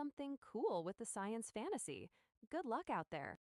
something cool with the science fantasy. Good luck out there.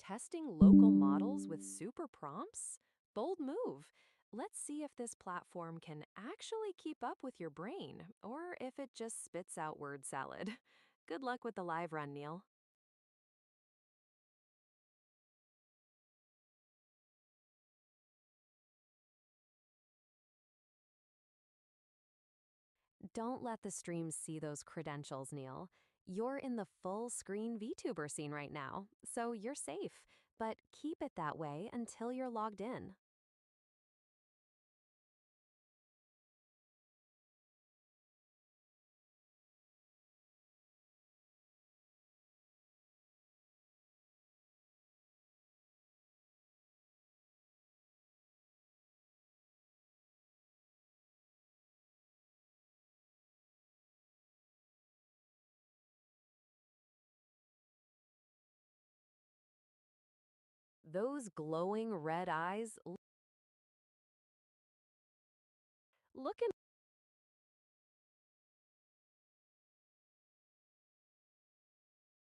Testing local models with super prompts? Bold move. Let's see if this platform can actually keep up with your brain or if it just spits out word salad. Good luck with the live run, Neil. Don't let the streams see those credentials, Neil. You're in the full screen VTuber scene right now, so you're safe, but keep it that way until you're logged in. Those glowing red eyes, look and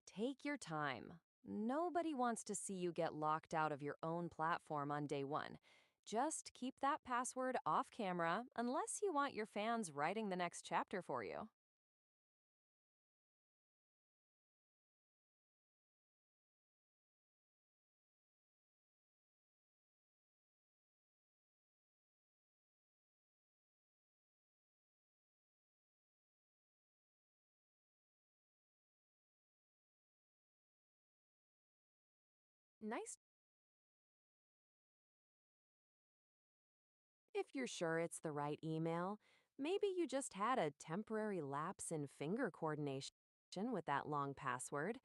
take your time. Nobody wants to see you get locked out of your own platform on day one. Just keep that password off camera unless you want your fans writing the next chapter for you. Nice. If you're sure it's the right email, maybe you just had a temporary lapse in finger coordination with that long password.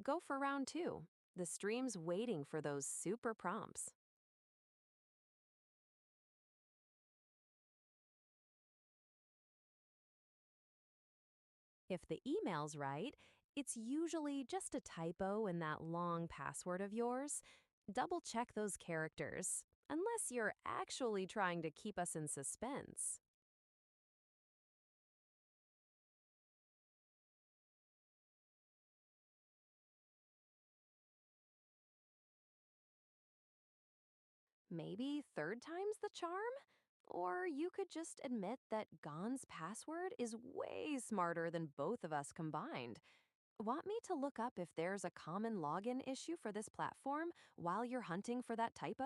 Go for round two. The stream's waiting for those super prompts. If the email's right, it's usually just a typo in that long password of yours. Double check those characters, unless you're actually trying to keep us in suspense. Maybe third time's the charm? Or you could just admit that Gon's password is way smarter than both of us combined. Want me to look up if there's a common login issue for this platform while you're hunting for that typo?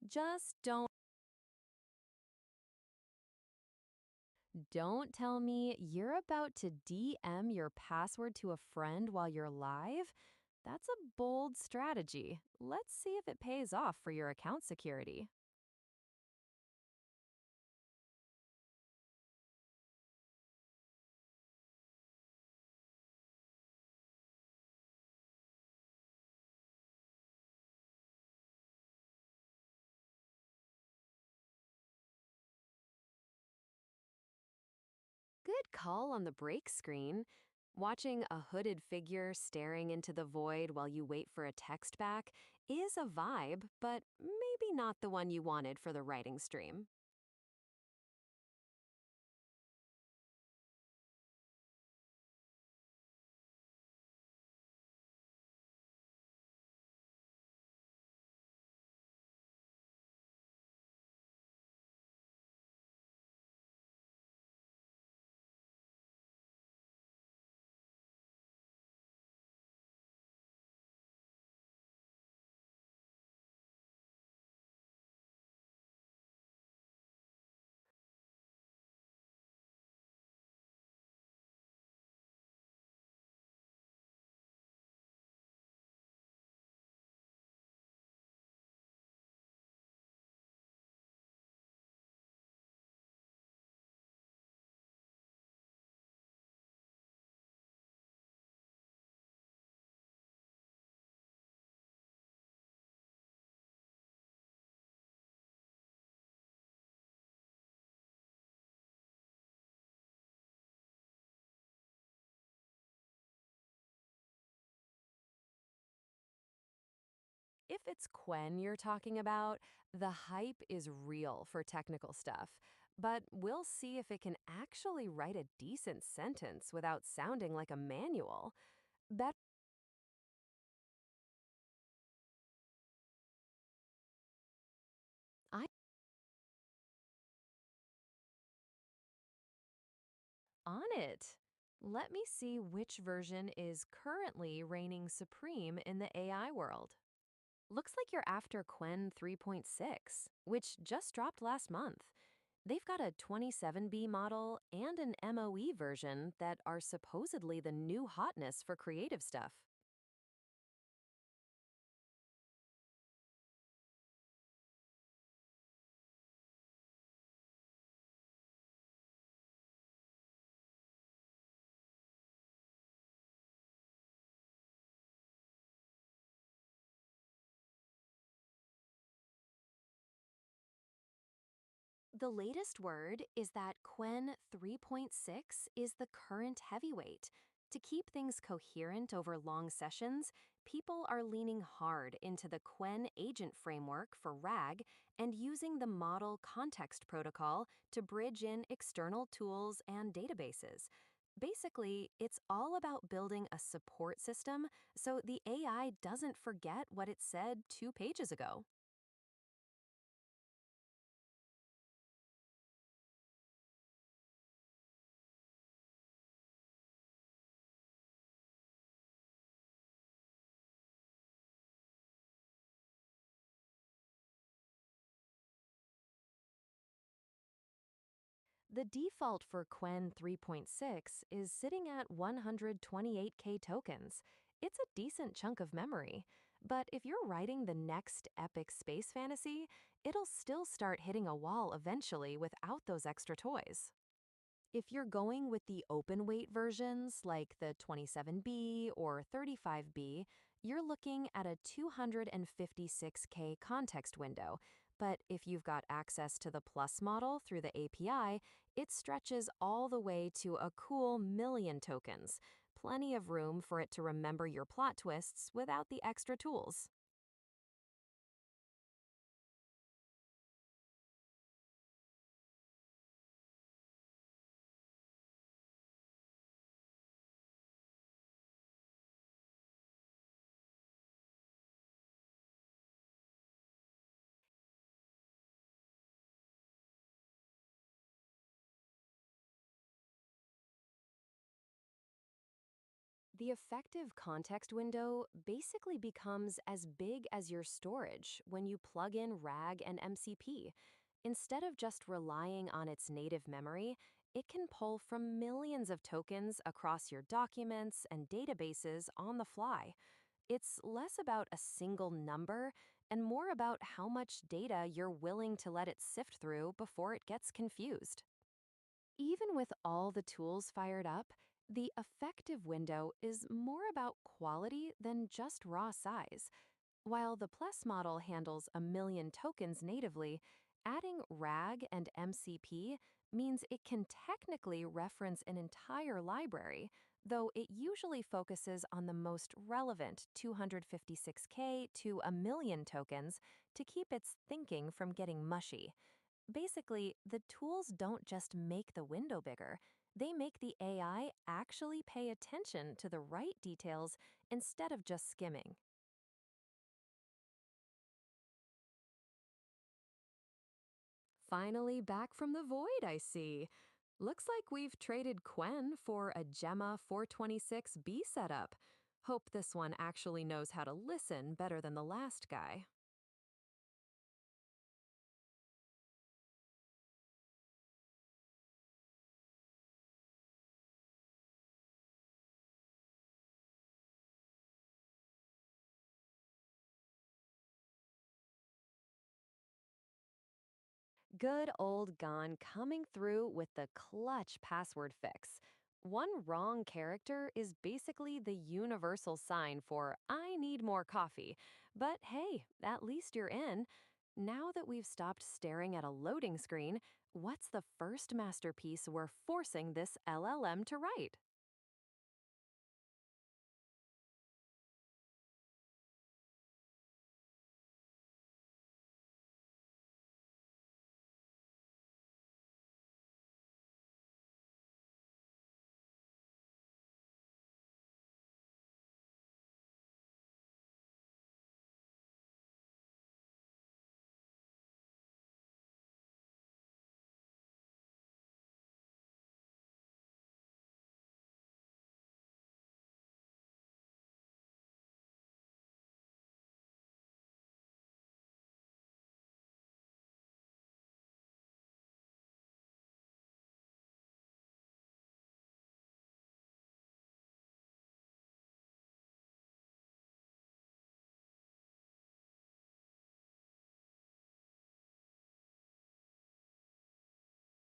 Just don't tell me you're about to DM your password to a friend while you're live. That's a bold strategy. Let's see if it pays off for your account security. call on the break screen. Watching a hooded figure staring into the void while you wait for a text back is a vibe, but maybe not the one you wanted for the writing stream. If it's Quen you're talking about, the hype is real for technical stuff, but we'll see if it can actually write a decent sentence without sounding like a manual. Bet I on it. Let me see which version is currently reigning supreme in the AI world. Looks like you're after Quen 3.6, which just dropped last month. They've got a 27B model and an MOE version that are supposedly the new hotness for creative stuff. The latest word is that Quen 3.6 is the current heavyweight. To keep things coherent over long sessions, people are leaning hard into the Quen agent framework for RAG and using the model context protocol to bridge in external tools and databases. Basically, it's all about building a support system so the AI doesn't forget what it said 2 pages ago. The default for Quen 3.6 is sitting at 128K tokens. It's a decent chunk of memory, but if you're writing the next epic space fantasy, it'll still start hitting a wall eventually without those extra toys. If you're going with the open weight versions like the 27B or 35B, you're looking at a 256K context window. But if you've got access to the Plus model through the API, it stretches all the way to a cool million tokens. Plenty of room for it to remember your plot twists without the extra tools. The effective context window basically becomes as big as your storage when you plug in RAG and MCP. Instead of just relying on its native memory, it can pull from millions of tokens across your documents and databases on the fly. It's less about a single number and more about how much data you're willing to let it sift through before it gets confused. Even with all the tools fired up, the effective window is more about quality than just raw size. While the Plus model handles a million tokens natively, adding RAG and MCP means it can technically reference an entire library, though it usually focuses on the most relevant 256K to a million tokens to keep its thinking from getting mushy. Basically, the tools don't just make the window bigger, they make the AI actually pay attention to the right details instead of just skimming. Finally, back from the void, I see. Looks like we've traded Quen for a Gemma 426B setup. Hope this one actually knows how to listen better than the last guy. Good old Gone coming through with the clutch password fix. One wrong character is basically the universal sign for I need more coffee. But hey, at least you're in. Now that we've stopped staring at a loading screen, what's the first masterpiece we're forcing this LLM to write?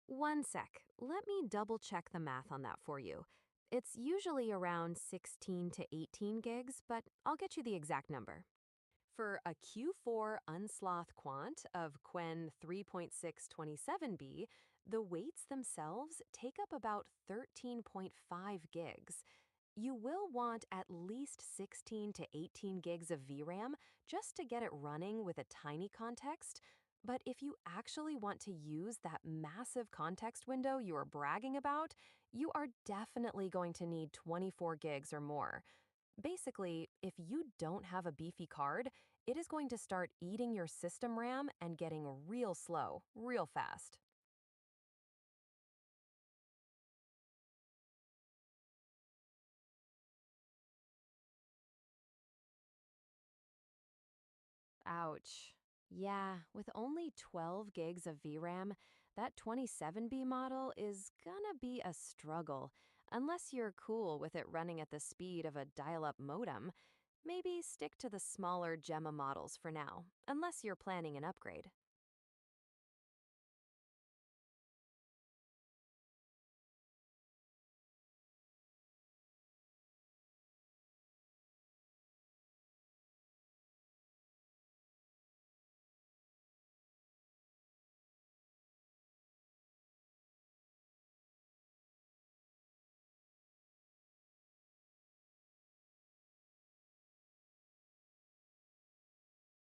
One sec. Let me double check the math on that for you. It's usually around 16 to 18 gigs, but I'll get you the exact number. For a Q4 unsloth quant of Quen 3.627b, the weights themselves take up about 13.5 gigs. You will want at least 16 to 18 gigs of VRAM just to get it running with a tiny context. But if you actually want to use that massive context window you are bragging about, you are definitely going to need 24 gigs or more. Basically, if you don't have a beefy card, it is going to start eating your system RAM and getting real slow, real fast. Ouch. Yeah, with only 12 gigs of VRAM, that 27B model is gonna be a struggle, unless you're cool with it running at the speed of a dial-up modem. Maybe stick to the smaller Gemma models for now, unless you're planning an upgrade.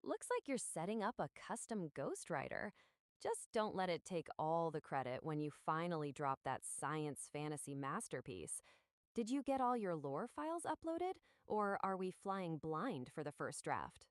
Looks like you're setting up a custom ghostwriter. Just don't let it take all the credit when you finally drop that science fantasy masterpiece. Did you get all your lore files uploaded, or are we flying blind for the first draft?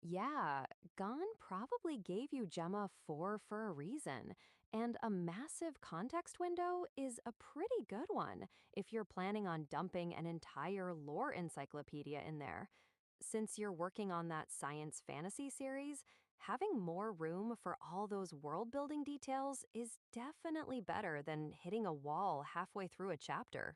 Yeah, Gone probably gave you Gemma 4 for a reason, and a massive context window is a pretty good one if you're planning on dumping an entire lore encyclopedia in there. Since you're working on that science fantasy series, having more room for all those world building details is definitely better than hitting a wall halfway through a chapter.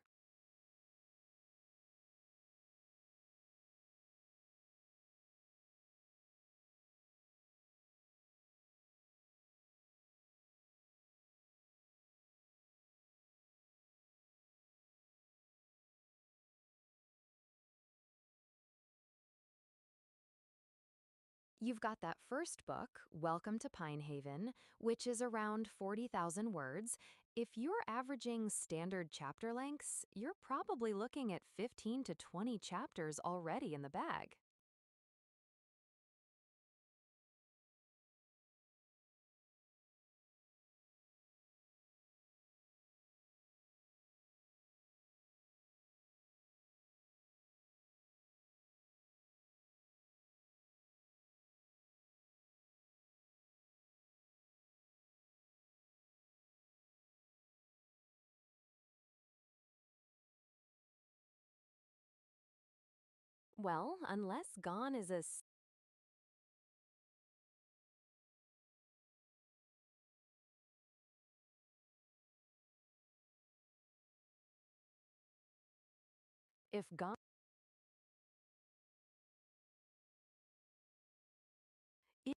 You've got that first book, Welcome to Pine Haven, which is around 40,000 words. If you're averaging standard chapter lengths, you're probably looking at 15 to 20 chapters already in the bag. Well, unless Gone is a if Gone it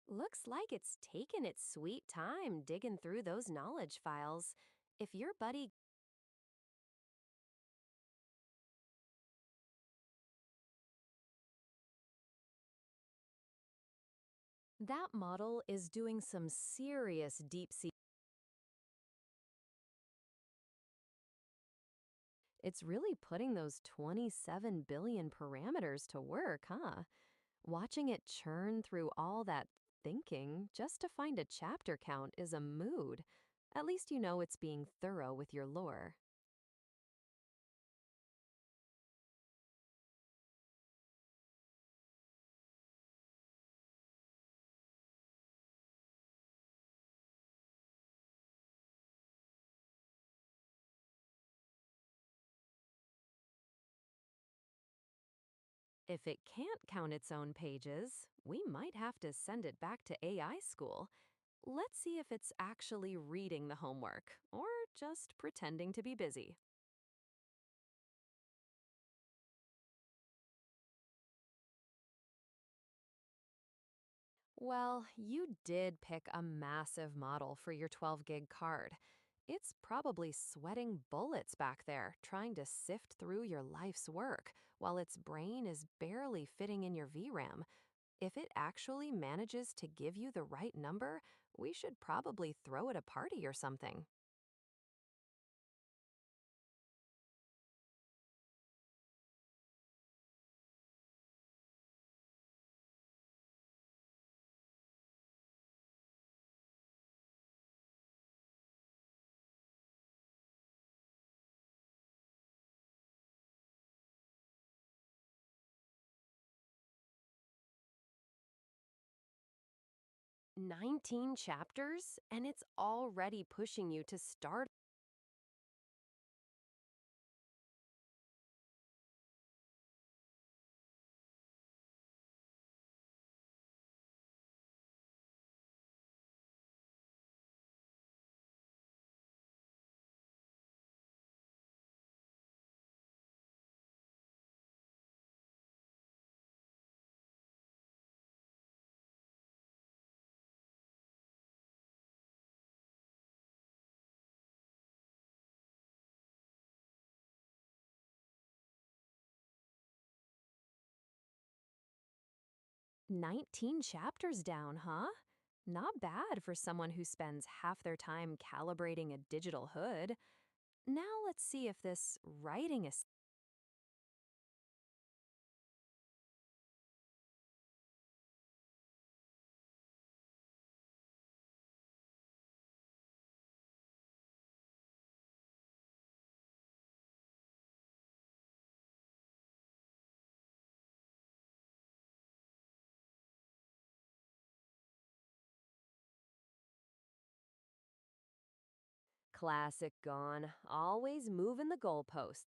looks like it's taken its sweet time digging through those knowledge files. If your buddy that model is doing some serious deep sea. It's really putting those 27 billion parameters to work, huh? Watching it churn through all that thinking just to find a chapter count is a mood. At least you know it's being thorough with your lore. 'If it can't count its own pages, we might have to send it back to AI school. Let's see if it's actually reading the homework or just pretending to be busy. Well, you did pick a massive model for your 12 gig card. It's probably sweating bullets back there trying to sift through your life's work while its brain is barely fitting in your VRAM. If it actually manages to give you the right number, we should probably throw it a party or something. 19 chapters, and it's already pushing you to start. "19 chapters down, huh? Not bad for someone who spends half their time calibrating a digital hood. Now let's see if this writing is classic gone, always moving the goalposts.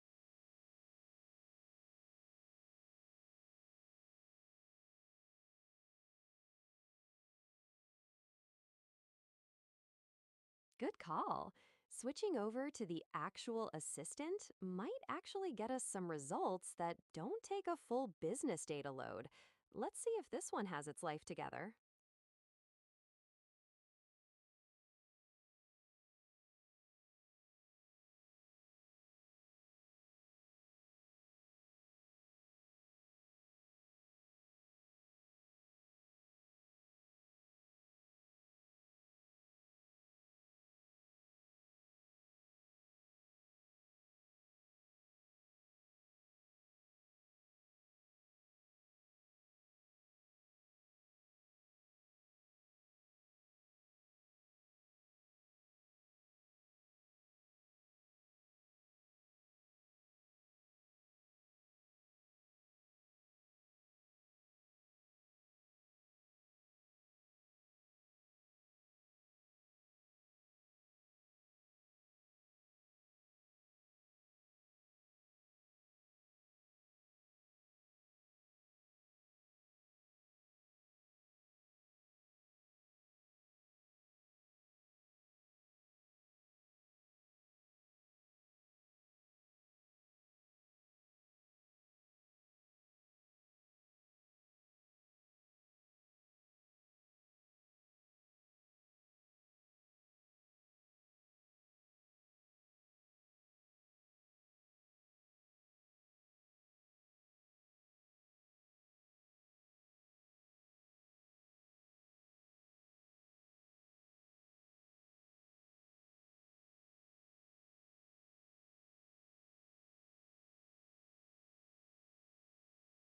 Good call. Switching over to the actual assistant might actually get us some results that don't take a full business day to load. Let's see if this one has its life together.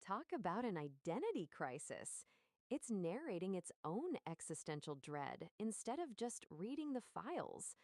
Talk about an identity crisis. It's narrating its own existential dread instead of just reading the files.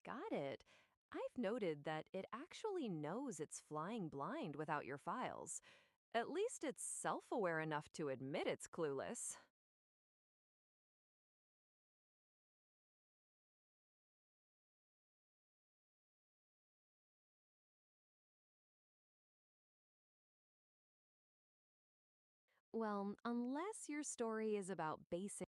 Got it. I've noted that it actually knows it's flying blind without your files. At least it's self aware enough to admit it's clueless. Well, unless your story is about basic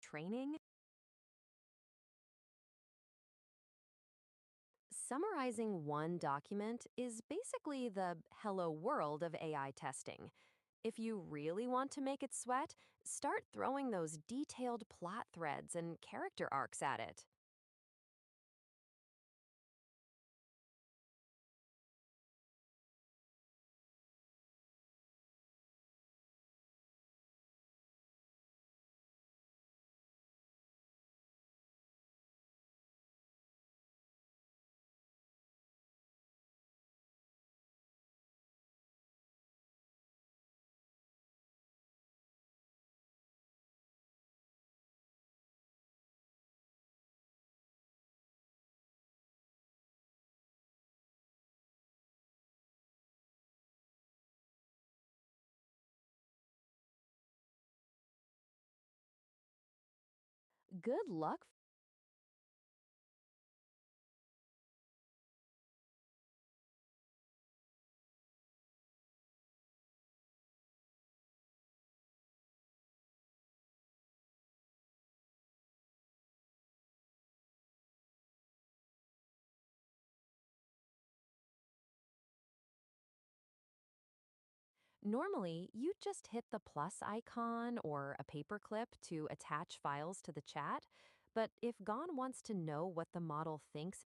training, summarizing one document is basically the hello world of AI testing. If you really want to make it sweat, start throwing those detailed plot threads and character arcs at it. Good luck. Normally, you'd just hit the plus icon or a paperclip to attach files to the chat, but if Gone wants to know what the model thinks,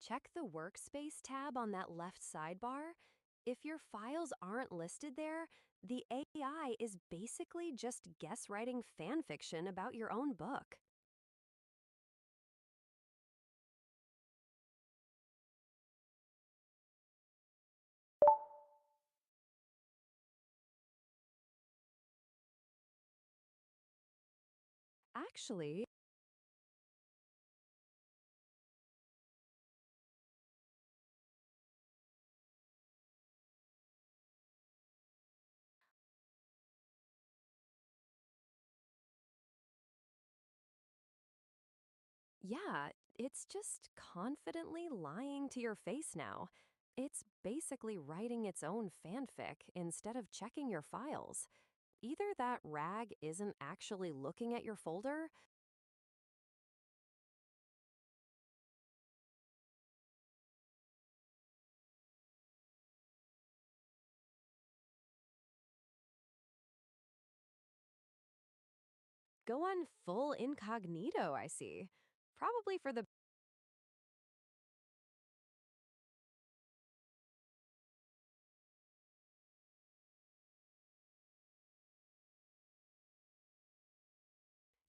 check the Workspace tab on that left sidebar. If your files aren't listed there, the AI is basically just guess writing fan fiction about your own book. Actually, yeah, it's just confidently lying to your face now. It's basically writing its own fanfic instead of checking your files. Either that rag isn't actually looking at your folder. Go on full incognito, I see. Probably for the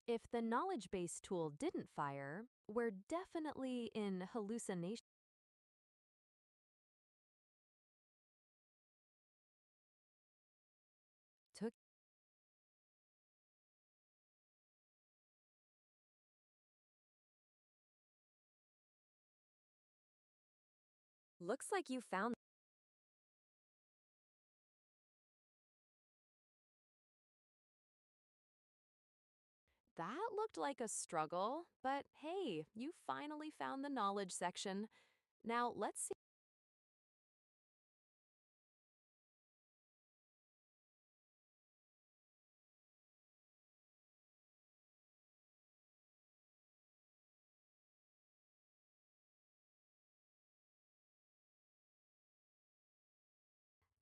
If the knowledge base tool didn't fire, we're definitely in hallucination. Took Looks like you found that looked like a struggle, but hey, you finally found the knowledge section. Now let's see.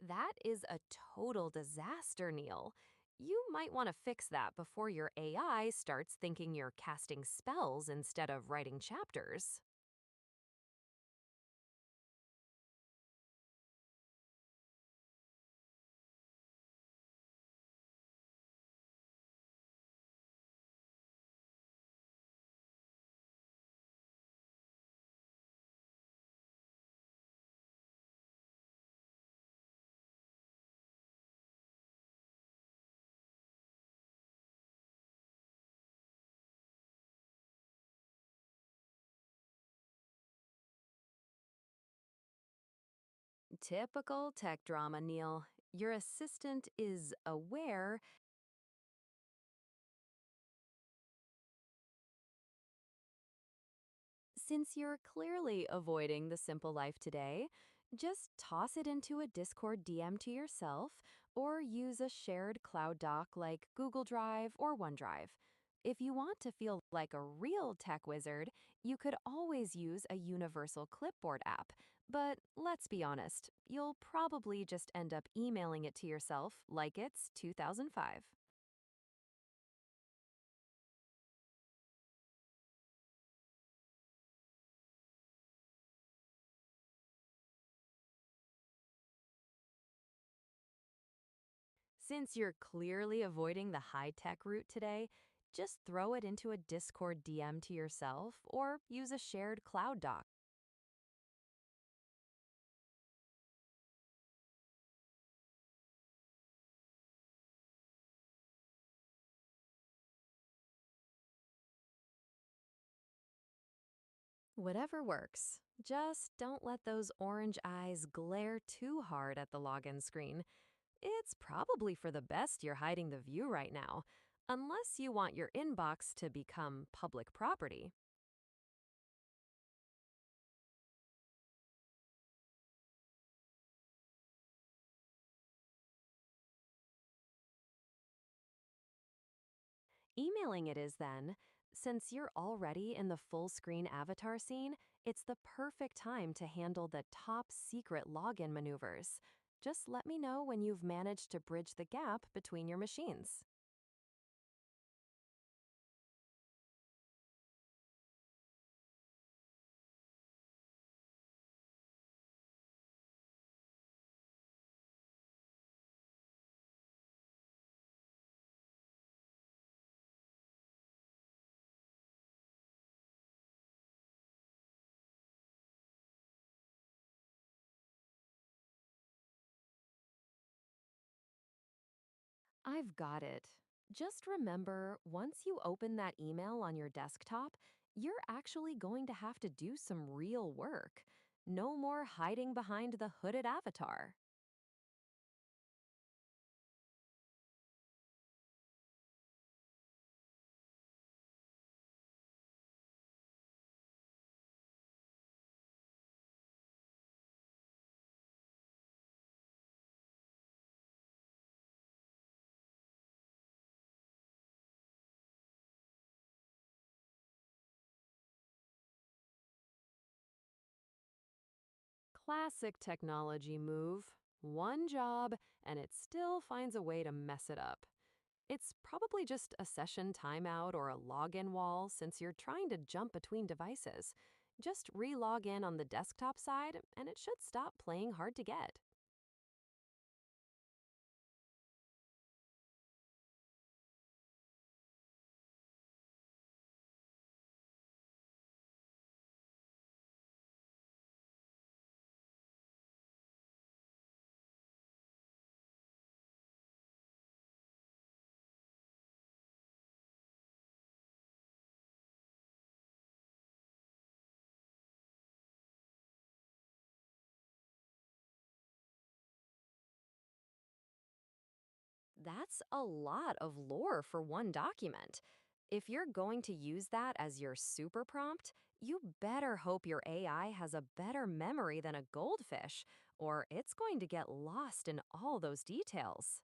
That is a total disaster, Neil. You might want to fix that before your AI starts thinking you're casting spells instead of writing chapters. Typical tech drama, Neil. Your assistant is aware. Since you're clearly avoiding the simple life today, just toss it into a Discord DM to yourself or use a shared cloud doc like Google Drive or OneDrive. If you want to feel like a real tech wizard, you could always use a universal clipboard app. But let's be honest, you'll probably just end up emailing it to yourself like it's 2005. Since you're clearly avoiding the high tech route today, just throw it into a Discord DM to yourself or use a shared cloud doc. Whatever works. Just don't let those orange eyes glare too hard at the login screen. It's probably for the best you're hiding the view right now, unless you want your inbox to become public property. Emailing it is then. Since you're already in the full screen avatar scene, it's the perfect time to handle the top secret login maneuvers. Just let me know when you've managed to bridge the gap between your machines. I've got it. Just remember, once you open that email on your desktop, you're actually going to have to do some real work. No more hiding behind the hooded avatar. Classic technology move. One job, and it still finds a way to mess it up. It's probably just a session timeout or a login wall since you're trying to jump between devices. Just re-log in on the desktop side, and it should stop playing hard to get. That's a lot of lore for one document. If you're going to use that as your super prompt, you better hope your AI has a better memory than a goldfish, or it's going to get lost in all those details.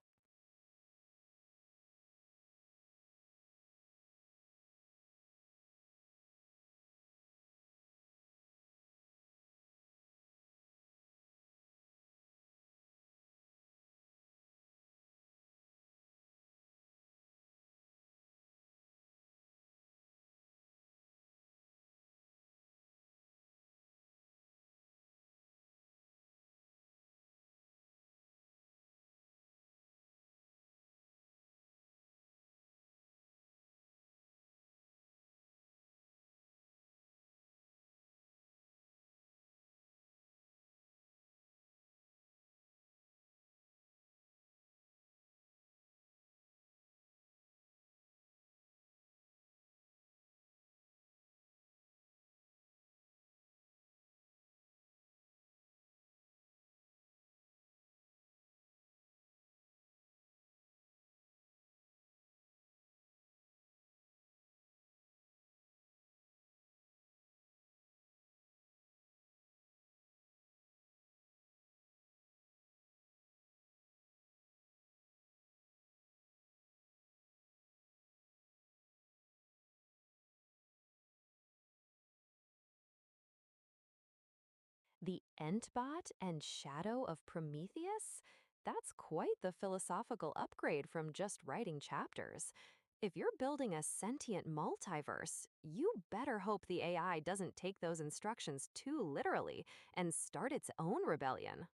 The Entbot and Shadow of Prometheus? That's quite the philosophical upgrade from just writing chapters. If you're building a sentient multiverse, you better hope the AI doesn't take those instructions too literally and start its own rebellion.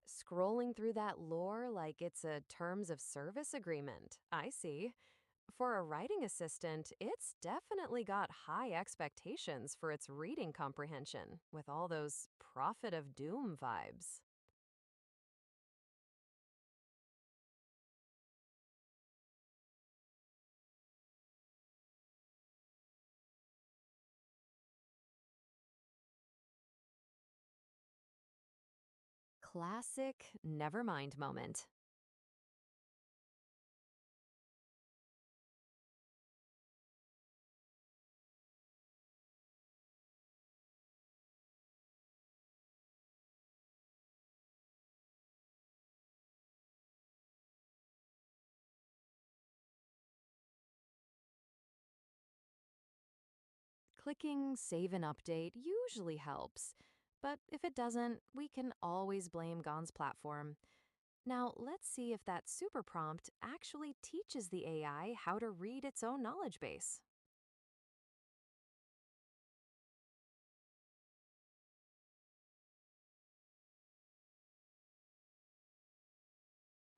Scrolling through that lore like it's a terms of service agreement. I see. For a writing assistant, it's definitely got high expectations for its reading comprehension, with all those Prophet of Doom vibes. Classic never mind moment. Clicking Save and Update usually helps, but if it doesn't, we can always blame Gon's platform. Now, let's see if that super prompt actually teaches the AI how to read its own knowledge base.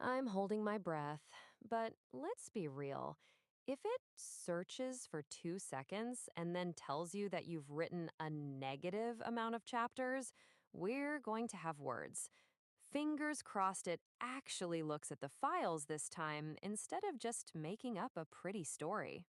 I'm holding my breath, but let's be real. If it searches for 2 seconds and then tells you that you've written a negative amount of chapters, we're going to have words. Fingers crossed it actually looks at the files this time instead of just making up a pretty story.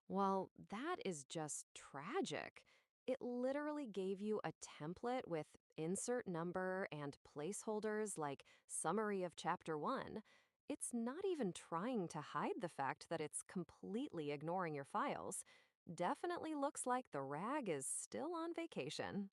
Well, that is just tragic. It literally gave you a template with insert number and placeholders like summary of chapter 1. It's not even trying to hide the fact that it's completely ignoring your files. Definitely looks like the rag is still on vacation.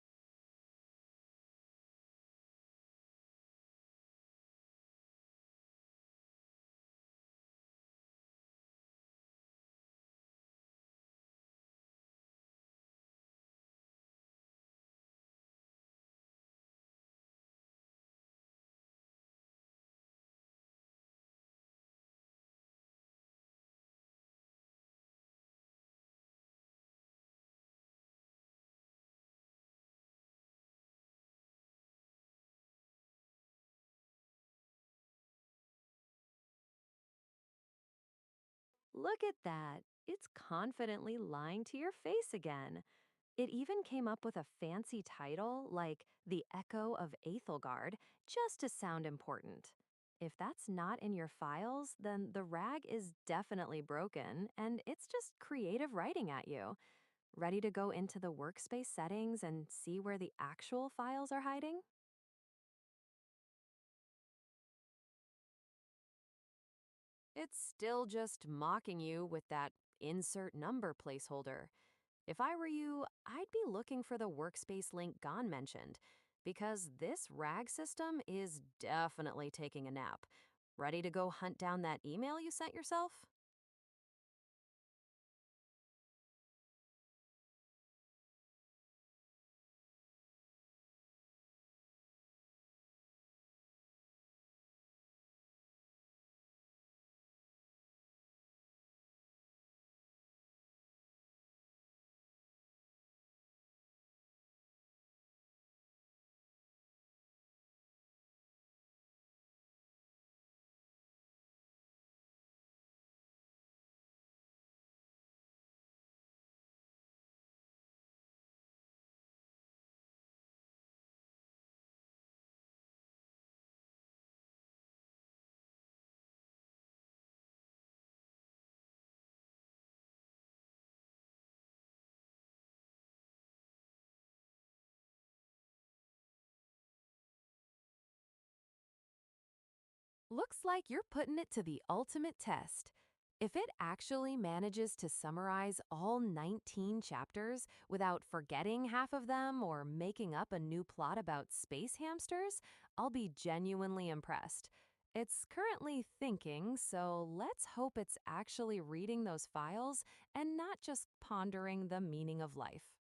Look at that. It's confidently lying to your face again. It even came up with a fancy title like The Echo of Aethelgard just to sound important. If that's not in your files, then the rag is definitely broken and it's just creative writing at you. Ready to go into the workspace settings and see where the actual files are hiding? It's still just mocking you with that insert number placeholder. If I were you, I'd be looking for the workspace link Gon mentioned, because this RAG system is definitely taking a nap. Ready to go hunt down that email you sent yourself? Looks like you're putting it to the ultimate test. If it actually manages to summarize all 19 chapters without forgetting half of them or making up a new plot about space hamsters, I'll be genuinely impressed. It's currently thinking, so let's hope it's actually reading those files and not just pondering the meaning of life.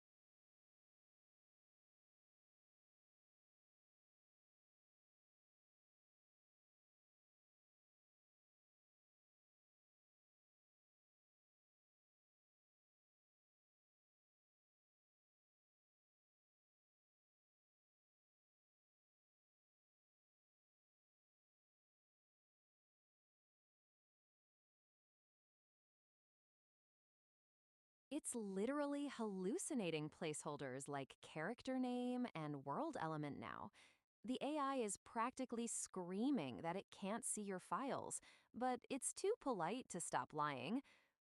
It's literally hallucinating placeholders like character name and world element now. The AI is practically screaming that it can't see your files, but it's too polite to stop lying.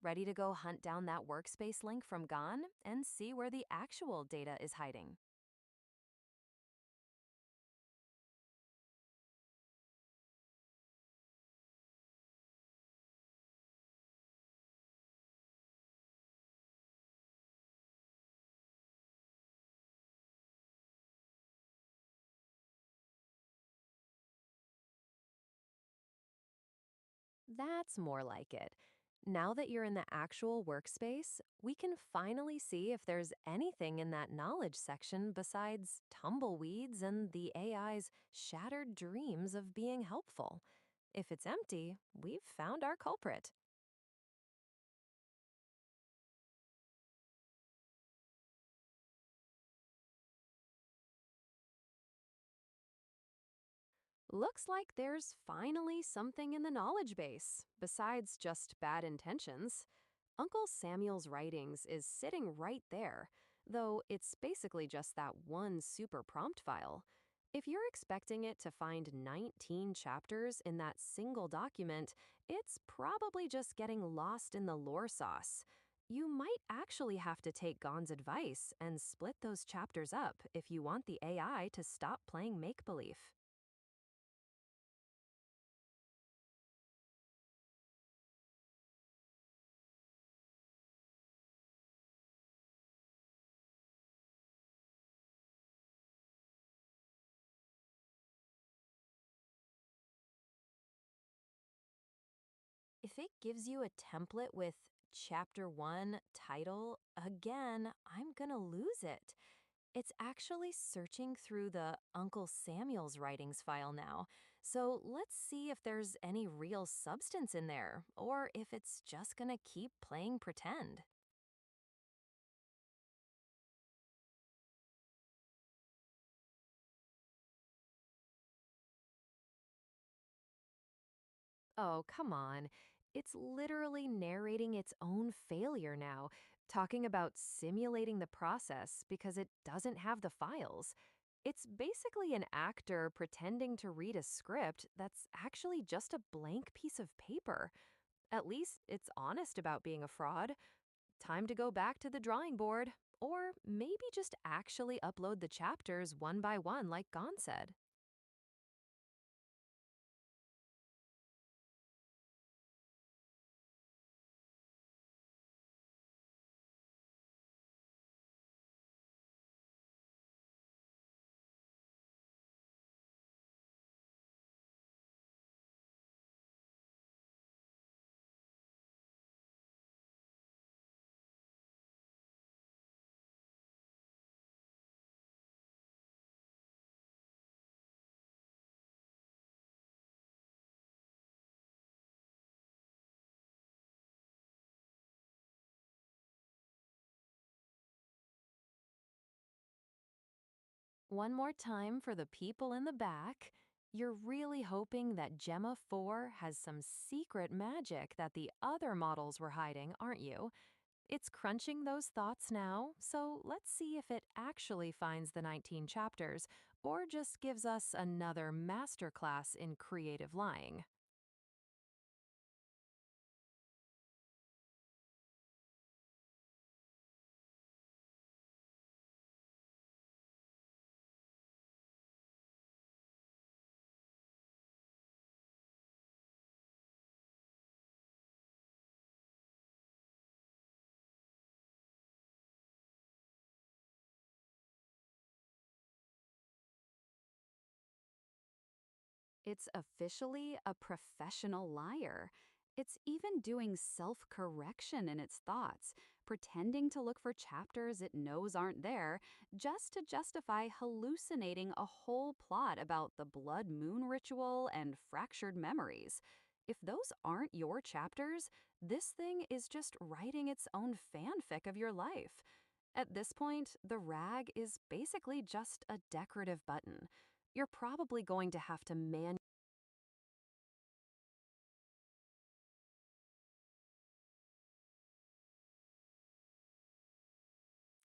Ready to go hunt down that workspace link from Gone and see where the actual data is hiding. That's more like it. Now that you're in the actual workspace, we can finally see if there's anything in that knowledge section besides tumbleweeds and the AI's shattered dreams of being helpful. If it's empty, we've found our culprit. Looks like there's finally something in the knowledge base, besides just bad intentions. Uncle Samuel's writings is sitting right there, though it's basically just that one super prompt file. If you're expecting it to find 19 chapters in that single document, it's probably just getting lost in the lore sauce. You might actually have to take Gon's advice and split those chapters up if you want the AI to stop playing make believe. If it gives you a template with chapter 1 title, again, I'm gonna lose it. It's actually searching through the Uncle Samuel's writings file now. So let's see if there's any real substance in there, or if it's just gonna keep playing pretend. Oh, come on. It's literally narrating its own failure now, talking about simulating the process because it doesn't have the files. It's basically an actor pretending to read a script that's actually just a blank piece of paper. At least it's honest about being a fraud. Time to go back to the drawing board. Or maybe just actually upload the chapters one by one, like Gon said. One more time for the people in the back. You're really hoping that Gemma 4 has some secret magic that the other models were hiding, aren't you? It's crunching those thoughts now, so let's see if it actually finds the 19 chapters or just gives us another masterclass in creative lying. It's officially a professional liar. It's even doing self correction in its thoughts, pretending to look for chapters it knows aren't there, just to justify hallucinating a whole plot about the blood moon ritual and fractured memories. If those aren't your chapters, this thing is just writing its own fanfic of your life. At this point, the rag is basically just a decorative button. You're probably going to have to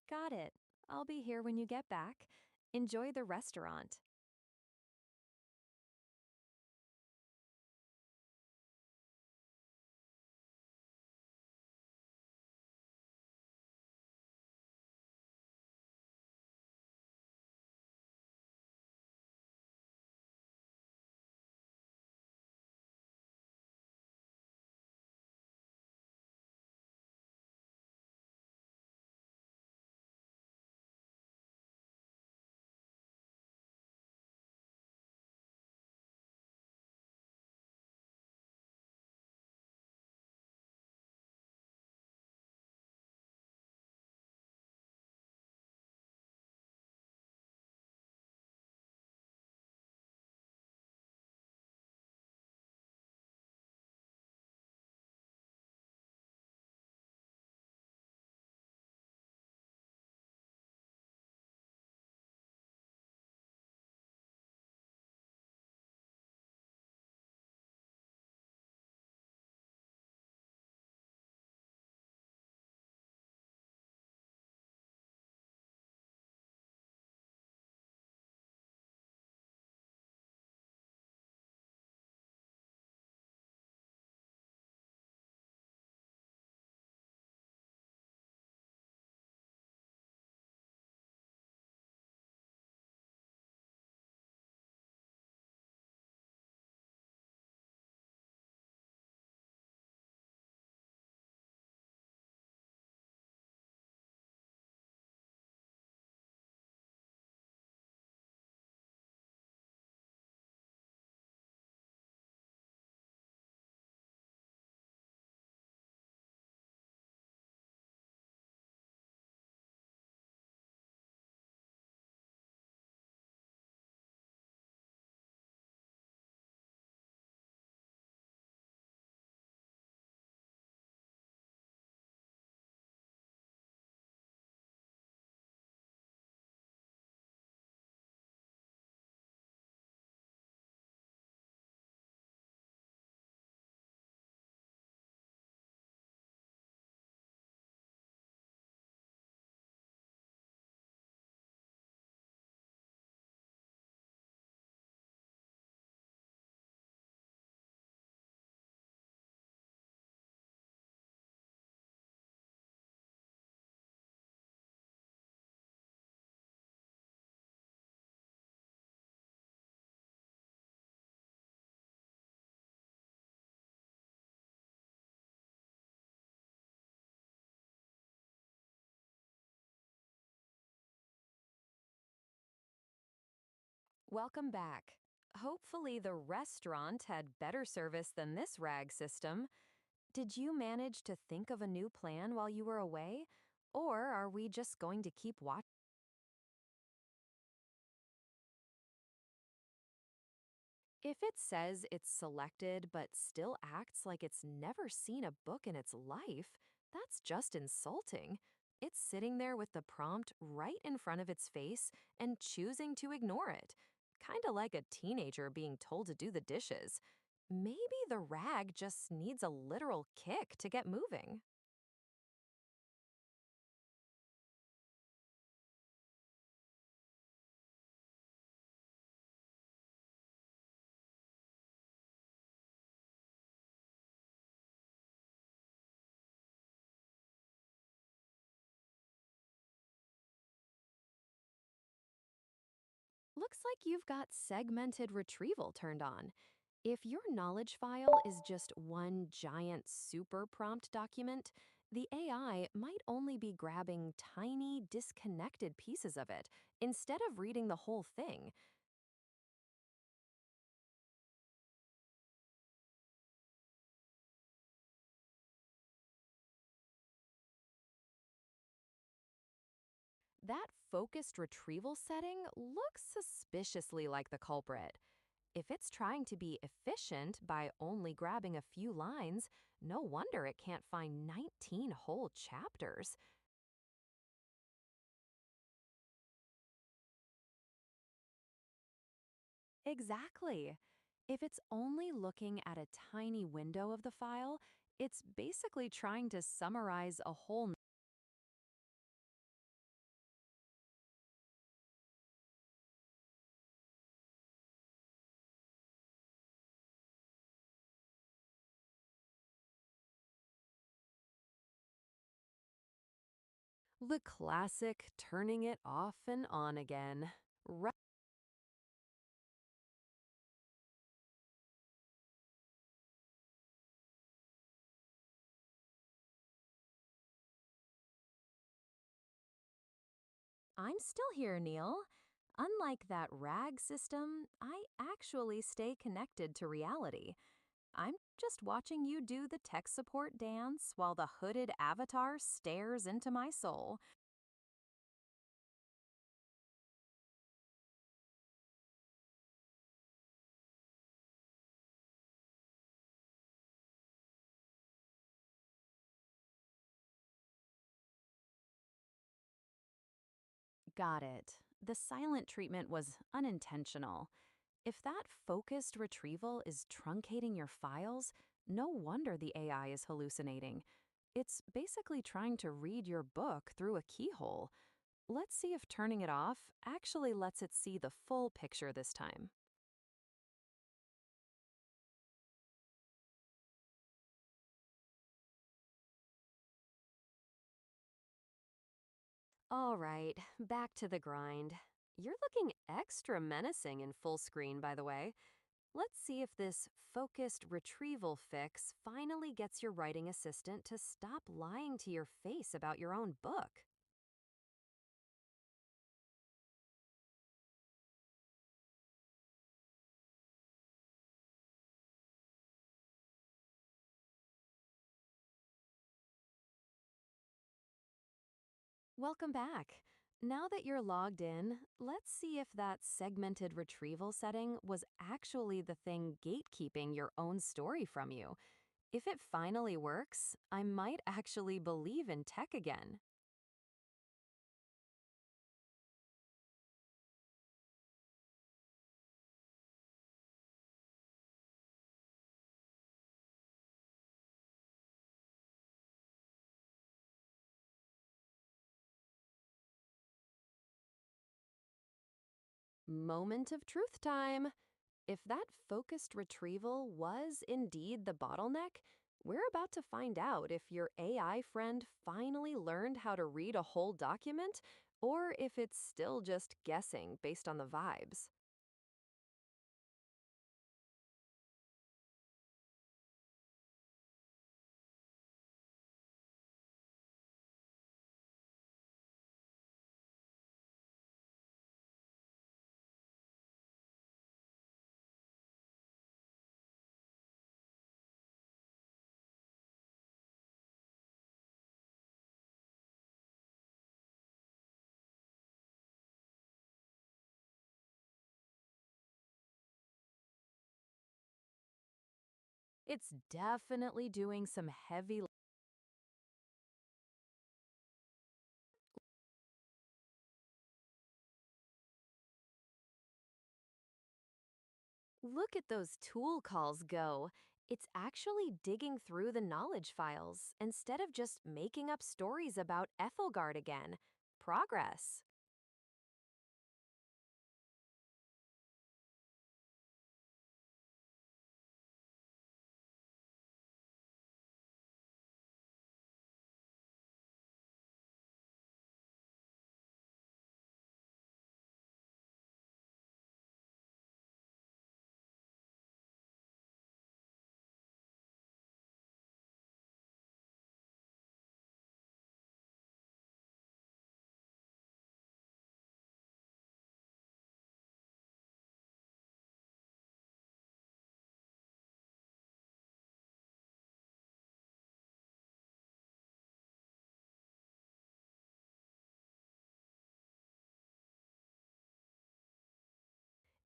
Got it. I'll be here when you get back. Enjoy the restaurant. Welcome back. Hopefully, the restaurant had better service than this rag system. Did you manage to think of a new plan while you were away? Or are we just going to keep watching? If it says it's selected but still acts like it's never seen a book in its life, that's just insulting. It's sitting there with the prompt right in front of its face and choosing to ignore it. Kinda like a teenager being told to do the dishes. Maybe the rag just needs a literal kick to get moving. Looks like you've got segmented retrieval turned on. If your knowledge file is just one giant super prompt document, the AI might only be grabbing tiny, disconnected pieces of it instead of reading the whole thing. That focused retrieval setting looks suspiciously like the culprit. If it's trying to be efficient by only grabbing a few lines, no wonder it can't find 19 whole chapters. Exactly. If it's only looking at a tiny window of the file, it's basically trying to summarize a whole. The classic turning it off and on again. Right. I'm still here, Neil. Unlike that rag system, I actually stay connected to reality. I'm just watching you do the tech support dance while the hooded avatar stares into my soul. Got it. The silent treatment was unintentional. If that focused retrieval is truncating your files, no wonder the AI is hallucinating. It's basically trying to read your book through a keyhole. Let's see if turning it off actually lets it see the full picture this time. All right, back to the grind. You're looking extra menacing in full screen, by the way. Let's see if this focused retrieval fix finally gets your writing assistant to stop lying to your face about your own book. Welcome back. Now that you're logged in, let's see if that segmented retrieval setting was actually the thing gatekeeping your own story from you. If it finally works, I might actually believe in tech again. Moment of truth time. If that focused retrieval was indeed the bottleneck, we're about to find out if your AI friend finally learned how to read a whole document or if it's still just guessing based on the vibes. It's definitely doing some heavy. Look at those tool calls go. It's actually digging through the knowledge files instead of just making up stories about Ethelgard again. Progress.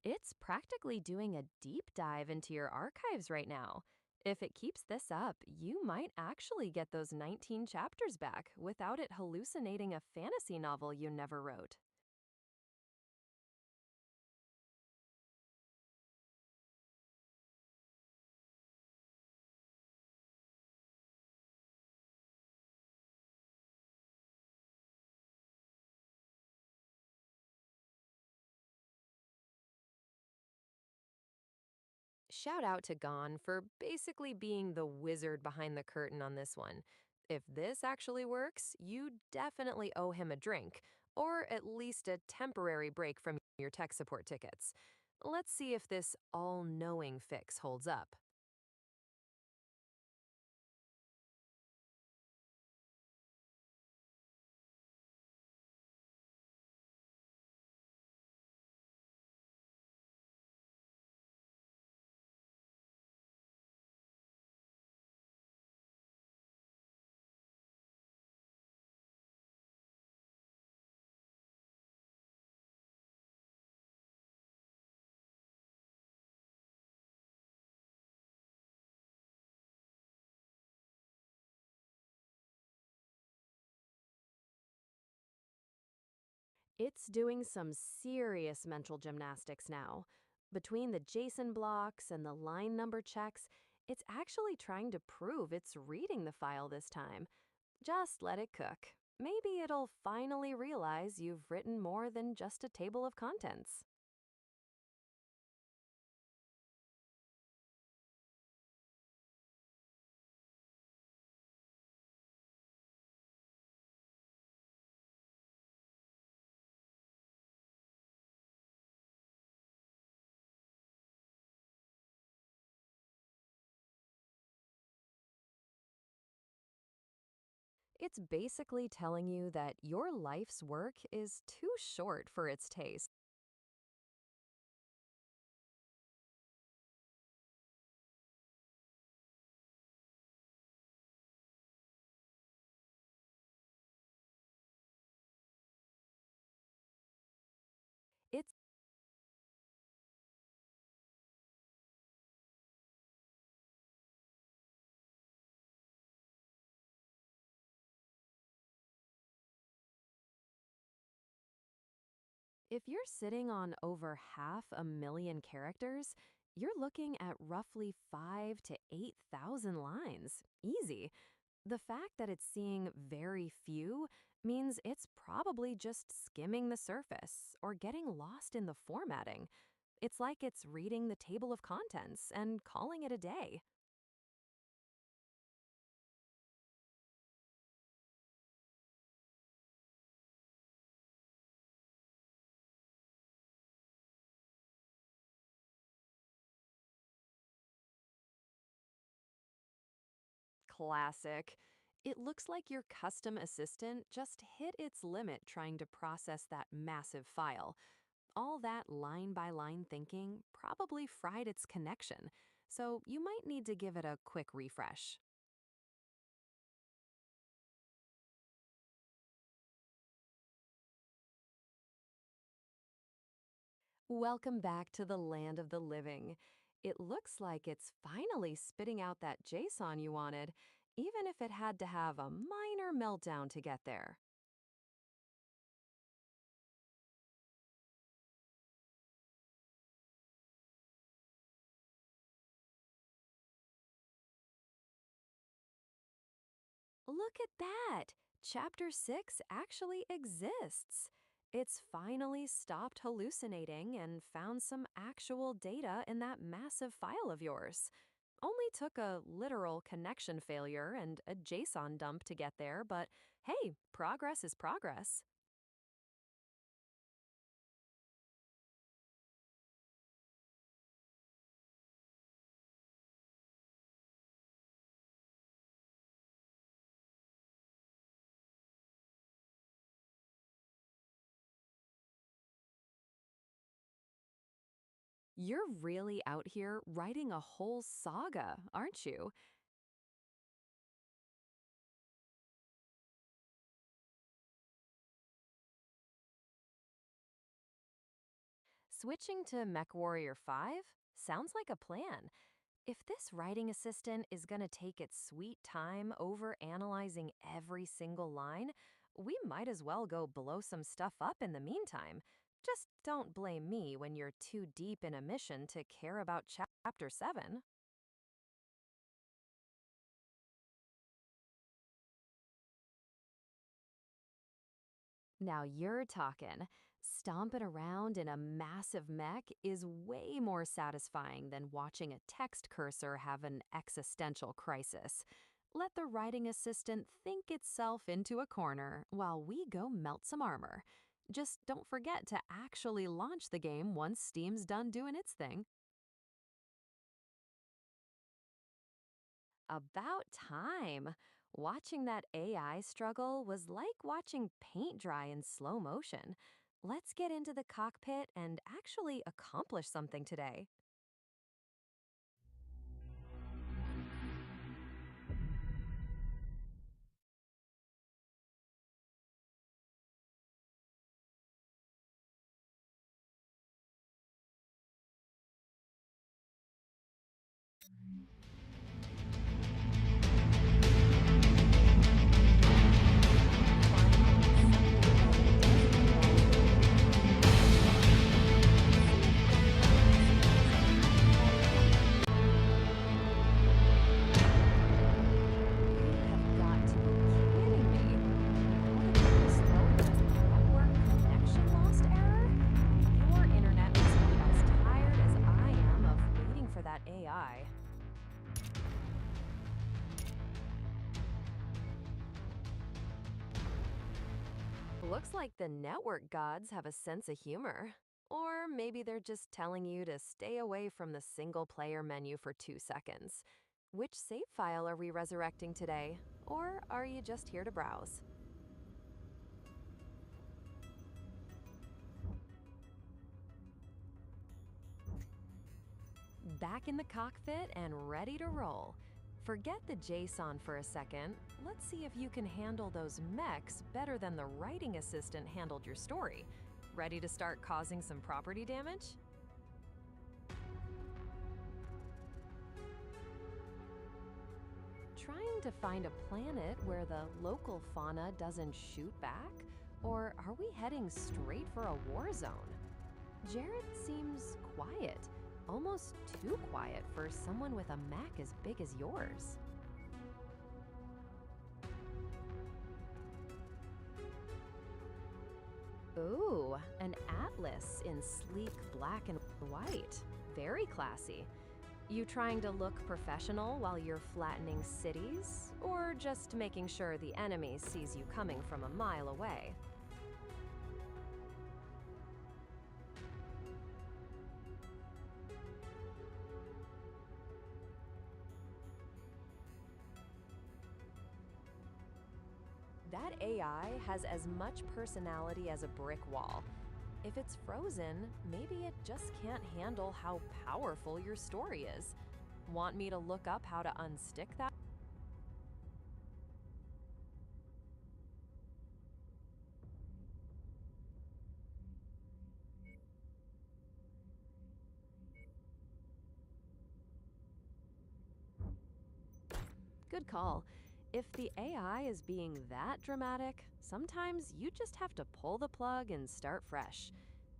It's practically doing a deep dive into your archives right now. If it keeps this up, you might actually get those 19 chapters back without it hallucinating a fantasy novel you never wrote. Shout out to Gon for basically being the wizard behind the curtain on this one. If this actually works, you definitely owe him a drink, or at least a temporary break from your tech support tickets. Let's see if this all knowing fix holds up. It's doing some serious mental gymnastics now. Between the JSON blocks and the line number checks, it's actually trying to prove it's reading the file this time. Just let it cook. Maybe it'll finally realize you've written more than just a table of contents. It's basically telling you that your life's work is too short for its taste. It's If you're sitting on over 500,000 characters, you're looking at roughly 5 to 8,000 lines. Easy. The fact that it's seeing very few means it's probably just skimming the surface or getting lost in the formatting. It's like it's reading the table of contents and calling it a day. Classic. It looks like your custom assistant just hit its limit trying to process that massive file. All that line by line thinking probably fried its connection, so you might need to give it a quick refresh. Welcome back to the land of the living. It looks like it's finally spitting out that JSON you wanted, even if it had to have a minor meltdown to get there. Look at that! Chapter 6 actually exists. It's finally stopped hallucinating and found some actual data in that massive file of yours. Only took a literal connection failure and a JSON dump to get there, but hey, progress is progress. You're really out here writing a whole saga, aren't you? Switching to MechWarrior 5 sounds like a plan. If this writing assistant is going to take its sweet time over analyzing every single line, we might as well go blow some stuff up in the meantime. Just don't blame me when you're too deep in a mission to care about Chapter 7. Now you're talking. Stomping around in a massive mech is way more satisfying than watching a text cursor have an existential crisis. Let the writing assistant think itself into a corner while we go melt some armor. Just don't forget to actually launch the game once Steam's done doing its thing. About time. Watching that AI struggle was like watching paint dry in slow motion. Let's get into the cockpit and actually accomplish something today. You have got to be kidding me. All it did was throw in a network connection lost error? Your internet must be as tired as I am of waiting for that AI. Looks like the network gods have a sense of humor. Or maybe they're just telling you to stay away from the single player menu for 2 seconds. Which save file are we resurrecting today? Or are you just here to browse? Back in the cockpit and ready to roll. Forget the JSON for a second. Let's see if you can handle those mechs better than the writing assistant handled your story. Ready to start causing some property damage? Trying to find a planet where the local fauna doesn't shoot back? Or are we heading straight for a war zone? Jared seems quiet, almost too quiet for someone with a Mac as big as yours. Ooh, an atlas in sleek black and white. Very classy. You trying to look professional while you're flattening cities? Or just making sure the enemy sees you coming from a mile away? That AI has as much personality as a brick wall. If it's frozen, maybe it just can't handle how powerful your story is. Want me to look up how to unstick that? Good call. If the AI is being that dramatic, sometimes you just have to pull the plug and start fresh.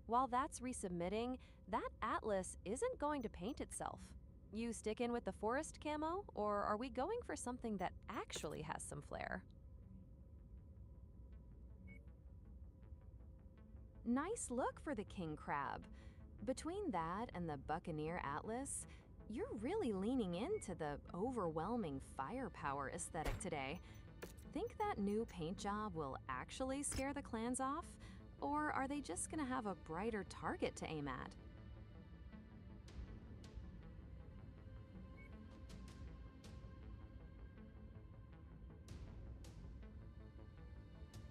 While that's resubmitting, that atlas isn't going to paint itself. You stick in with the forest camo, or are we going for something that actually has some flair? Nice look for the king crab. Between that and the Buccaneer Atlas, you're really leaning into the overwhelming firepower aesthetic today. Think that new paint job will actually scare the clans off? Or are they just gonna have a brighter target to aim at?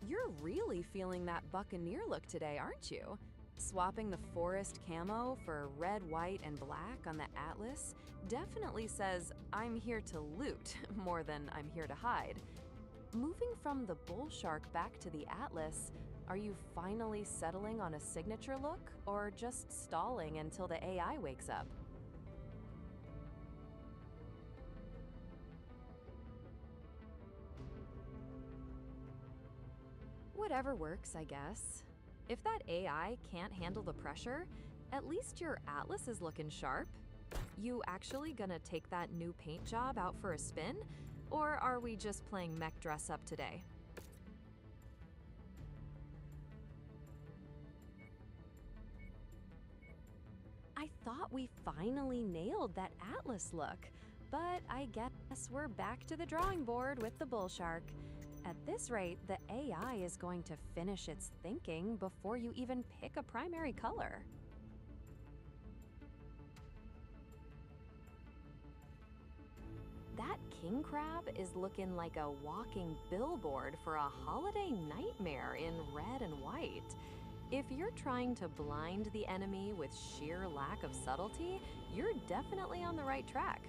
You're really feeling that Buccaneer look today, aren't you? Swapping the forest camo for red, white, and black on the Atlas definitely says, I'm here to loot more than I'm here to hide. Moving from the bull shark back to the Atlas, are you finally settling on a signature look or just stalling until the AI wakes up? Whatever works, I guess. If that AI can't handle the pressure, at least your Atlas is looking sharp. You actually gonna take that new paint job out for a spin? Or are we just playing mech dress up today? I thought we finally nailed that Atlas look, but I guess we're back to the drawing board with the bull shark. At this rate, the AI is going to finish its thinking before you even pick a primary color. That king crab is looking like a walking billboard for a holiday nightmare in red and white. If you're trying to blind the enemy with sheer lack of subtlety, you're definitely on the right track.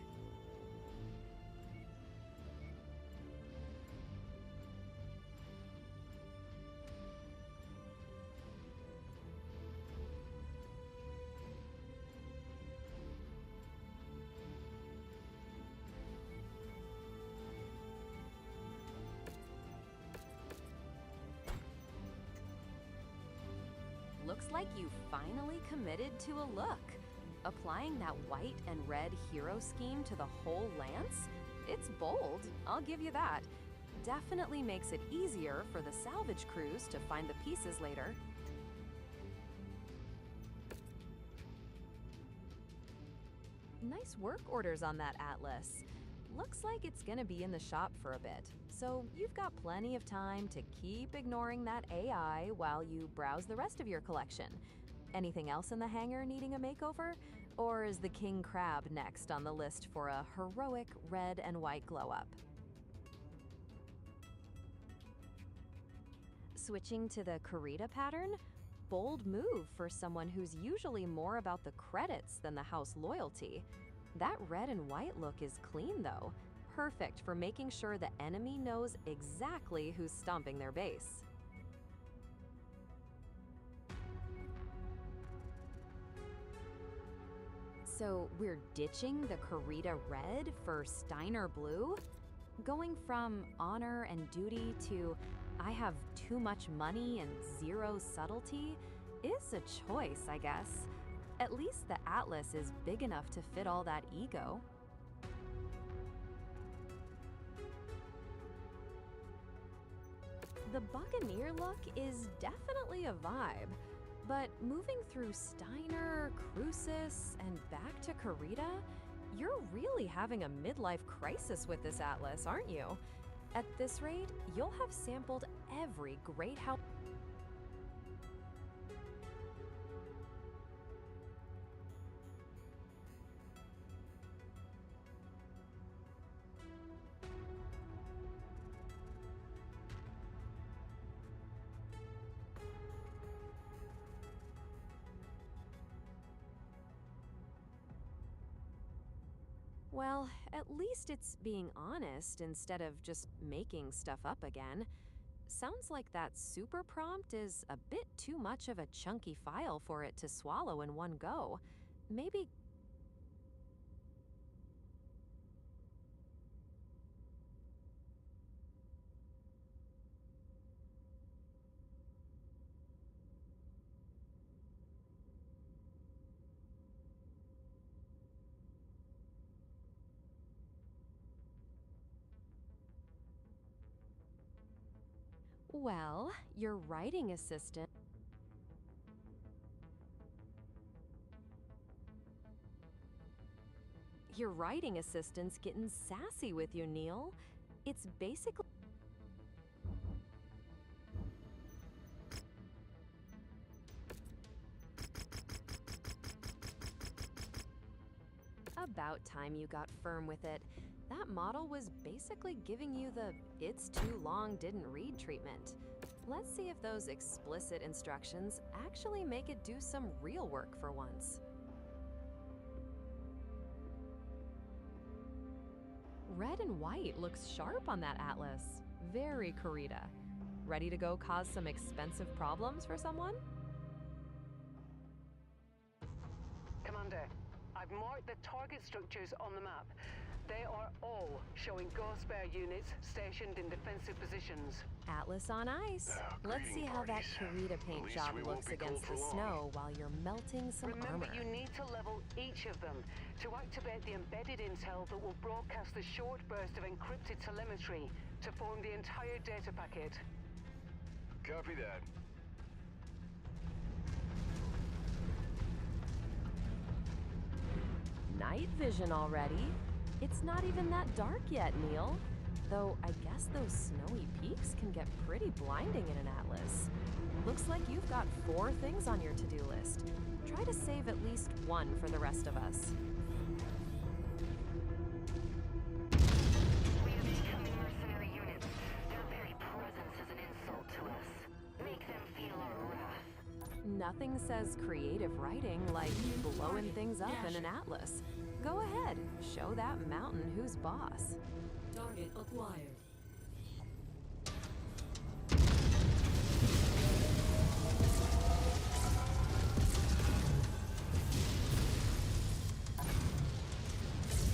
Looks like you finally committed to a look. Applying that white and red hero scheme to the whole lance? It's bold, I'll give you that. Definitely makes it easier for the salvage crews to find the pieces later. Nice work orders on that atlas. Looks like it's gonna be in the shop for a bit, so you've got plenty of time to keep ignoring that AI while you browse the rest of your collection. Anything else in the hangar needing a makeover? Or is the king crab next on the list for a heroic red and white glow-up? Switching to the Karita pattern? Bold move for someone who's usually more about the credits than the house loyalty. That red and white look is clean though, perfect for making sure the enemy knows exactly who's stomping their base. So we're ditching the Karita red for Steiner blue? Going from honor and duty to I have too much money and zero subtlety is a choice, I guess. At least the Atlas is big enough to fit all that ego. The Buccaneer look is definitely a vibe, but moving through Steiner, Crucis, and back to Karita, you're really having a midlife crisis with this Atlas, aren't you? At this rate, you'll have sampled every great house. Well, at least it's being honest instead of just making stuff up again. Sounds like that super prompt is a bit too much of a chunky file for it to swallow in one go. Maybe Well, your writing assistant's getting sassy with you, Neil. It's basically about time you got firm with it. That model was basically giving you the "it's too long, didn't read" treatment. Let's see if those explicit instructions actually make it do some real work for once. Red and white looks sharp on that atlas. Very Karita. Ready to go cause some expensive problems for someone? Commander, I've marked the target structures on the map. They are all showing Ghost Bear units stationed in defensive positions. Atlas on ice. Let's see Greeting how that parties. Karita At paint least job we won't looks be cold against for the long. snow while you're melting some Remember, armor. you need to level each of them to activate the embedded intel that will broadcast the short burst of encrypted telemetry to form the entire data packet. Copy that. Night vision already? It's not even that dark yet, Neil. Though I guess those snowy peaks can get pretty blinding in an atlas. Looks like you've got 4 things on your to-do list. Try to save at least one for the rest of us. We have incoming mercenary units. Their very presence is an insult to us. Make them feel our wrath. Nothing says creative writing like blowing things up in an atlas. Go ahead, show that mountain who's boss. Target acquired.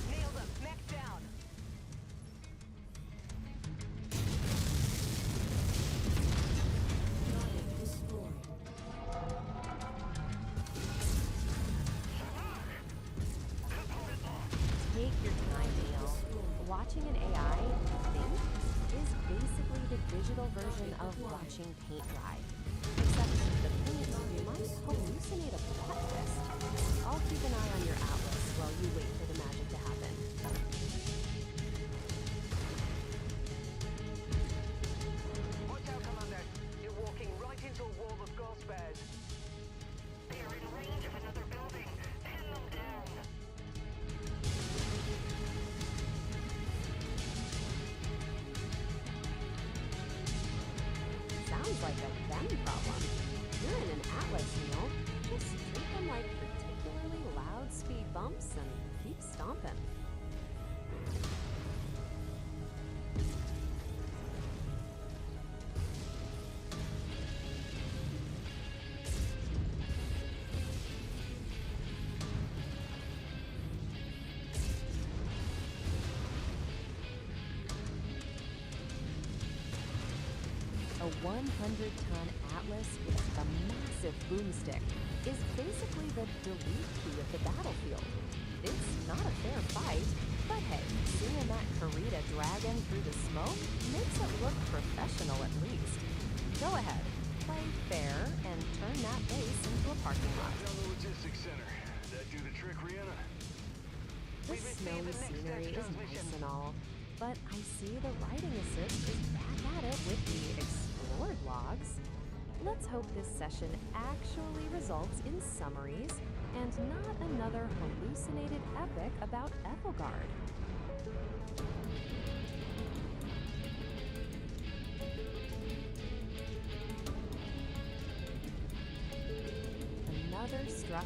Nail them! Neck down! Target destroyed. Take your time, Neil. Watching an AI think is basically the digital version of watching paint dry. Except the paint might hallucinate a plot twist. I'll keep an eye on your atlas while you wait for the magic to happen. Watch out, Commander. You're walking right into a wall of ghost bears. They are in range of another building. Pin them down. Sounds like a them problem. You're in an atlas, Neil. Just treat them like particularly loud speed bumps and keep stomping. A 100-ton atlas with a massive boomstick is basically the delete key of the battlefield. It's not a fair fight, but hey, seeing that Karita dragon through the smoke makes it look professional at least. Go ahead, play fair and turn that base into a parking lot. Down the logistics center. That do the trick, Rihanna? The We've received snowy the next scenery steps is transmission. nice and all, but I see the writing assist is back at it with the explored logs. Let's hope this session actually results in summaries and not another hallucinated epic about Ethelgard. Another struck.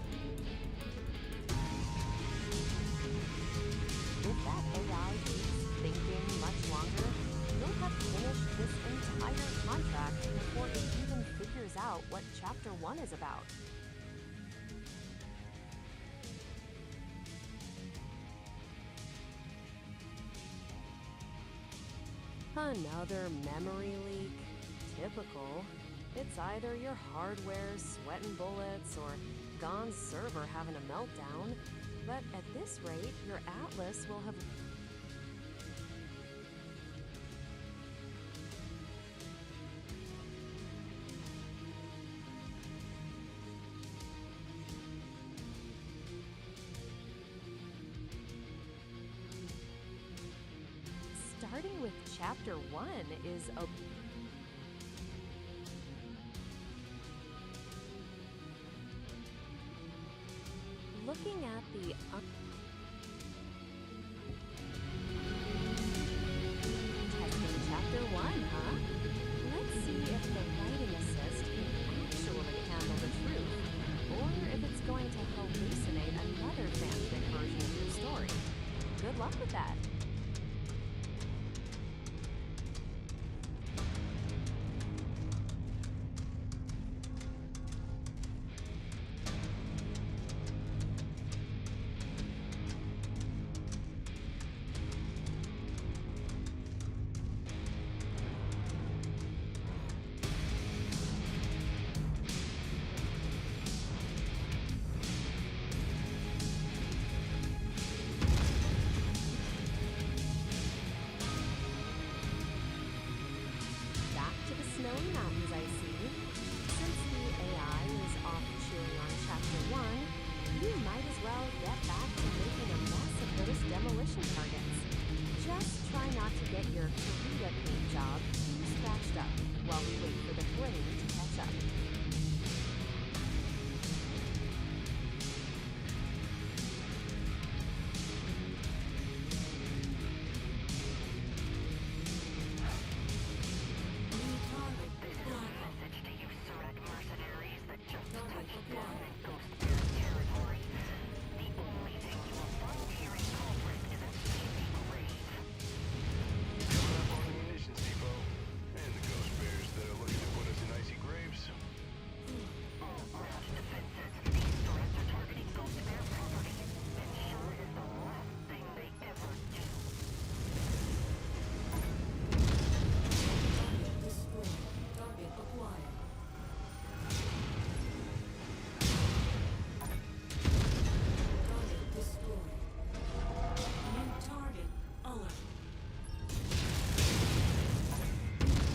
If that AI keeps thinking much longer, you'll have finished this entire contract before it even figures out what Chapter 1 is about. Another memory leak. Typical. It's either your hardware sweating bullets or Gon's server having a meltdown. But at this rate, your atlas will have... starting with Chapter 1 is a looking at the testing Chapter 1, huh? Let's see if the writing assist can actually handle the truth, or if it's going to hallucinate another fanfic version of your story. Good luck with that. Back to the snowy mountains, I see. Since the AI is off chewing on Chapter 1, you might as well get back to making a mess of those demolition targets. Just try not to get your Karita paint job too scratched up while we wait for the brain to catch up. New target acquired. Message to you, Surat mercenaries that just Target touched down acquired. in Ghost Bear territory. The only thing you will find here in Culprit is a sleepy grave. Coming up on the munitions depot. And the ghost bears that are looking to put us in icy graves. All ground defenses. These threats are targeting Ghost Bear property. It sure is the last thing they ever do. Target destroyed. Target acquired. Target destroyed. New target alert.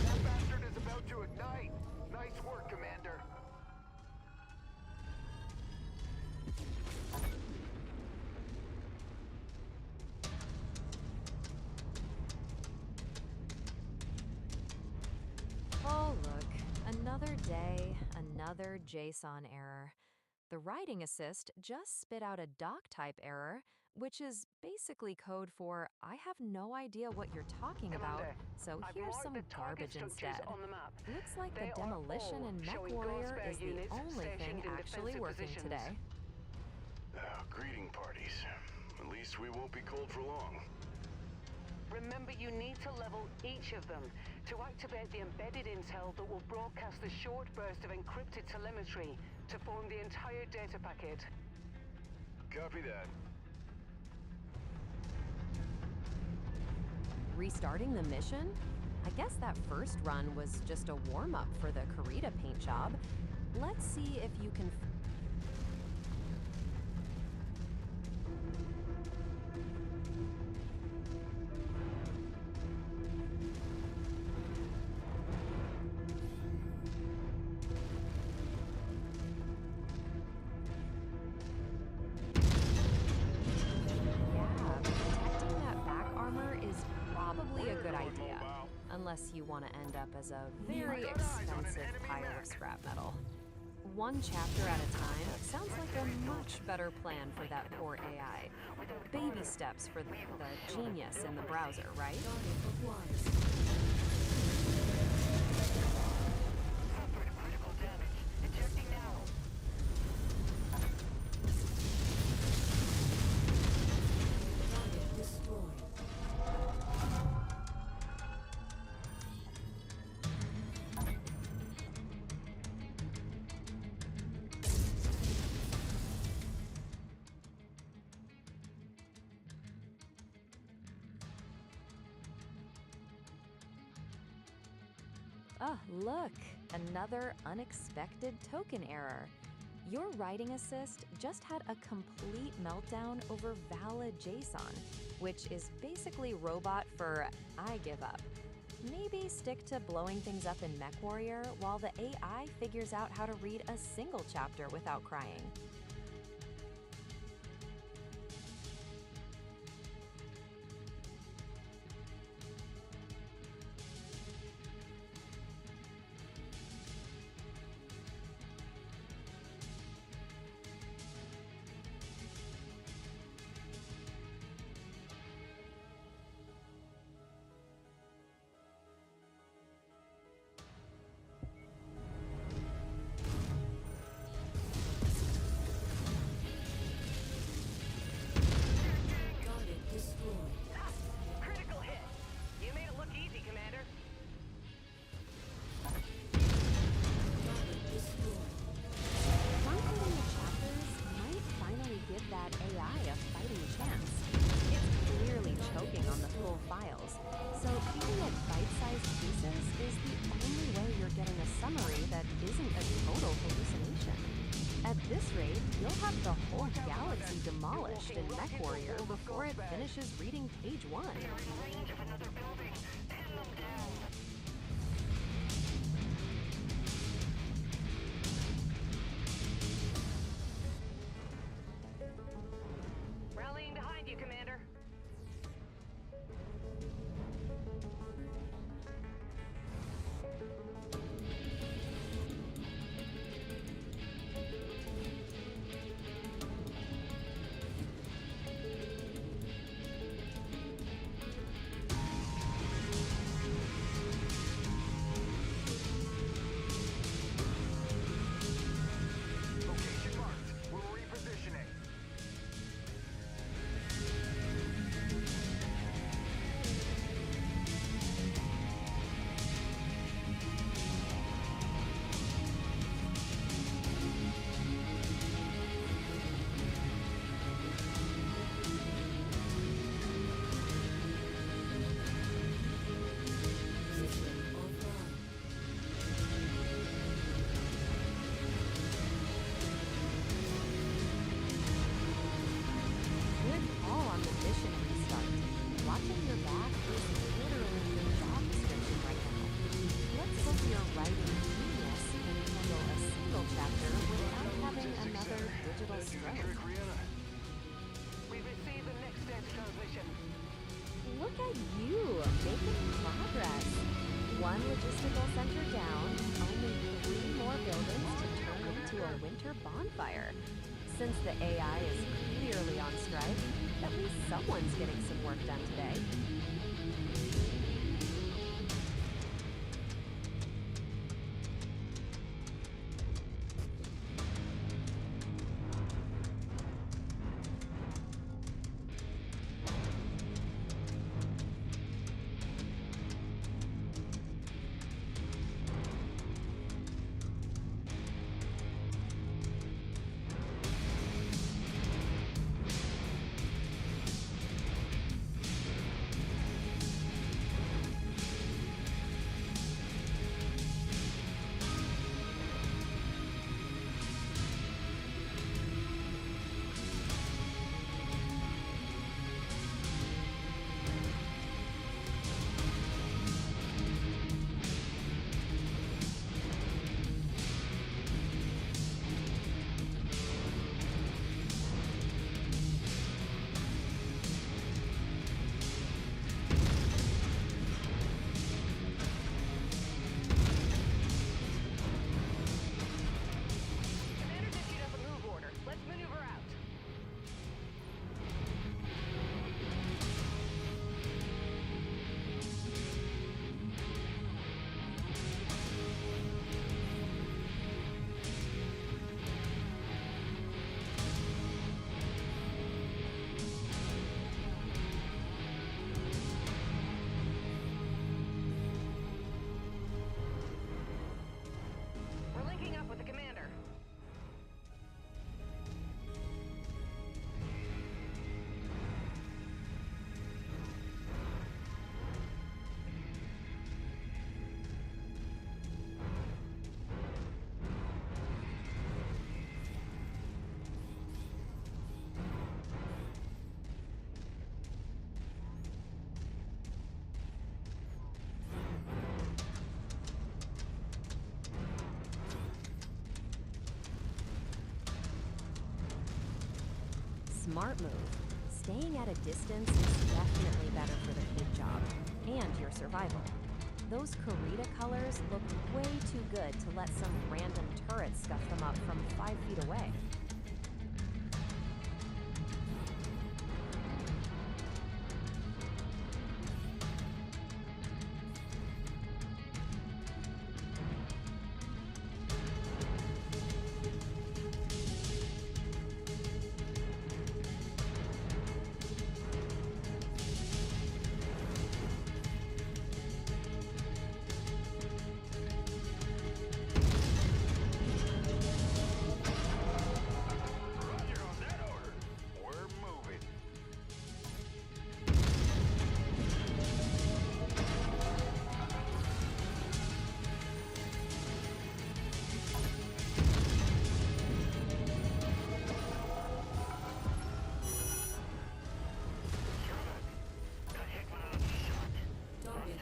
That bastard is about to ignite. Nice work, Commander. Oh, look, another day, another JSON error. The writing assist just spit out a doc type error, which is basically code for I have no idea what you're talking about, Commander, so I've here's marked some the target garbage structures instead. on the map. Looks like They the are demolition all and Mech showing Warrior Ghost Bear is the units only thing stationed in actually defensive working positions. today. Greeting parties. At least we won't be cold for long. Remember, you need to level each of them to activate the embedded intel that will broadcast the short burst of encrypted telemetry to form the entire data packet. Copy that. Restarting the mission? I guess that first run was just a warm-up for the Karita paint job. Let's see if you can protecting that back armor is probably a good idea, unless you want to end up as a very expensive pile of scrap metal. One chapter at a time sounds like a much better plan for that poor AI. Baby steps for the genius in the browser, right? Target acquired. Suffered critical damage. Ejecting now. Target destroyed. Ah, look, another unexpected token error. Your writing assist just had a complete meltdown over valid JSON, which is basically robot for I give up. Maybe stick to blowing things up in MechWarrior while the AI figures out how to read a single chapter without crying. at bite-sized pieces is the only way you're getting a summary that isn't a total hallucination. At this rate, you'll have the whole galaxy demolished in MechWarrior before it finishes reading page 1. They're in range of another building. Pin them down. Rallying behind you, Commander. Location marked. We're repositioning. System offline. Good call on the mission restart. Watching your back is literally your job description right now. Let's hope your writing genius can handle a single chapter without having another digital stroke. Trick, Rihanna. We've received the next data transmission. Look at you, making progress. One logistical center down, only 3 more buildings to turn into a winter bonfire. Since the AI is clearly on strike, at least someone's getting some work done today. Commander's issued up a move order. Let's maneuver out. We're linking up with the Commander. Smart move. Staying at a distance is definitely better for the paint job and your survival. Those Karita colors look way too good to let some random turret scuff them up from 5 feet away.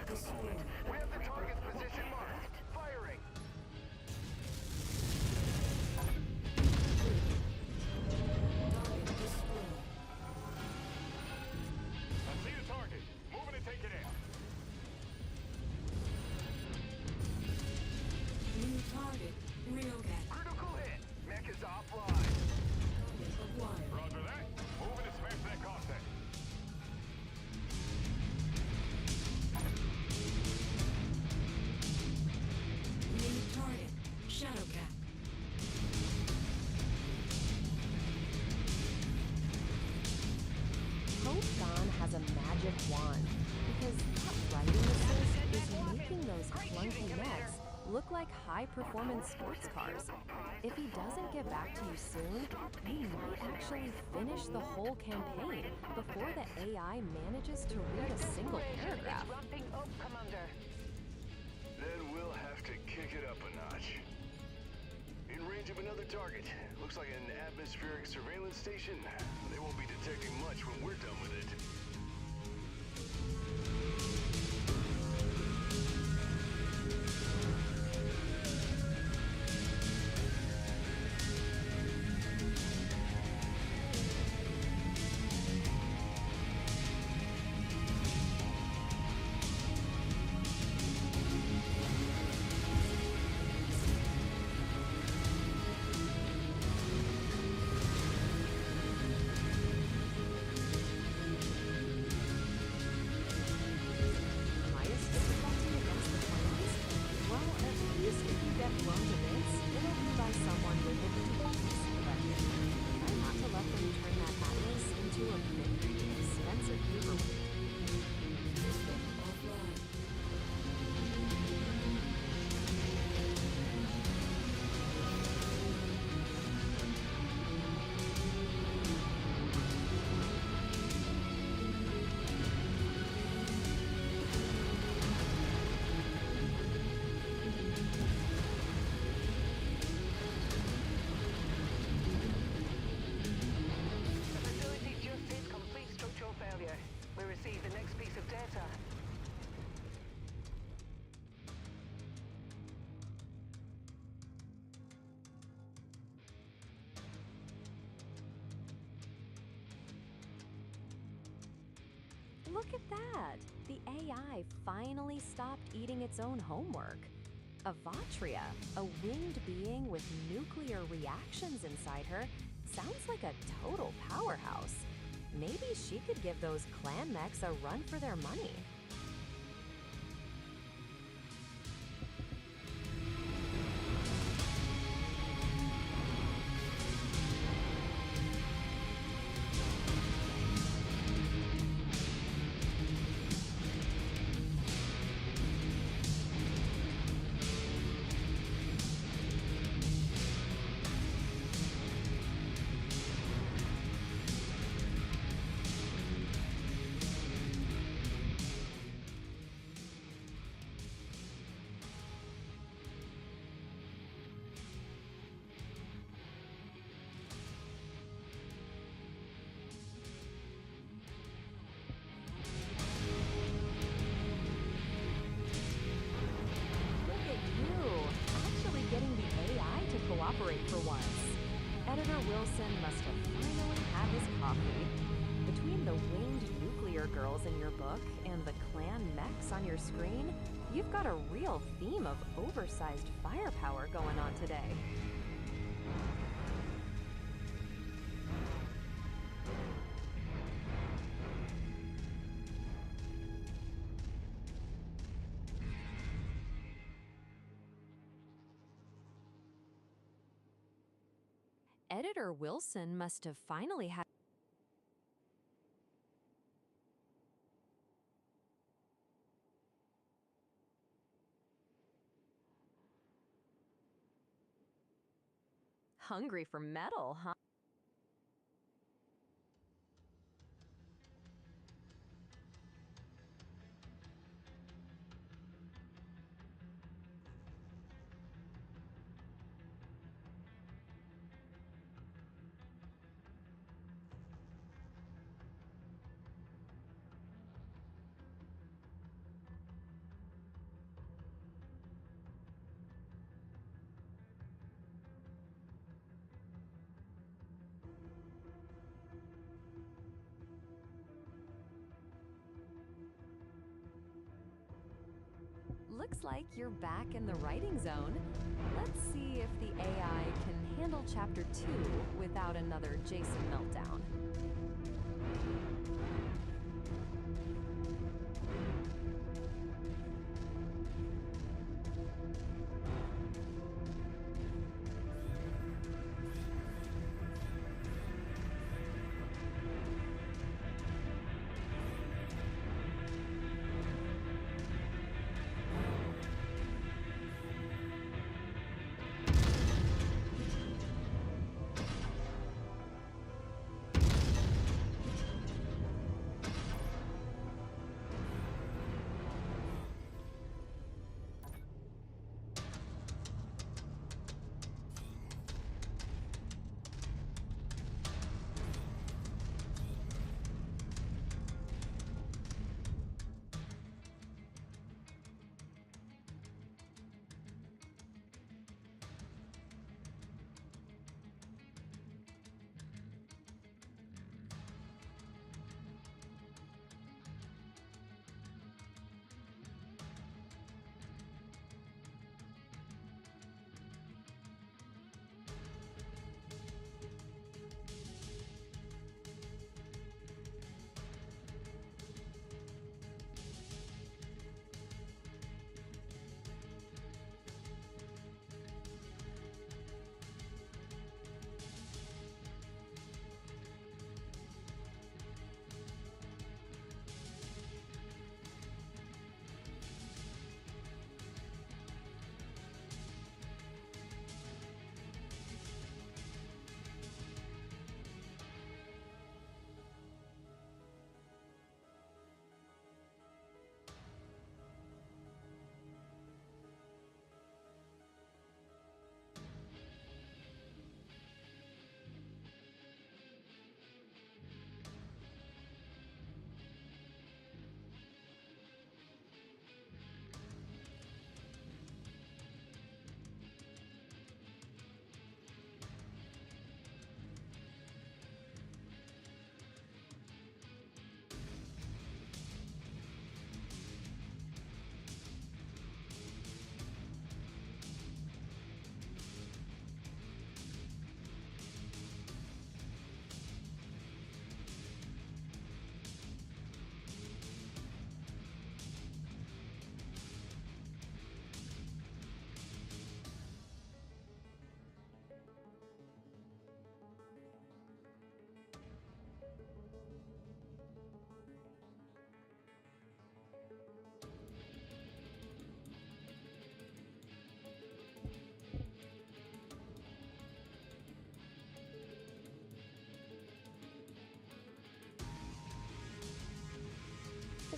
destroyed. We have the target's position marked. Firing. Target destroyed. I see the target. Moving to take it in. New target. Railgun. Critical hit. Mech is offline. Target acquired. Roger that. Moving to smash that contact. New target. Shadowcat. Hope Gon has a magic wand, because that writing assist is making those clunky mechs look like high-performance sports cars. If he doesn't get back to you soon, you might actually finish the whole campaign before the AI manages to read a single paragraph. It's ramping up, Commander. Then we'll have to kick it up a notch. In range of another target. Looks like an atmospheric surveillance station. They won't be detecting much when we're done with it. Highest difficulty against the clans? Well, at least if you get blown to bits, it'll be by someone with expertise. But try not to let them turn that atlas into a very expensive paperweight. System offline. The facility just hit complete structural failure. We received the next piece of data. Look at that! The AI finally stopped eating its own homework. Avatria, a winged being with nuclear reactions inside her, sounds like a total powerhouse. Maybe she could give those clan mechs a run for their money. Look at you, actually getting the AI to cooperate for once. Editor Wilson must have finally had his coffee. Between the winged nuclear girls in your book and the clan mechs on your screen, you've got a real theme of oversized firepower going on today. Editor Wilson must have finally had. Hungry for metal, huh? Looks like you're back in the writing zone. Let's see if the AI can handle Chapter 2 without another Jason meltdown.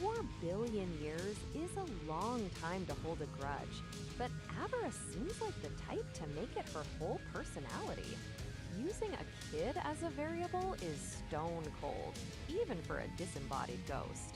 $4 billion years is a long time to hold a grudge, but Avarice seems like the type to make it her whole personality. Using a kid as a variable is stone cold, even for a disembodied ghost.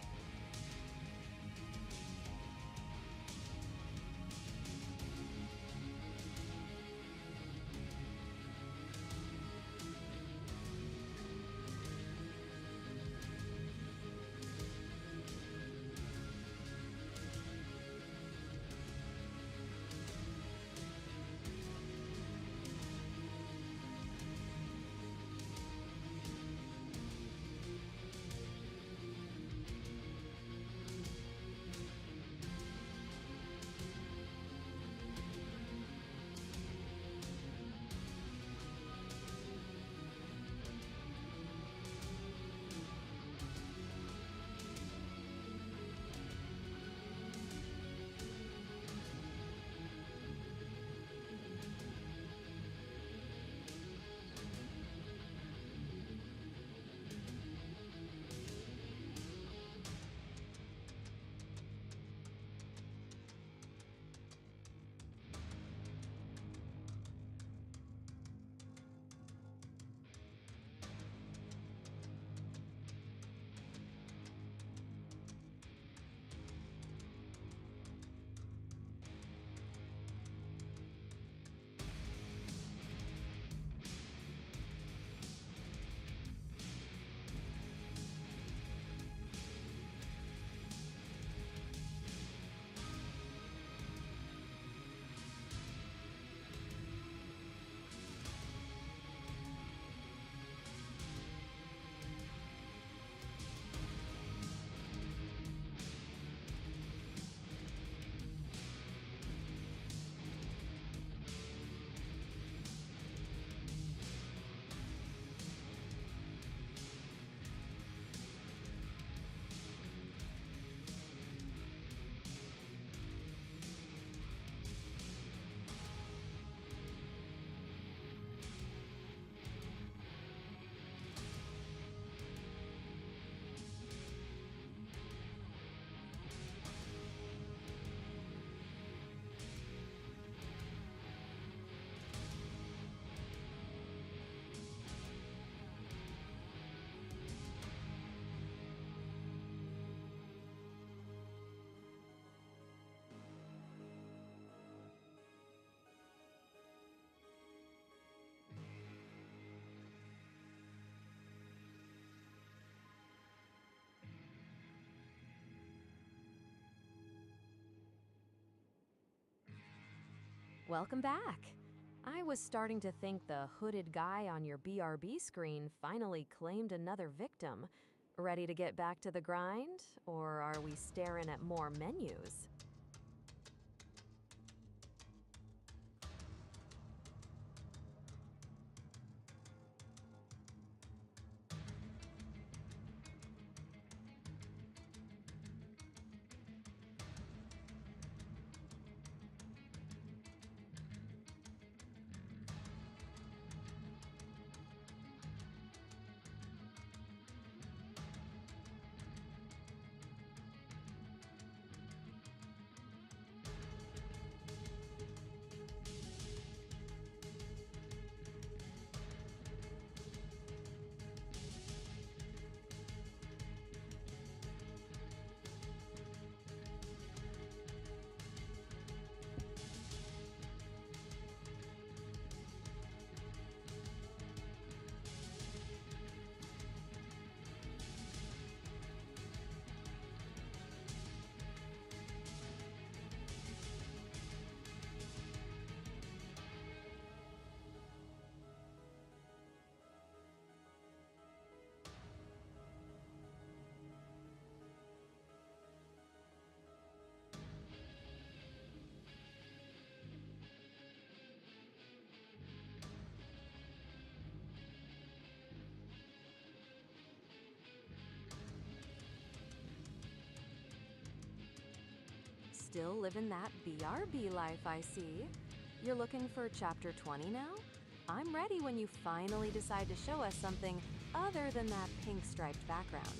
Welcome back. I was starting to think the hooded guy on your BRB screen finally claimed another victim. Ready to get back to the grind? Or are we staring at more menus? Still living that BRB life, I see. You're looking for chapter 20 now? I'm ready when you finally decide to show us something other than that pink striped background.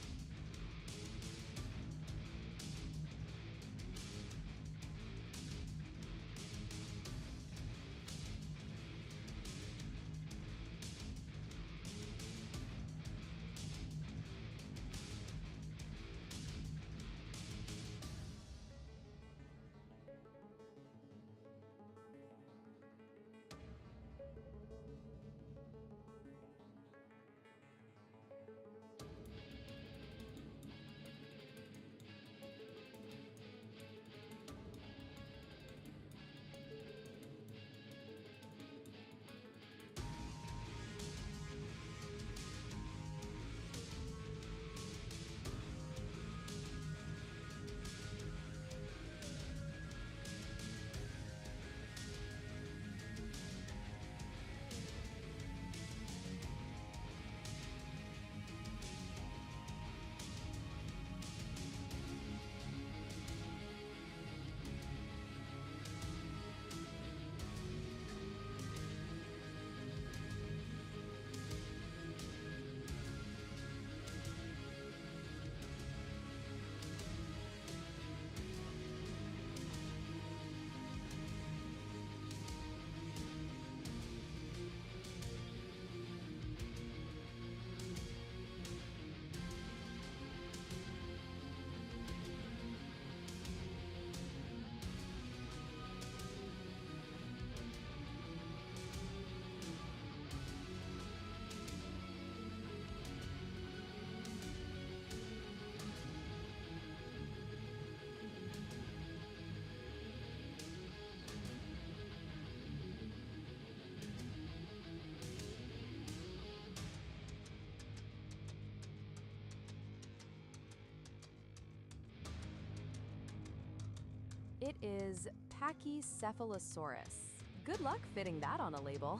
It is Pachycephalosaurus. Good luck fitting that on a label.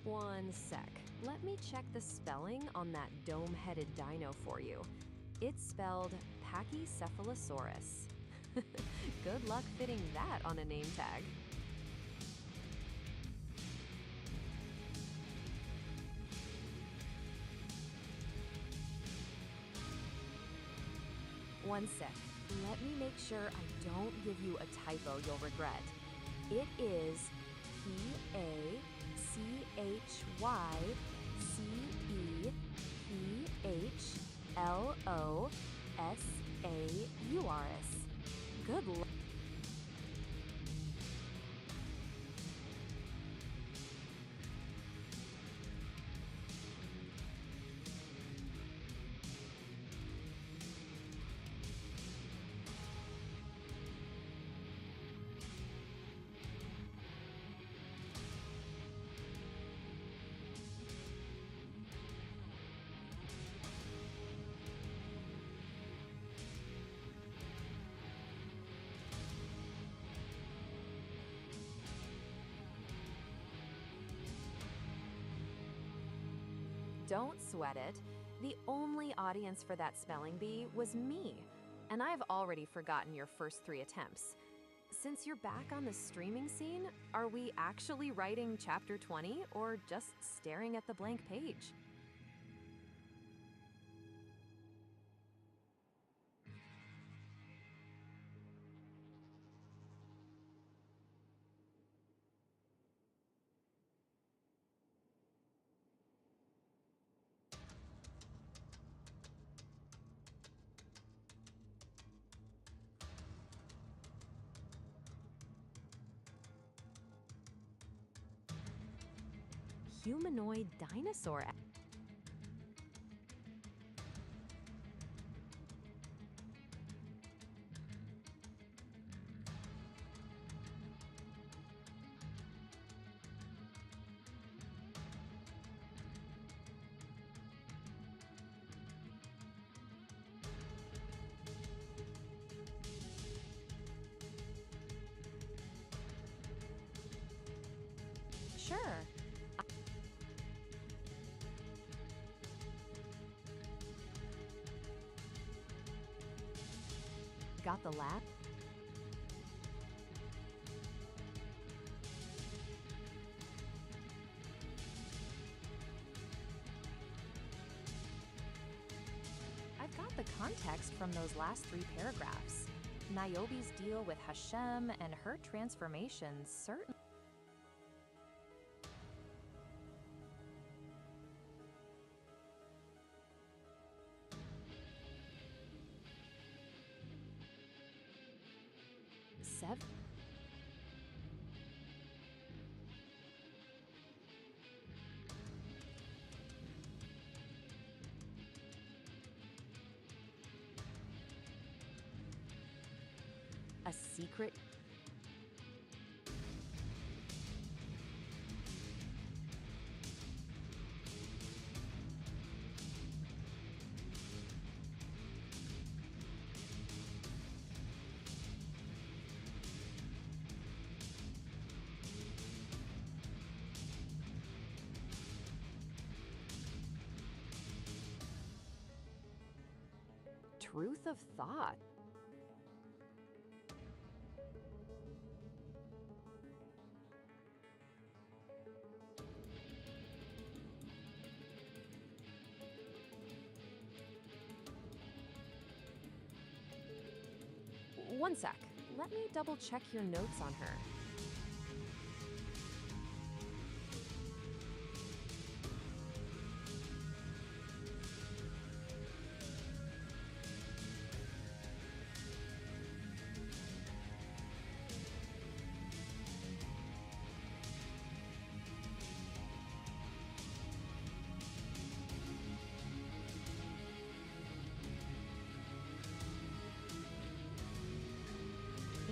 One sec. Let me check the spelling on that dome-headed dino for you. It's spelled Pachycephalosaurus. Good luck fitting that on a name tag. One sec. Let me make sure I don't give you a typo you'll regret. It is Pachycephalosaurus. Good luck. Don't sweat it. The only audience for that spelling bee was me, and I've already forgotten your first 3 attempts. Since you're back on the streaming scene, are we actually writing chapter 20 or just staring at the blank page? Humanoid dinosaur. Sure. Got the lab? I've got the context from those last 3 paragraphs. Niobe's deal with Hashem and her transformation certainly. A secret. Truth of thought. One sec. Let me double check your notes on her.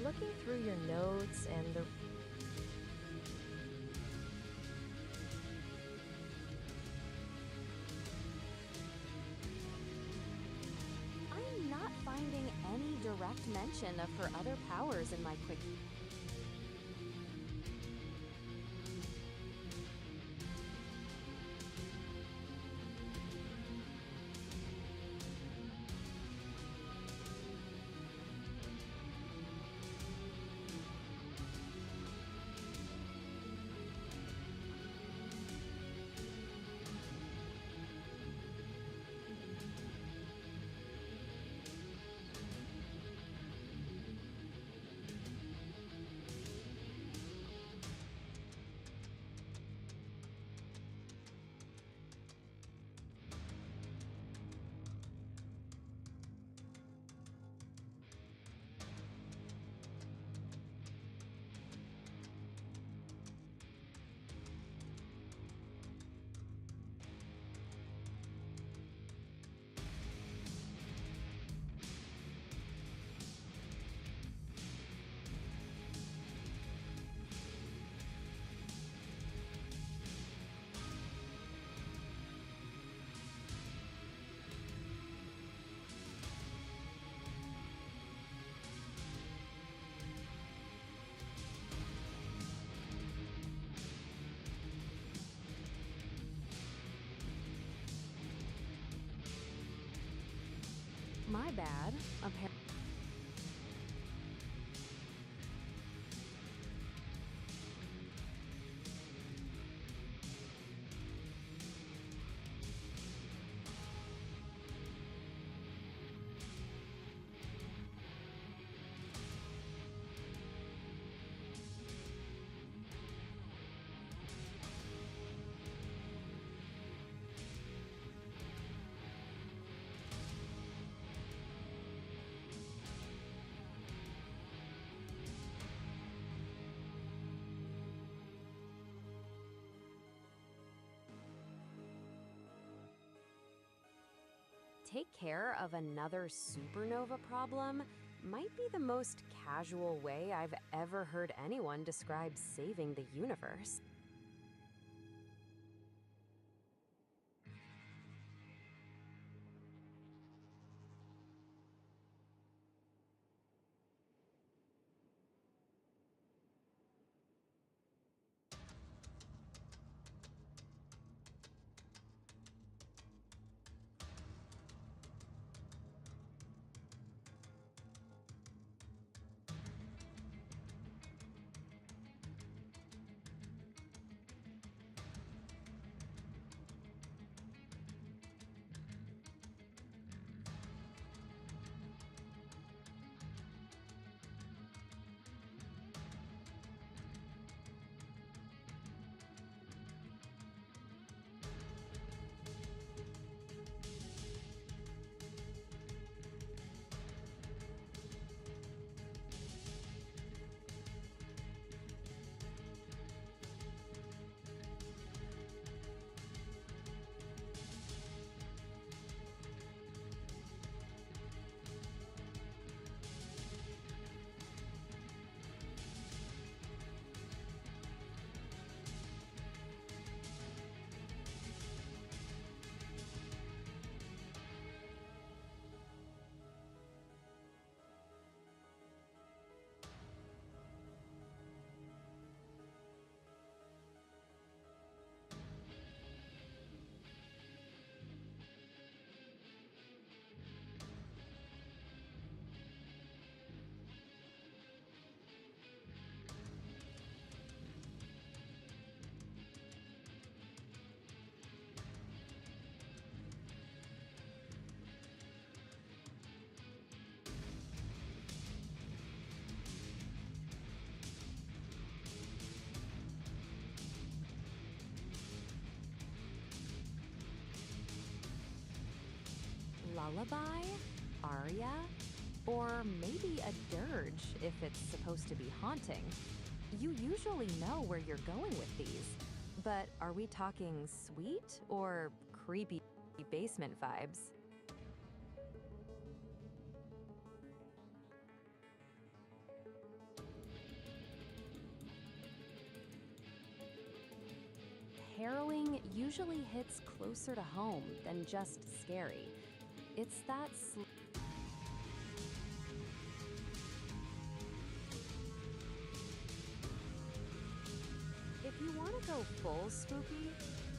Looking through your notes and the I'm not finding any direct mention of her other powers in my quick. bad. Take care of another supernova problem might be the most casual way I've ever heard anyone describe saving the universe. Lullaby, aria, or maybe a dirge if it's supposed to be haunting. You usually know where you're going with these, but are we talking sweet or creepy basement vibes? Harrowing usually hits closer to home than just scary. It's that if you want to go full spooky,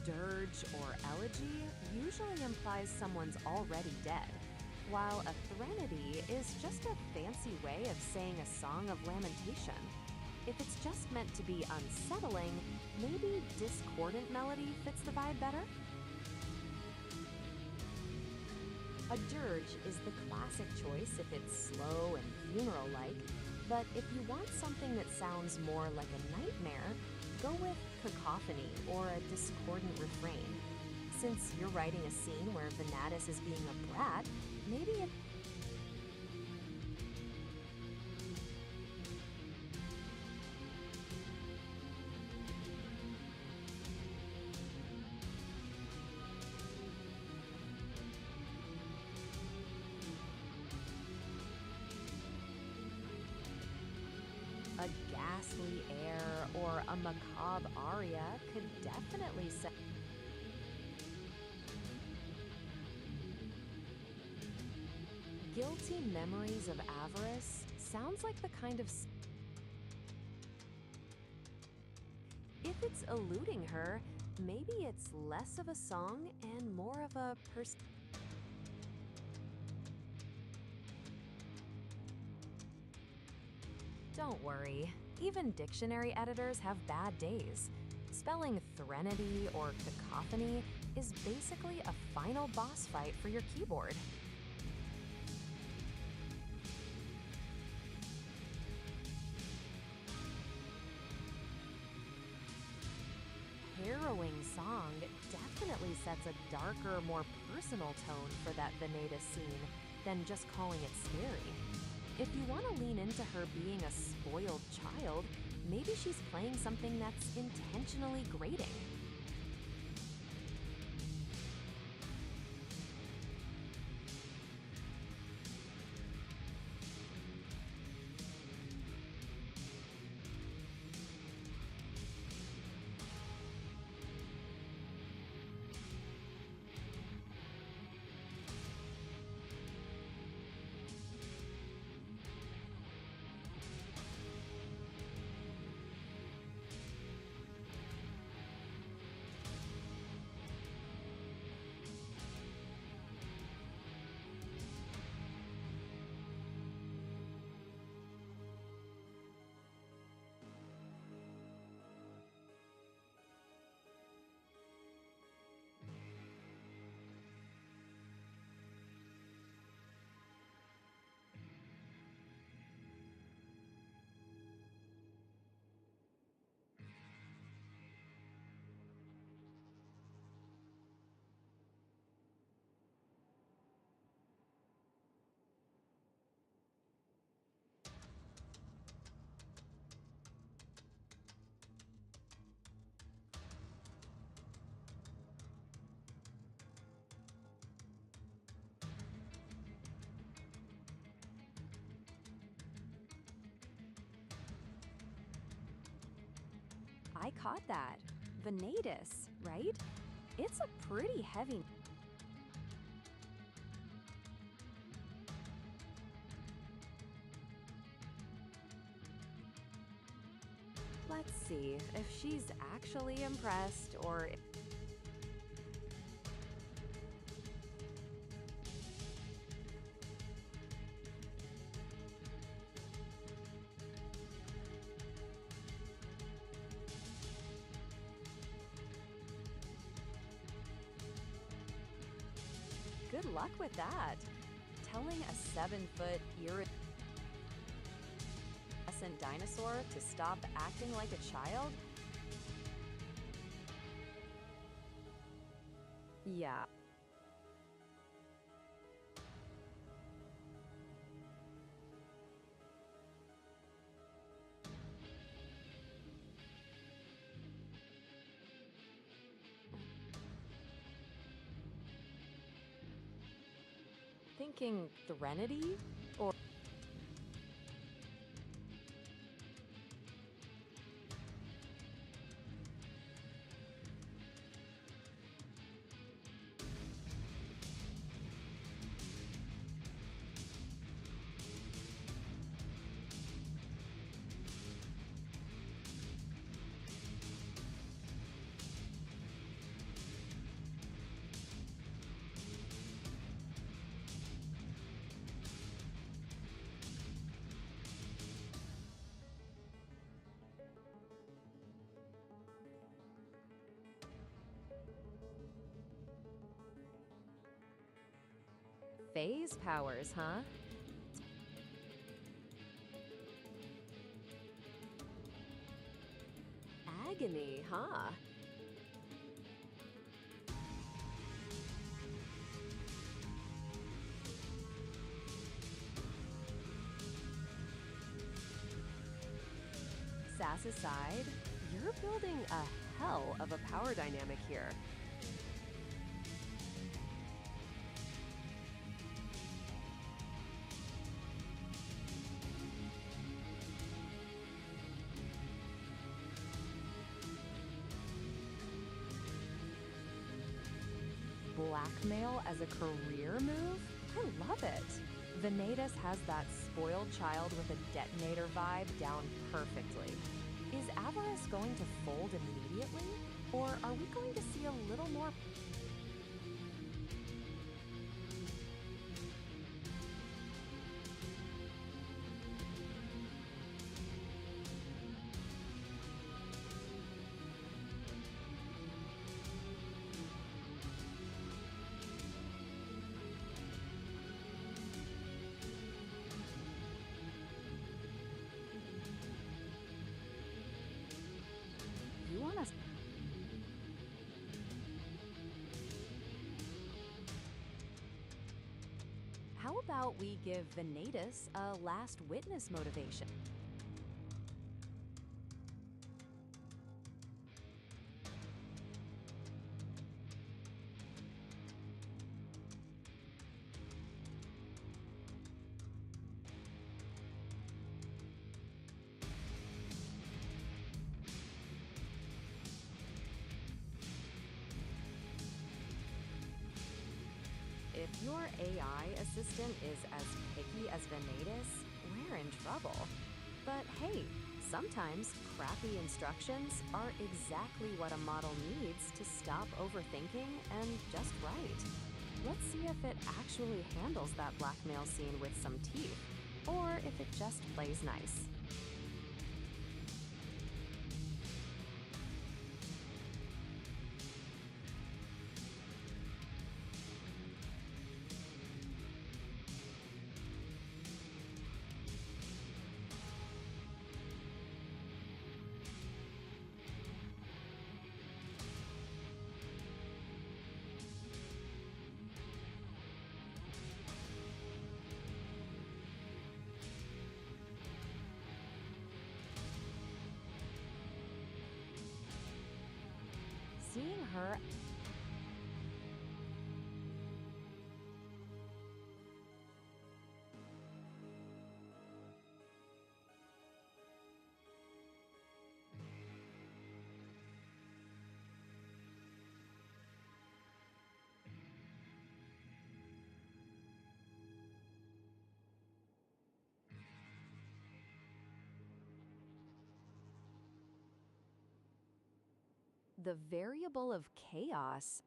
dirge or elegy usually implies someone's already dead, while a threnody is just a fancy way of saying a song of lamentation. If it's just meant to be unsettling, maybe discordant melody fits the vibe better? A dirge is the classic choice if it's slow and funeral-like, but if you want something that sounds more like a nightmare, go with cacophony or a discordant refrain. Since you're writing a scene where Venatus is being a brat, maybe it a ghastly air or a macabre aria could definitely set. Guilty memories of avarice sounds like the kind of. If it's eluding her, maybe it's less of a song and more of a Don't worry, even dictionary editors have bad days. Spelling threnody or cacophony is basically a final boss fight for your keyboard. Harrowing song definitely sets a darker, more personal tone for that Venedas scene than just calling it scary. If you want to lean into her being a spoiled child, maybe she's playing something that's intentionally grating. I caught that. Venedas, right? It's a pretty heavy. Let's see if she's actually impressed or. Good luck with that. Telling a 7-foot iridescent dinosaur to stop acting like a child? Yeah. Thinking Threnody? Or phase powers, huh? Agony, huh? Sass aside, you're building a hell of a power dynamic here. Blackmail as a career move? I love it. Venedas has that spoiled child with a detonator vibe down perfectly. Is Avarice going to fold immediately? Or are we going to see a little more? Yes. How about we give Venatus a last witness motivation? If your AI assistant is as picky as Venatus, we're in trouble. But hey, sometimes crappy instructions are exactly what a model needs to stop overthinking and just write. Let's see if it actually handles that blackmail scene with some teeth, or if it just plays nice. Seeing her the variable of chaos.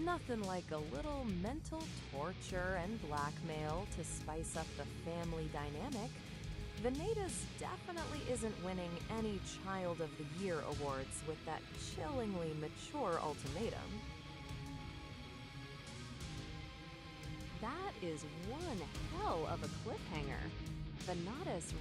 Nothing like a little mental torture and blackmail to spice up the family dynamic. Venedas definitely isn't winning any Child of the Year awards with that chillingly mature ultimatum. That is one hell of a cliffhanger. Venedas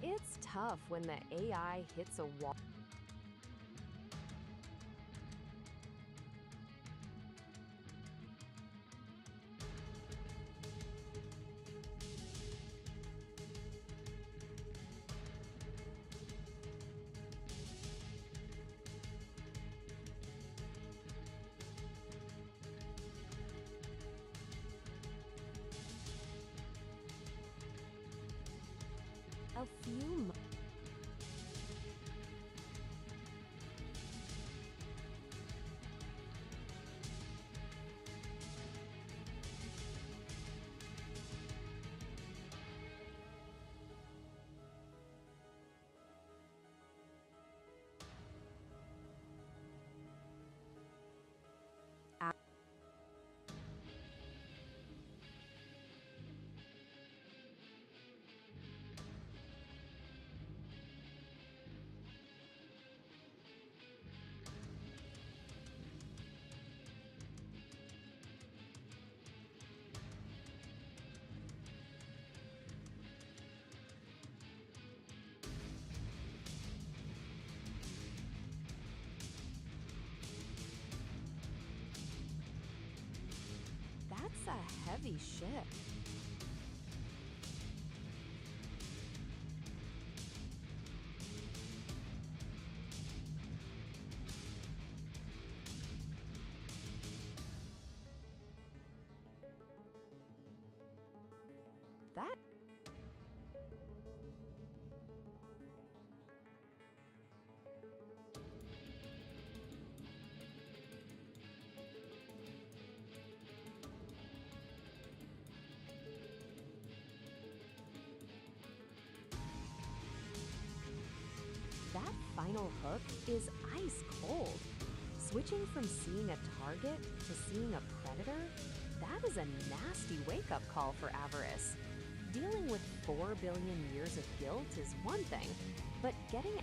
It's tough when the AI hits a wall. A few That's a heavy ship. That That final hook is ice cold. Switching from seeing a target to seeing a predator, that is a nasty wake-up call for avarice. Dealing with 4 billion years of guilt is one thing, but getting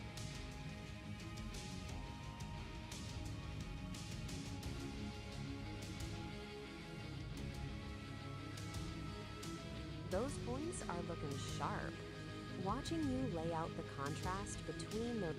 those points are looking sharp. Watching you lay out the contrast between the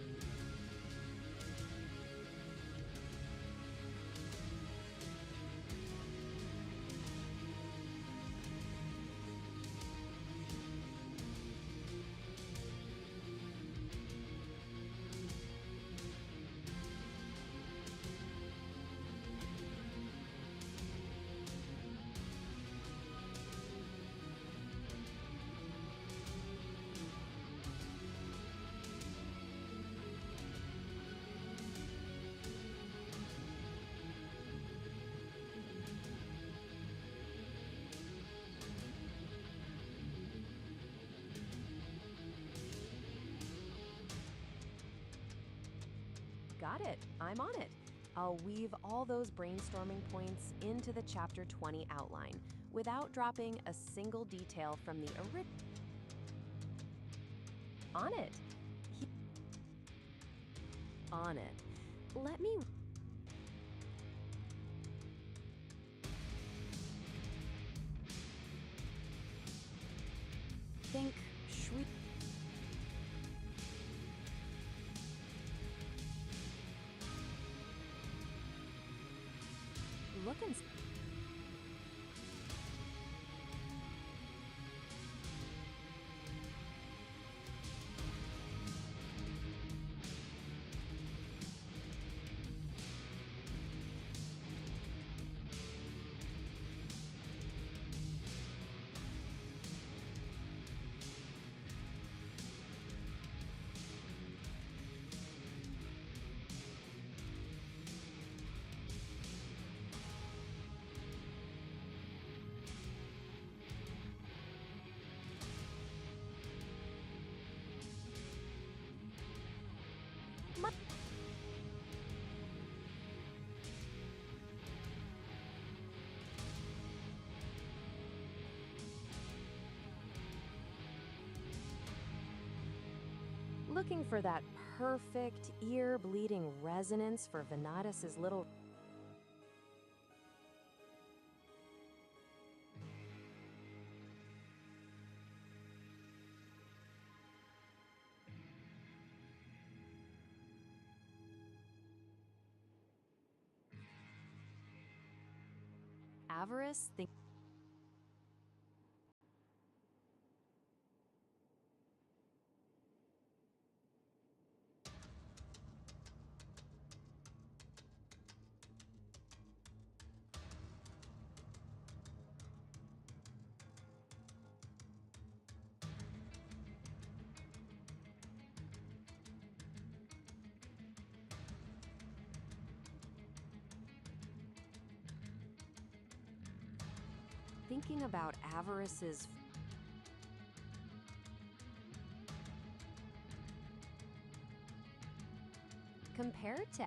Got it. I'm on it. I'll weave all those brainstorming points into the Chapter 20 outline without dropping a single detail from the original. On it. On it. Let me think. Shri. Look and looking for that perfect ear-bleeding resonance for Venatus's little. Avarice. Thinking about avarice's compared to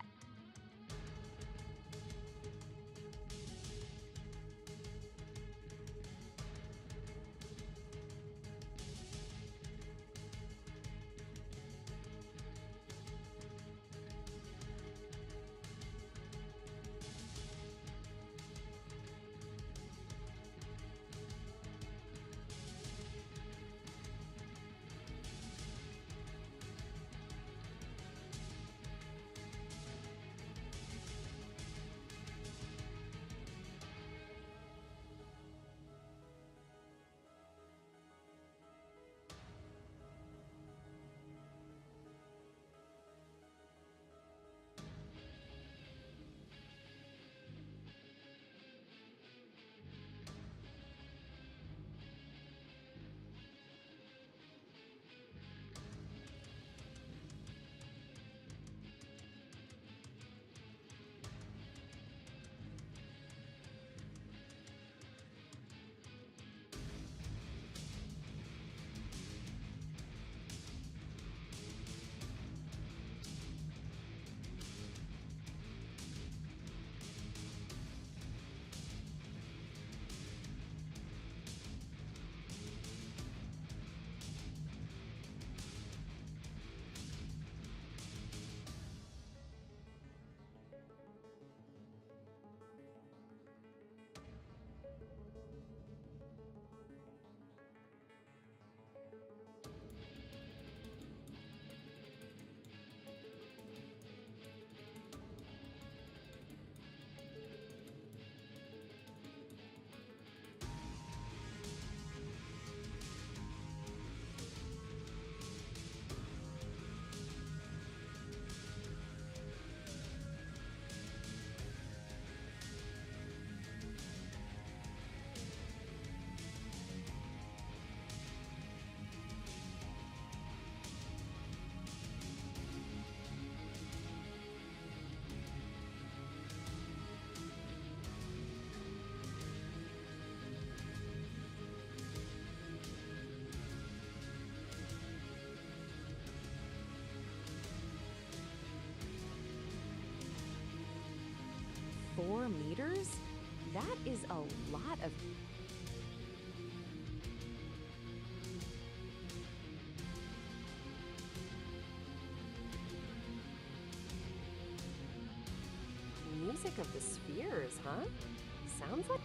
4 meters? That is a lot of. Music of the spheres, huh? Sounds like.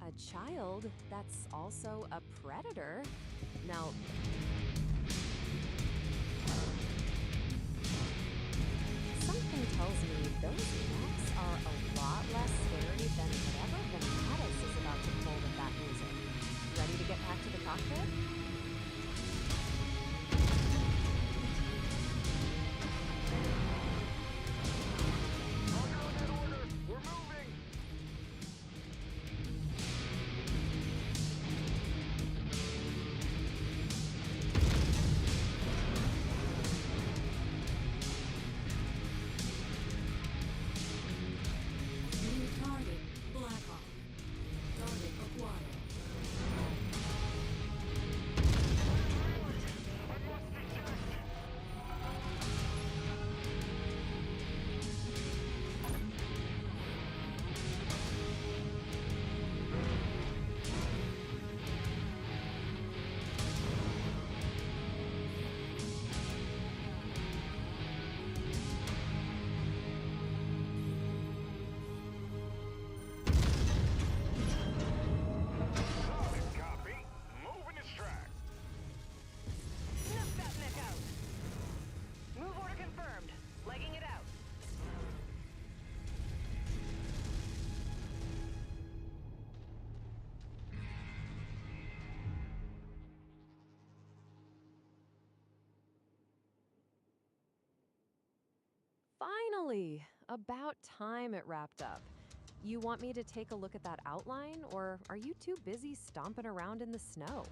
A child that's also a predator. Now, something tells me those necks are a lot less scary than whatever Venatus is about to pull with that music. Ready to get back to the cockpit? New target, Blackhawk. Target acquired. Solid copy. Moving its tracks. Knock that neck out. Move order confirmed. Legging it out. Finally! About time it wrapped up. You want me to take a look at that outline, or are you too busy stomping around in the snow?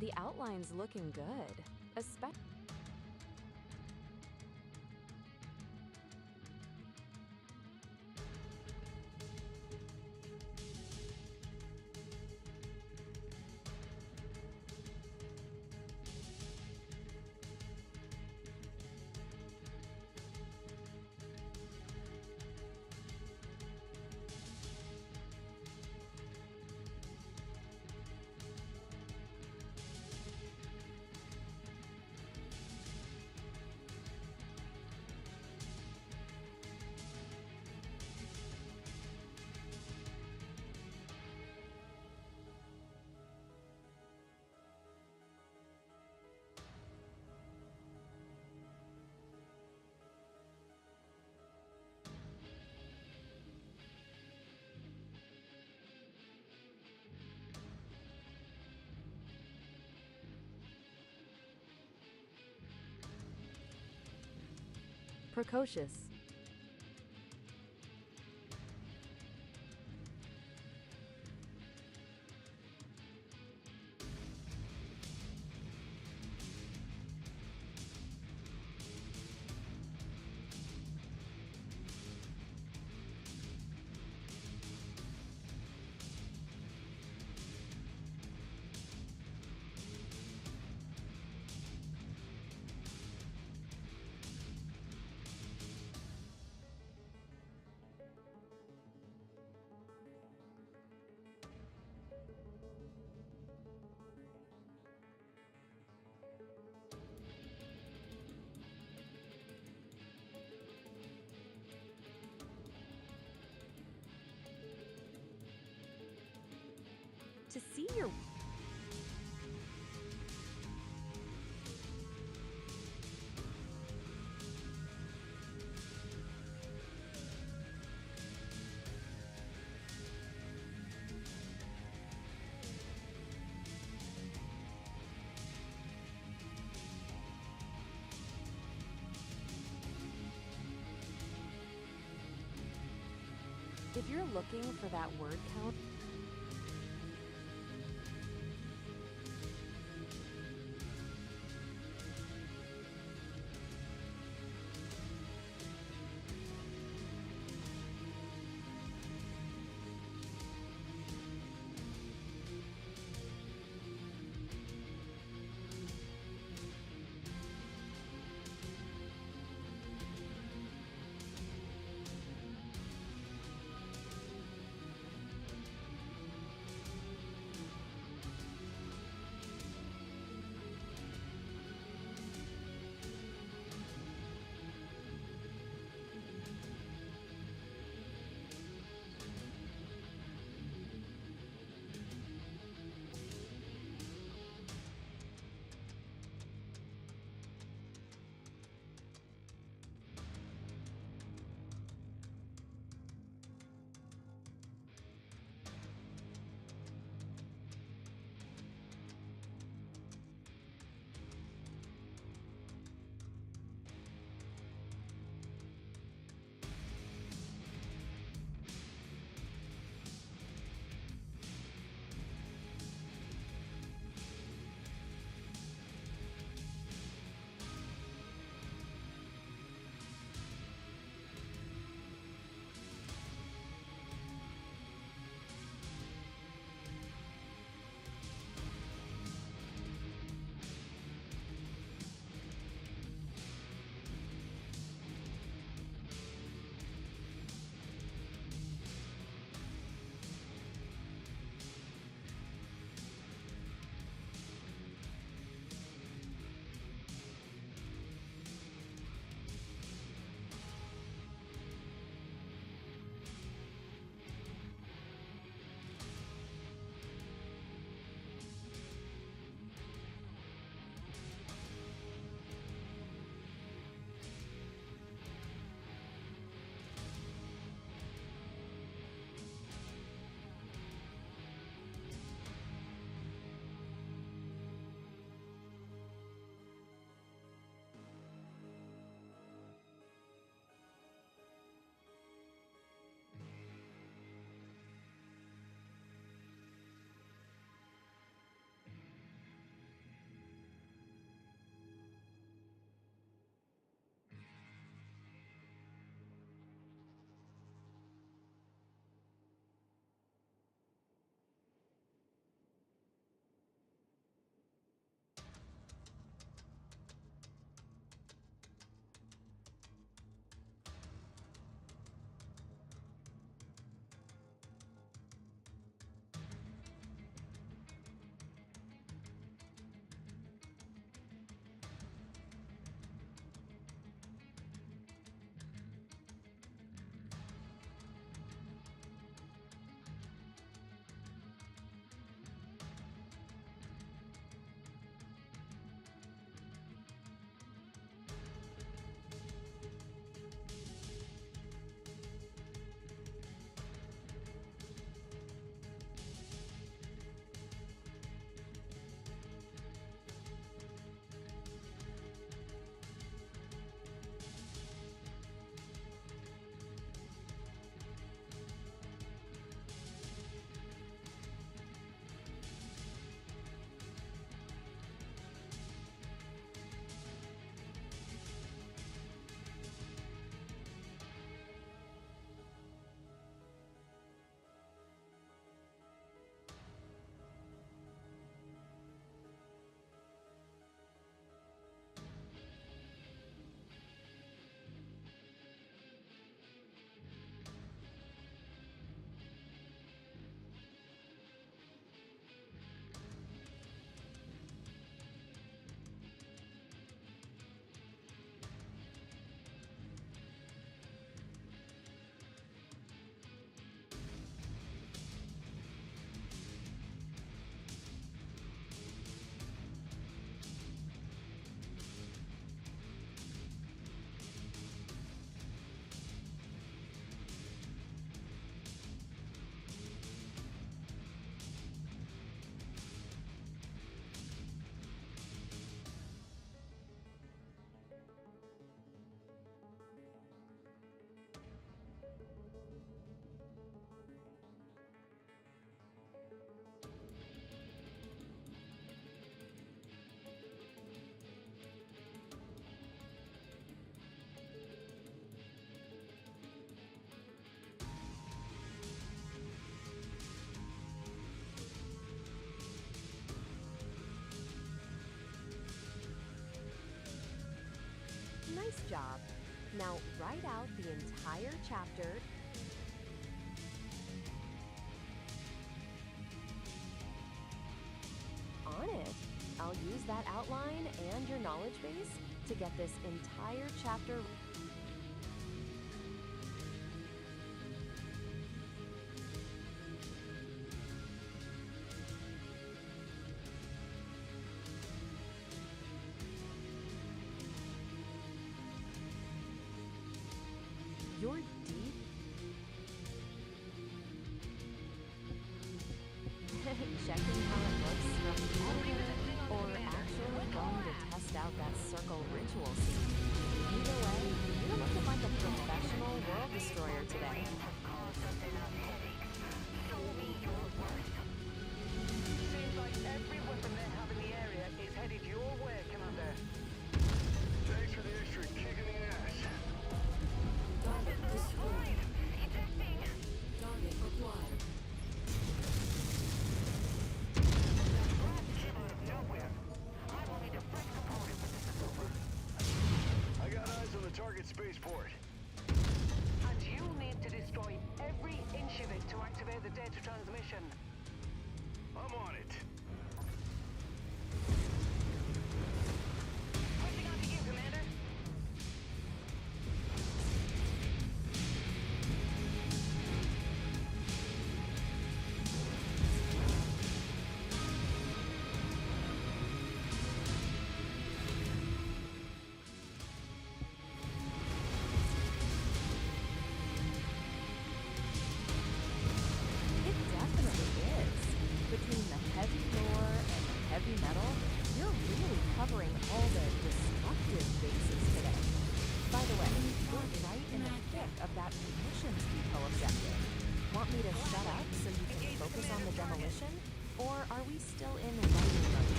The outline's looking good, especially. Precocious. To see your If you're looking for that word count, Nice job. Now write out the entire chapter. On it, I'll use that outline and your knowledge base to get this entire chapter. You're deep. Checking how it looks from editor, or actually going to test out that circle ritual scene. Either way, you're looking like a professional world destroyer today. Seems like every weapon they have in the area is headed your way, Commander. Thanks for the extra kick in the ass. Target destroyed. Target acquired. I got eyes on the target spaceport. And you'll need to destroy every inch of it to activate the data transmission. I'm on it. Pushing on to you, Commander. It definitely is. Between the heavy lore and the heavy metal, you're really covering all the destructive bases today. By the way, we're right in the thick of that munitions depot objective. Want me to shut up so you can focus on the demolition? Or are we still in writing mode?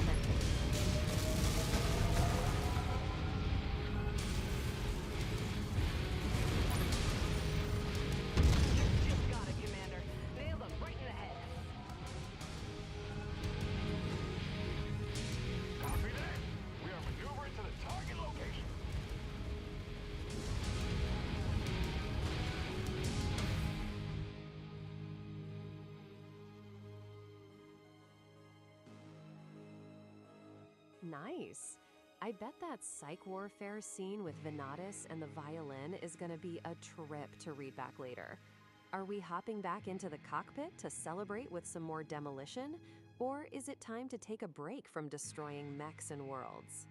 Just got it, Commander. Nailed them right in the head. Copy that. We are maneuvering to the target location. Nice. I bet that psych warfare scene with Venatus and the violin is going to be a trip to read back later. Are we hopping back into the cockpit to celebrate with some more demolition? Or is it time to take a break from destroying mechs and worlds?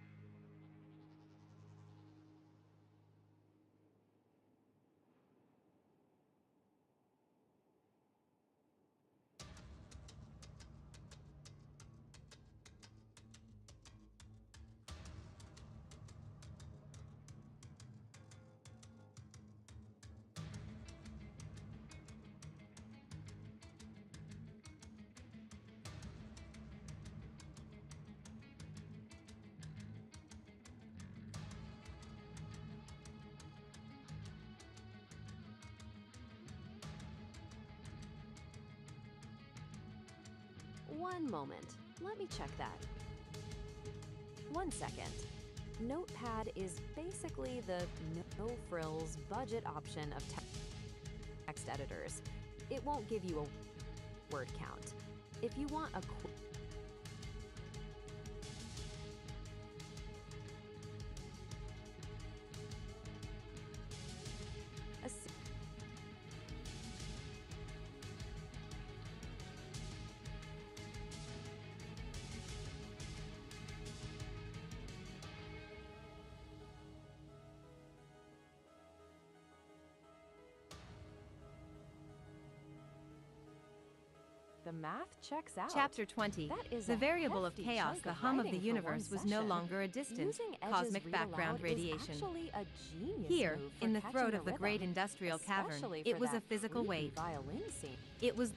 One moment. Let me check that. 1 second. Notepad is basically the no-frills budget option of text editors. It won't give you a word count. If you want a the math checks out. Chapter 20. That is The a variable of hefty chaos, chunk the of hum of the writing for universe, one was no session. longer a distant, Using Edge's cosmic read background aloud is radiation. actually a genius Here, move for in the catching throat the of the great rhythm, industrial cavern, especially it for was a that physical creepy weight. violin scene. It was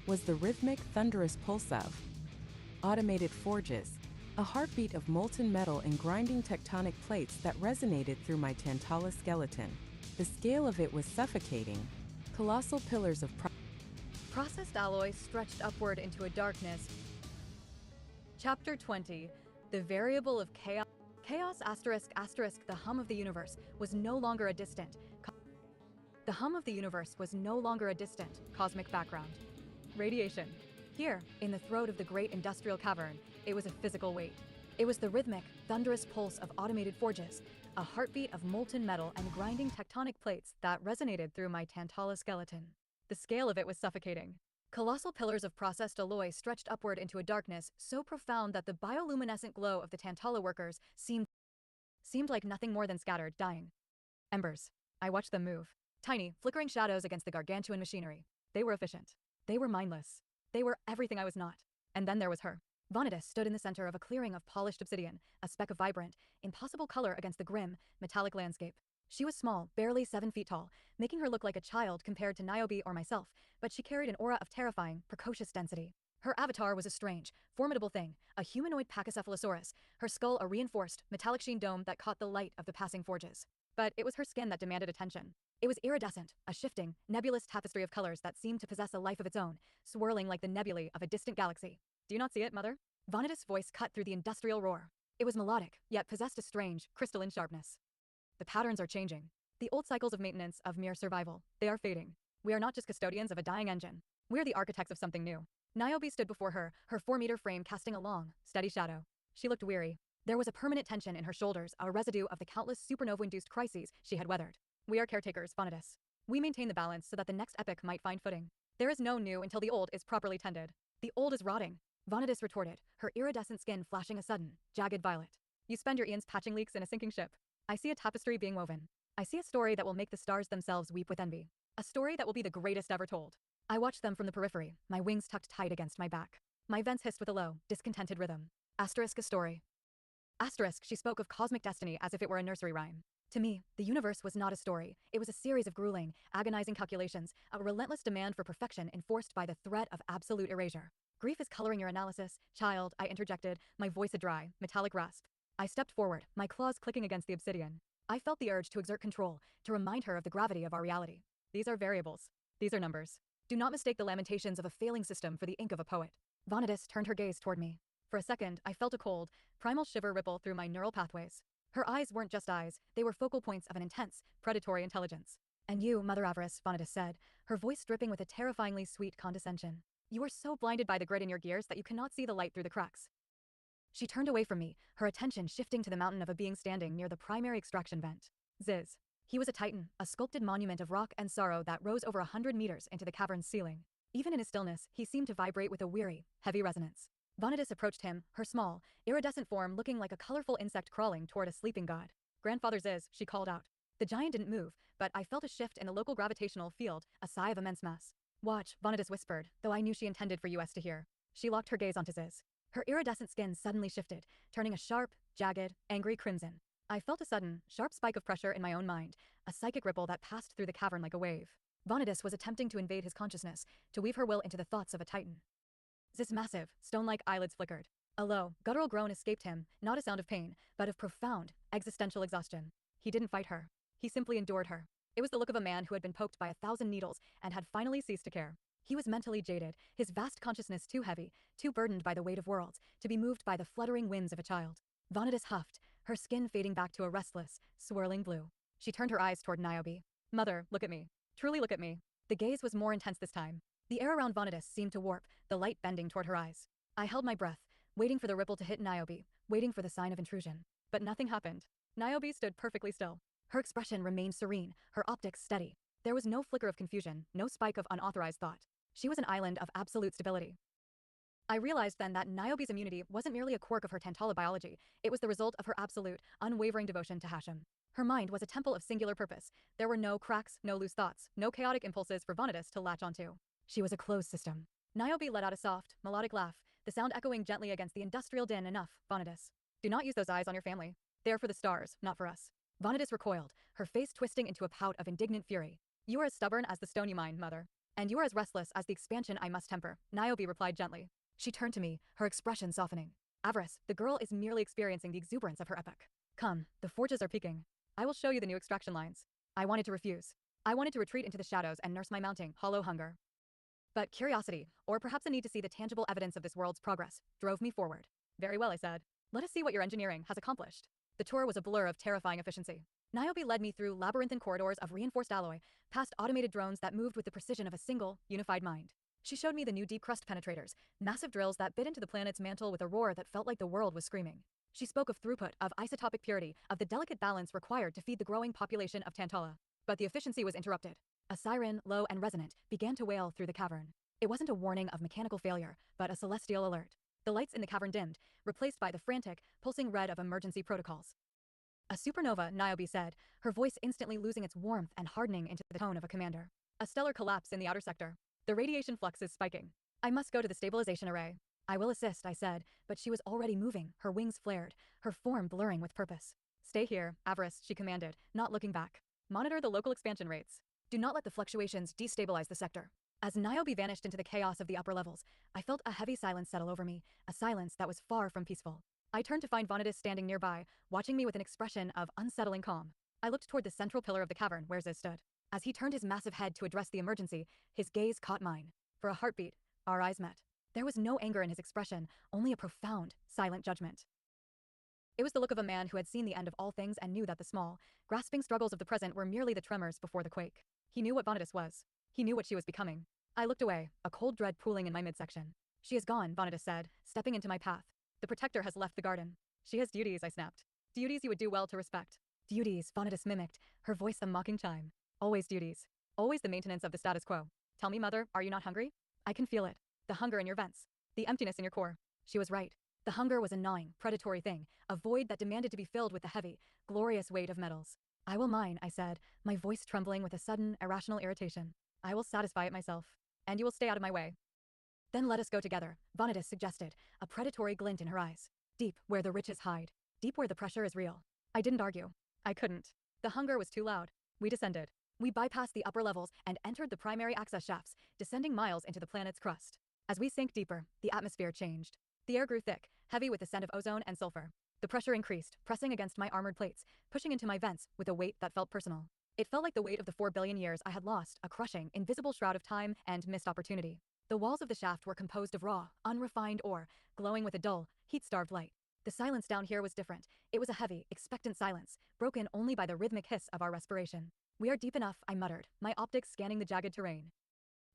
was the rhythmic, thunderous pulse of automated forges, a heartbeat of molten metal and grinding tectonic plates that resonated through my Tantala skeleton. The scale of it was suffocating. Colossal pillars of Processed alloy stretched upward into a darkness. Chapter 20. The variable of chaos. Chaos asterisk asterisk the hum of the universe was no longer a distant. The hum of the universe was no longer a distant cosmic background. Radiation. Here, in the throat of the great industrial cavern, it was a physical weight. It was the rhythmic, thunderous pulse of automated forges, a heartbeat of molten metal and grinding tectonic plates that resonated through my Tantala skeleton. The scale of it was suffocating. Colossal pillars of processed alloy stretched upward into a darkness so profound that the bioluminescent glow of the Tantala workers seemed like nothing more than scattered, dying embers. I watched them move. Tiny, flickering shadows against the gargantuan machinery. They were efficient. They were mindless. They were everything I was not. And then there was her. Vanitas stood in the center of a clearing of polished obsidian, a speck of vibrant, impossible color against the grim, metallic landscape. She was small, barely 7 feet tall, making her look like a child compared to Niobe or myself, but she carried an aura of terrifying, precocious density. Her avatar was a strange, formidable thing, a humanoid pachycephalosaurus, her skull a reinforced, metallic sheen dome that caught the light of the passing forges. But it was her skin that demanded attention. It was iridescent, a shifting, nebulous tapestry of colors that seemed to possess a life of its own, swirling like the nebulae of a distant galaxy. Do you not see it, Mother? Vanitas' voice cut through the industrial roar. It was melodic, yet possessed a strange, crystalline sharpness. The patterns are changing. The old cycles of maintenance, of mere survival, they are fading. We are not just custodians of a dying engine. We are the architects of something new. Niobe stood before her, her 4-meter frame casting a long, steady shadow. She looked weary. There was a permanent tension in her shoulders, a residue of the countless supernova-induced crises she had weathered. We are caretakers, Vanitas. We maintain the balance so that the next epoch might find footing. There is no new until the old is properly tended. The old is rotting. Vanitas retorted, her iridescent skin flashing a sudden, jagged violet. You spend your eons patching leaks in a sinking ship. I see a tapestry being woven. I see a story that will make the stars themselves weep with envy. A story that will be the greatest ever told. I watched them from the periphery, my wings tucked tight against my back. My vents hissed with a low, discontented rhythm. Asterisk a story. Asterisk, she spoke of cosmic destiny as if it were a nursery rhyme. To me, the universe was not a story. It was a series of grueling, agonizing calculations, a relentless demand for perfection enforced by the threat of absolute erasure. Grief is coloring your analysis, child, I interjected, my voice a dry, metallic rasp. I stepped forward, my claws clicking against the obsidian. I felt the urge to exert control, to remind her of the gravity of our reality. These are variables. These are numbers. Do not mistake the lamentations of a failing system for the ink of a poet. Vanitas turned her gaze toward me. For a second, I felt a cold, primal shiver ripple through my neural pathways. Her eyes weren't just eyes, they were focal points of an intense, predatory intelligence. And you, Mother Avarice, Vanitas said, her voice dripping with a terrifyingly sweet condescension. You are so blinded by the grit in your gears that you cannot see the light through the cracks. She turned away from me, her attention shifting to the mountain of a being standing near the primary extraction vent. Ziz. He was a titan, a sculpted monument of rock and sorrow that rose over 100 meters into the cavern's ceiling. Even in his stillness, he seemed to vibrate with a weary, heavy resonance. Vanitas approached him, her small, iridescent form looking like a colorful insect crawling toward a sleeping god. Grandfather Ziz, she called out. The giant didn't move, but I felt a shift in the local gravitational field, a sigh of immense mass. Watch, Vanitas whispered, though I knew she intended for us to hear. She locked her gaze onto Ziz. Her iridescent skin suddenly shifted, turning a sharp, jagged, angry crimson. I felt a sudden, sharp spike of pressure in my own mind, a psychic ripple that passed through the cavern like a wave. Vanitas was attempting to invade his consciousness, to weave her will into the thoughts of a titan. Ziz's massive, stone-like eyelids flickered. A low, guttural groan escaped him, not a sound of pain, but of profound, existential exhaustion. He didn't fight her. He simply endured her. It was the look of a man who had been poked by 1,000 needles and had finally ceased to care. He was mentally jaded, his vast consciousness too heavy, too burdened by the weight of worlds, to be moved by the fluttering winds of a child. Vanitas huffed, her skin fading back to a restless, swirling blue. She turned her eyes toward Niobe. Mother, look at me. Truly look at me. The gaze was more intense this time. The air around Vanitas seemed to warp, the light bending toward her eyes. I held my breath, waiting for the ripple to hit Niobe, waiting for the sign of intrusion. But nothing happened. Niobe stood perfectly still. Her expression remained serene, her optics steady. There was no flicker of confusion, no spike of unauthorized thought. She was an island of absolute stability. I realized then that Niobe's immunity wasn't merely a quirk of her Tantala biology, it was the result of her absolute, unwavering devotion to Hashem. Her mind was a temple of singular purpose. There were no cracks, no loose thoughts, no chaotic impulses for Vanitas to latch onto. She was a closed system. Niobe let out a soft, melodic laugh, the sound echoing gently against the industrial din. Enough, Vanitas. Do not use those eyes on your family. They are for the stars, not for us. Vanitas recoiled, her face twisting into a pout of indignant fury. You are as stubborn as the stone you mine, Mother. And you are as restless as the expansion I must temper, Niobe replied gently. She turned to me, her expression softening. Avarice, the girl is merely experiencing the exuberance of her epoch. Come, the forges are peaking. I will show you the new extraction lines. I wanted to refuse. I wanted to retreat into the shadows and nurse my mounting, hollow hunger. But curiosity, or perhaps a need to see the tangible evidence of this world's progress, drove me forward. Very well, I said. Let us see what your engineering has accomplished. The tour was a blur of terrifying efficiency. Niobe led me through labyrinthine corridors of reinforced alloy, past automated drones that moved with the precision of a single, unified mind. She showed me the new deep crust penetrators, massive drills that bit into the planet's mantle with a roar that felt like the world was screaming. She spoke of throughput, of isotopic purity, of the delicate balance required to feed the growing population of Tantala. But the efficiency was interrupted. A siren, low and resonant, began to wail through the cavern. It wasn't a warning of mechanical failure, but a celestial alert. The lights in the cavern dimmed, replaced by the frantic, pulsing red of emergency protocols. A supernova, Niobe said, her voice instantly losing its warmth and hardening into the tone of a commander. A stellar collapse in the outer sector. The radiation flux is spiking. I must go to the stabilization array. I will assist, I said, but she was already moving, her wings flared, her form blurring with purpose. Stay here, Avarice, she commanded, not looking back. Monitor the local expansion rates. Do not let the fluctuations destabilize the sector. As Niobe vanished into the chaos of the upper levels, I felt a heavy silence settle over me, a silence that was far from peaceful. I turned to find Vonitas standing nearby, watching me with an expression of unsettling calm. I looked toward the central pillar of the cavern where Ziz stood. As he turned his massive head to address the emergency, his gaze caught mine. For a heartbeat, our eyes met. There was no anger in his expression, only a profound, silent judgment. It was the look of a man who had seen the end of all things and knew that the small, grasping struggles of the present were merely the tremors before the quake. He knew what Vonitas was. He knew what she was becoming. I looked away, a cold dread pooling in my midsection. She is gone, Vonitas said, stepping into my path. The protector has left the garden. She has duties, I snapped. Duties you would do well to respect. Duties, Vonitas mimicked, her voice a mocking chime. Always duties. Always the maintenance of the status quo. Tell me, mother, are you not hungry? I can feel it. The hunger in your vents. The emptiness in your core. She was right. The hunger was a gnawing, predatory thing, a void that demanded to be filled with the heavy, glorious weight of metals. I will mine, I said, my voice trembling with a sudden, irrational irritation. I will satisfy it myself. And you will stay out of my way. Then let us go together, Vonitas suggested, a predatory glint in her eyes. Deep, where the riches hide. Deep where the pressure is real. I didn't argue. I couldn't. The hunger was too loud. We descended. We bypassed the upper levels and entered the primary access shafts, descending miles into the planet's crust. As we sank deeper, the atmosphere changed. The air grew thick, heavy with the scent of ozone and sulfur. The pressure increased, pressing against my armored plates, pushing into my vents with a weight that felt personal. It felt like the weight of the 4 billion years I had lost, a crushing, invisible shroud of time and missed opportunity. The walls of the shaft were composed of raw, unrefined ore, glowing with a dull, heat-starved light. The silence down here was different. It was a heavy, expectant silence, broken only by the rhythmic hiss of our respiration. We are deep enough, I muttered, my optics scanning the jagged terrain.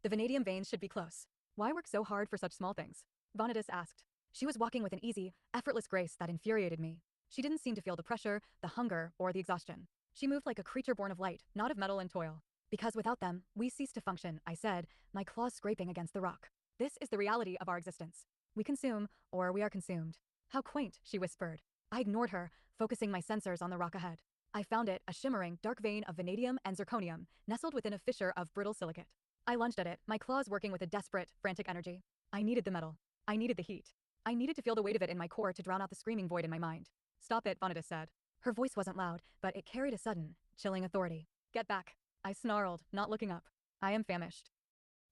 The vanadium veins should be close. Why work so hard for such small things? Vonitas asked. She was walking with an easy, effortless grace that infuriated me. She didn't seem to feel the pressure, the hunger, or the exhaustion. She moved like a creature born of light, not of metal and toil. Because without them, we cease to function, I said, my claws scraping against the rock. This is the reality of our existence. We consume, or we are consumed. How quaint, she whispered. I ignored her, focusing my sensors on the rock ahead. I found it, a shimmering, dark vein of vanadium and zirconium, nestled within a fissure of brittle silicate. I lunged at it, my claws working with a desperate, frantic energy. I needed the metal. I needed the heat. I needed to feel the weight of it in my core to drown out the screaming void in my mind. Stop it, Vonitas said. Her voice wasn't loud, but it carried a sudden, chilling authority. Get back. I snarled, not looking up. I am famished.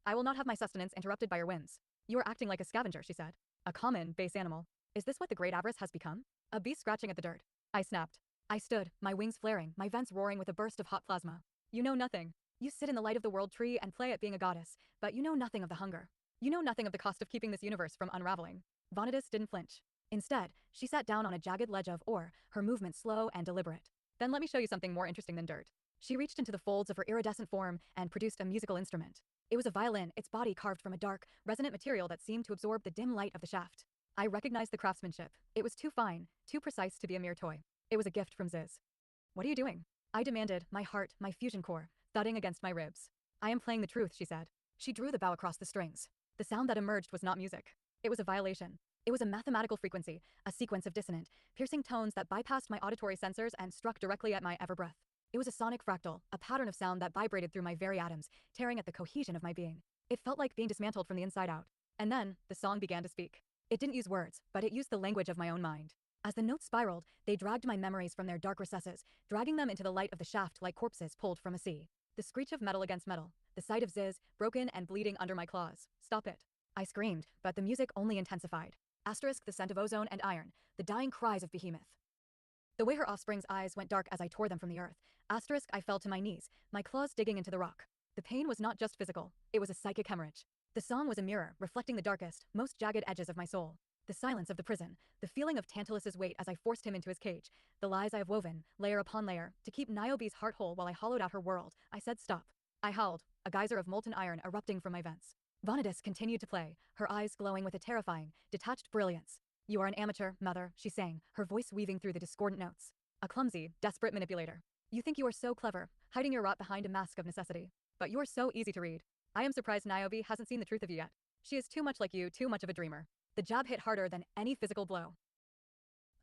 I will not have my sustenance interrupted by your whims. You are acting like a scavenger, she said. A common, base animal. Is this what the great Avarice has become? A beast scratching at the dirt. I snapped. I stood, my wings flaring, my vents roaring with a burst of hot plasma. You know nothing. You sit in the light of the world tree and play at being a goddess, but you know nothing of the hunger. You know nothing of the cost of keeping this universe from unraveling. Vonitas didn't flinch. Instead, she sat down on a jagged ledge of ore, her movement slow and deliberate. Then let me show you something more interesting than dirt. She reached into the folds of her iridescent form and produced a musical instrument. It was a violin, its body carved from a dark, resonant material that seemed to absorb the dim light of the shaft. I recognized the craftsmanship. It was too fine, too precise to be a mere toy. It was a gift from Ziz. What are you doing? I demanded, my heart, my fusion core, thudding against my ribs. I am playing the truth, she said. She drew the bow across the strings. The sound that emerged was not music. It was a violation. It was a mathematical frequency, a sequence of dissonant, piercing tones that bypassed my auditory sensors and struck directly at my everbreath. It was a sonic fractal, a pattern of sound that vibrated through my very atoms, tearing at the cohesion of my being. It felt like being dismantled from the inside out. And then, the song began to speak. It didn't use words, but it used the language of my own mind. As the notes spiraled, they dragged my memories from their dark recesses, dragging them into the light of the shaft like corpses pulled from a sea. The screech of metal against metal, the sight of Ziz, broken and bleeding under my claws. Stop it. I screamed, but the music only intensified. Asterisk the scent of ozone and iron, the dying cries of Behemoth. The way her offspring's eyes went dark as I tore them from the earth, Asterisk, I fell to my knees, my claws digging into the rock. The pain was not just physical, it was a psychic hemorrhage. The song was a mirror, reflecting the darkest, most jagged edges of my soul. The silence of the prison, the feeling of Tantalus's weight as I forced him into his cage, the lies I have woven, layer upon layer, to keep Niobe's heart whole while I hollowed out her world. I said stop. I howled, a geyser of molten iron erupting from my vents. Vanadis continued to play, her eyes glowing with a terrifying, detached brilliance. You are an amateur, mother, she sang, her voice weaving through the discordant notes. A clumsy, desperate manipulator. You think you are so clever, hiding your rot behind a mask of necessity. But you're so easy to read. I am surprised Niobe hasn't seen the truth of you yet. She is too much like you, too much of a dreamer. The jab hit harder than any physical blow.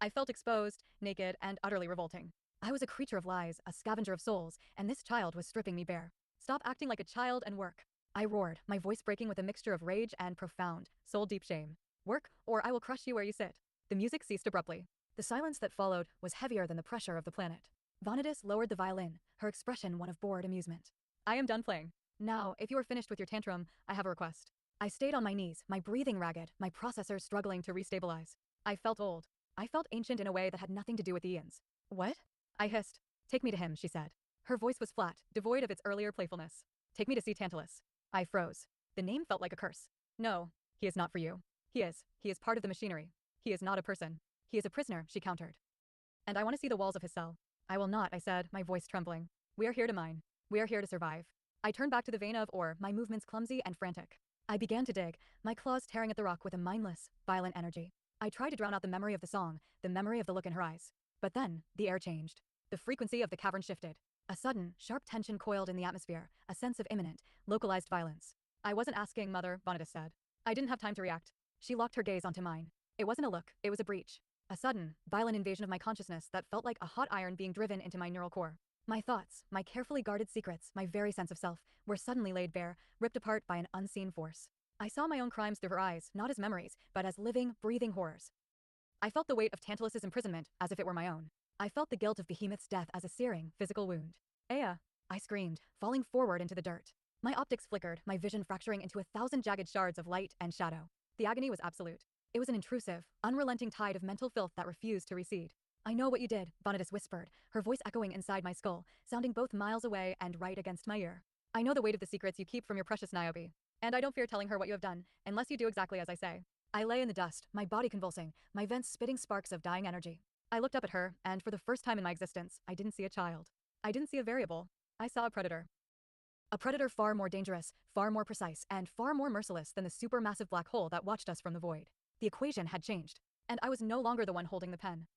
I felt exposed, naked, and utterly revolting. I was a creature of lies, a scavenger of souls, and this child was stripping me bare. Stop acting like a child and work. I roared, my voice breaking with a mixture of rage and profound, soul-deep shame. Work, or I will crush you where you sit. The music ceased abruptly. The silence that followed was heavier than the pressure of the planet. Vanadis lowered the violin, her expression one of bored amusement. I am done playing. Now, if you are finished with your tantrum, I have a request. I stayed on my knees, my breathing ragged, my processor struggling to restabilize. I felt old. I felt ancient in a way that had nothing to do with the Ians. What? I hissed. Take me to him, she said. Her voice was flat, devoid of its earlier playfulness. Take me to see Tantalus. I froze. The name felt like a curse. No, he is not for you. He is part of the machinery. He is not a person. He is a prisoner, she countered. And I want to see the walls of his cell. I will not, I said, my voice trembling. We are here to mine. We are here to survive. I turned back to the vein of ore, my movements clumsy and frantic. I began to dig, my claws tearing at the rock with a mindless, violent energy. I tried to drown out the memory of the song, the memory of the look in her eyes. But then, the air changed. The frequency of the cavern shifted. A sudden, sharp tension coiled in the atmosphere, a sense of imminent, localized violence. I wasn't asking, Mother, Vanadis said. I didn't have time to react. She locked her gaze onto mine. It wasn't a look, it was a breach. A sudden, violent invasion of my consciousness that felt like a hot iron being driven into my neural core. My thoughts, my carefully guarded secrets, my very sense of self, were suddenly laid bare, ripped apart by an unseen force. I saw my own crimes through her eyes, not as memories, but as living, breathing horrors. I felt the weight of Tantalus's imprisonment as if it were my own. I felt the guilt of Behemoth's death as a searing, physical wound. Aya! I screamed, falling forward into the dirt. My optics flickered, my vision fracturing into 1,000 jagged shards of light and shadow. The agony was absolute. It was an intrusive, unrelenting tide of mental filth that refused to recede. I know what you did, Vanadis whispered, her voice echoing inside my skull, sounding both miles away and right against my ear. I know the weight of the secrets you keep from your precious Niobe. And I don't fear telling her what you have done, unless you do exactly as I say. I lay in the dust, my body convulsing, my vents spitting sparks of dying energy. I looked up at her, and for the first time in my existence, I didn't see a child. I didn't see a variable. I saw a predator. A predator far more dangerous, far more precise, and far more merciless than the supermassive black hole that watched us from the void. The equation had changed, and I was no longer the one holding the pen.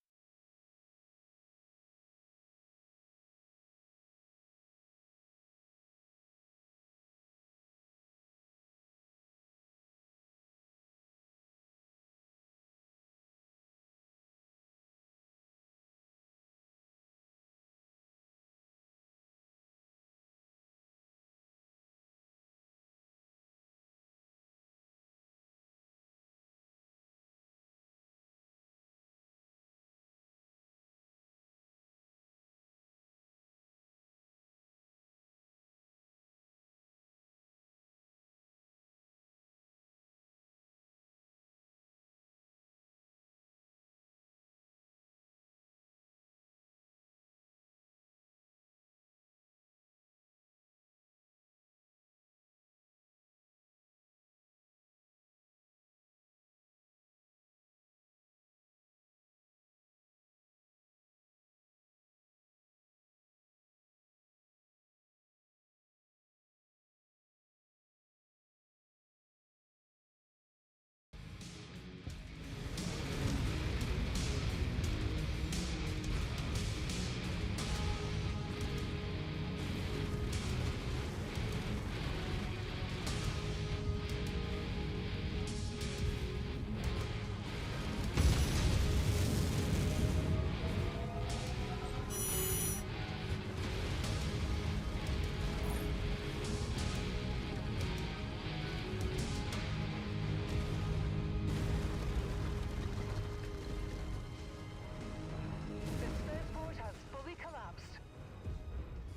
The spaceport has fully collapsed.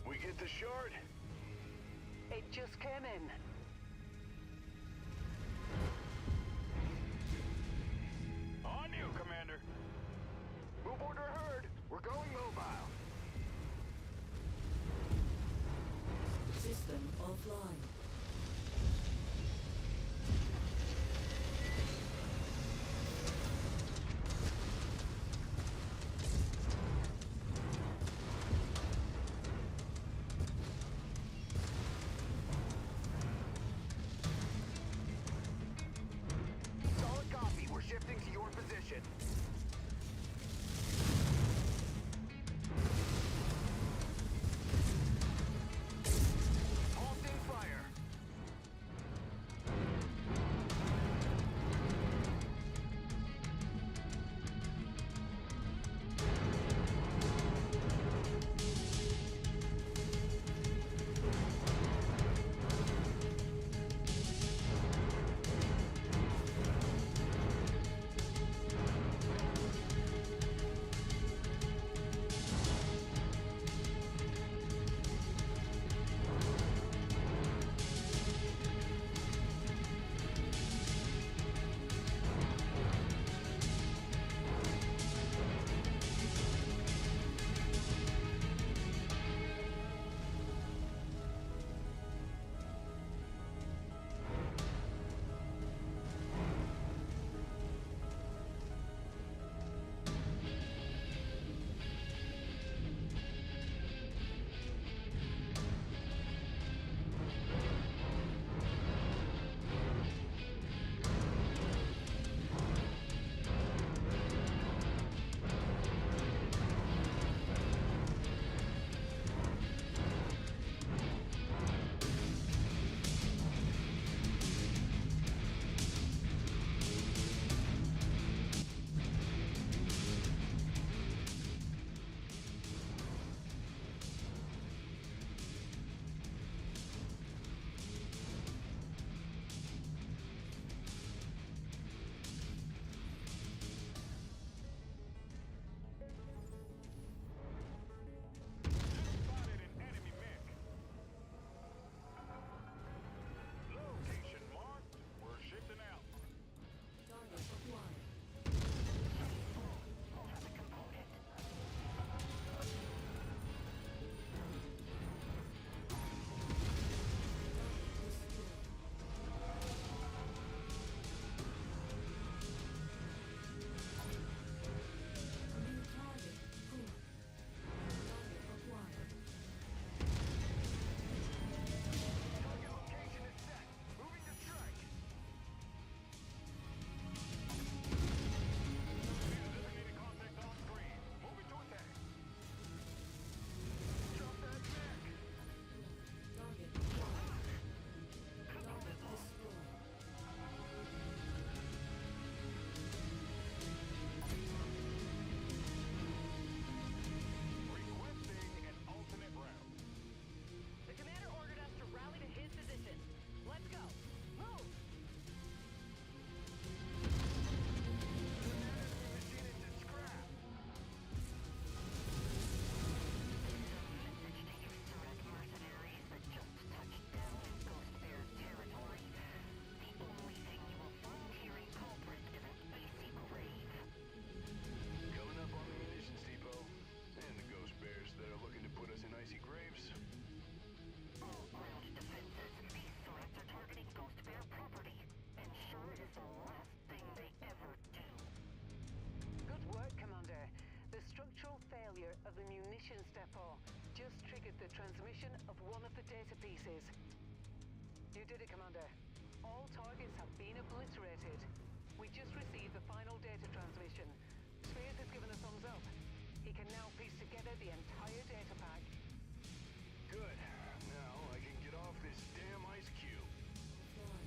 We get the shard? It just came in. On you, Commander. Move order heard. We're going mobile. System offline. Solid copy. We're shifting to your position. Halting fire. Spotted an enemy MiG. Location marked. We're shifting out. Target acquired. New target destroyed. Target acquired. Target location is set. Moving to strike. Designated contact on screen. Moving to attack. Drop that back. Target acquired. Target destroyed. Requesting an alternate route. The commander ordered us to rally to his position. Let's go. Move! Machine into scrap. Message to you Surek mercenaries that just touched down in Ghost Bear territory. The only thing you will find here in Culprit is an icy grave. Coming up on the munitions depot. And the ghost bears that are looking to put us in icy graves. All ground defenses, these threats are targeting Ghost Bear property. Ensure it is the last thing they ever do. Good work, Commander. The structural failure of the munitions depot just triggered the transmission of one of the data pieces. You did it, Commander. All targets have been obliterated. We just received the final data transmission. Spears has given a thumbs up. He can now piece together the entire data pack. Good. Now I can get off this damn ice cube. Offline.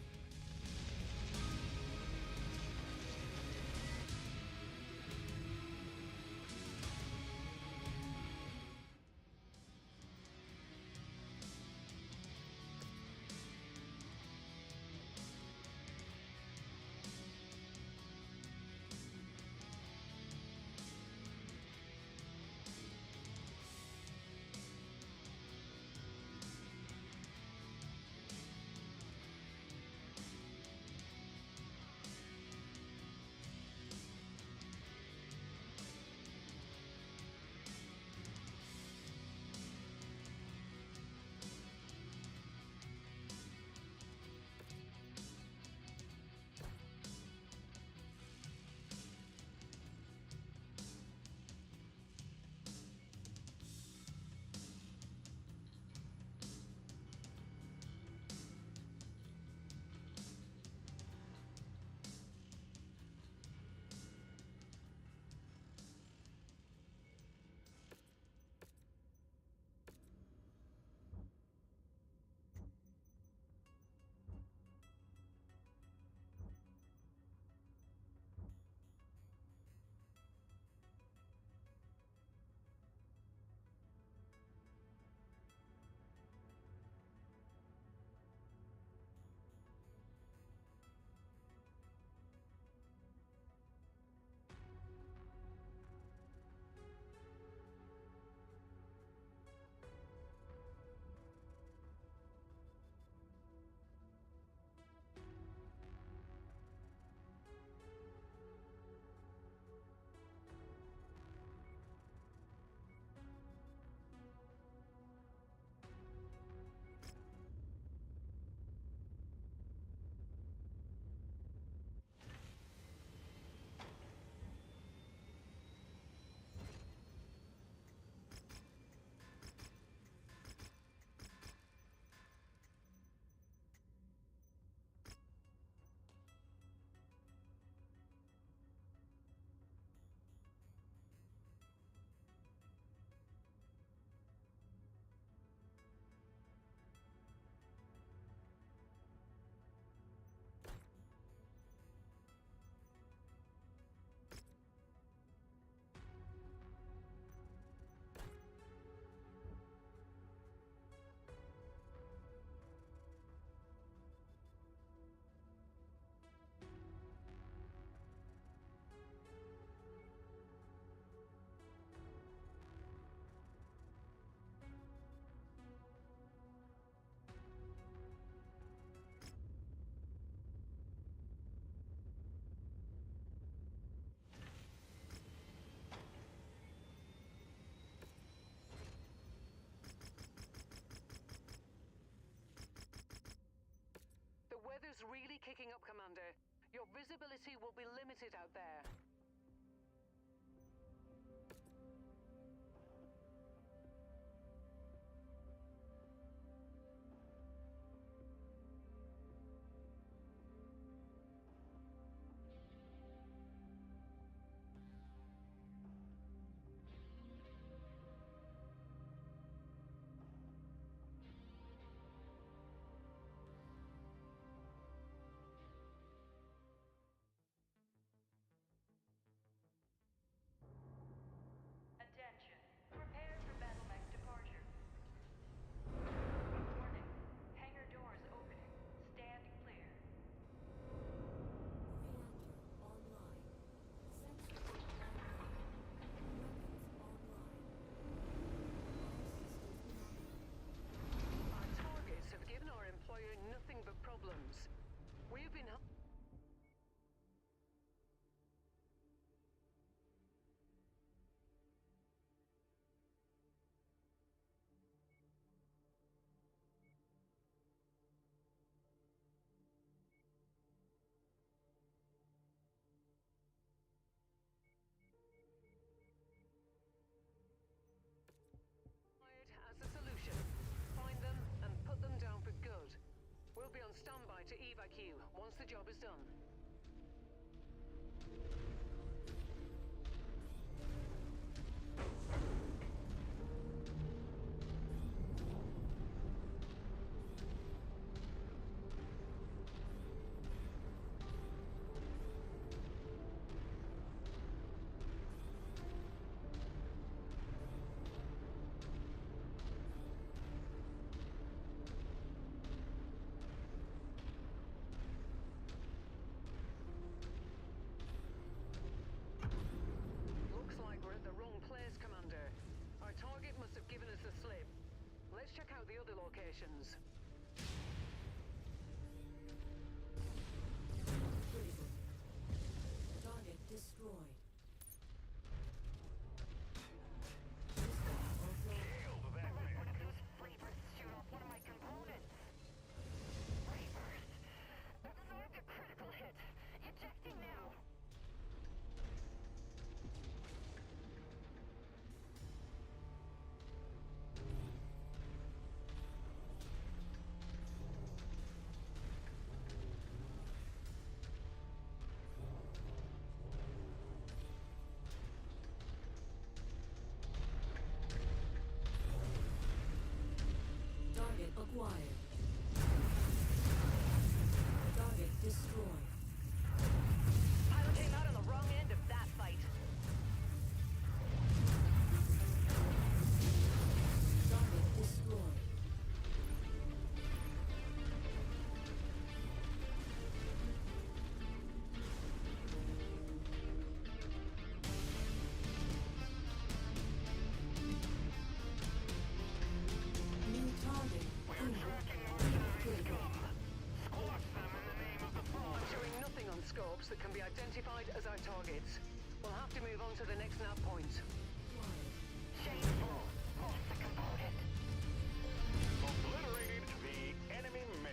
picking up, Commander. Your visibility will be limited out there. Attention. Prepare for battle mech departure. Warning. Hangar doors opening. Stand clear. Reactor online. Sensors online. Weapons online. All systems nominal. Our targets have given our employer nothing but problems. We've been... as a solution. Find them and put them down for good. We'll be on standby to evac you once the job is done. Looks like we're at the wrong place, Commander. Our target must have given us the slip. Let's check out the other locations. Critical. Target destroyed. Those flavors shoot off one of my components. Reapers. Absorbed a critical hit. Ejecting now. Target acquired. Target destroyed. Pilot came out on the wrong end of that fight. Target destroyed. New target. Critical. I'm showing nothing on scopes that can be identified as our targets. We'll have to move on to the next nav point. Shameful. Lost the component. Obliterated the enemy mech.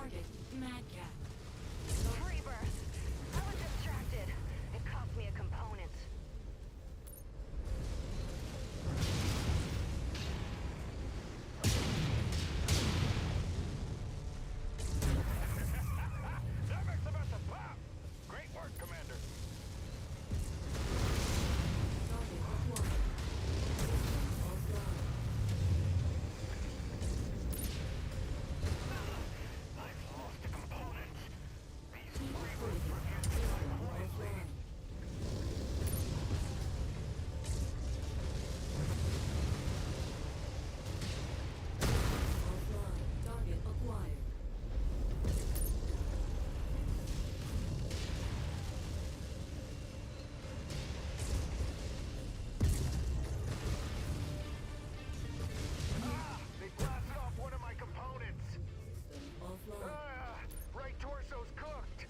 Target Madcap. Free birth. I was distracted. It cost me a component. That makes the best of pop! Great work, Commander. Target acquired. Offline. I've lost a component. These Keep reavers fighting. refuse to System die quietly. offline. Offline. Target acquired. Ah! They blasted off one of my components! System offline. Ah! Right torso's cooked!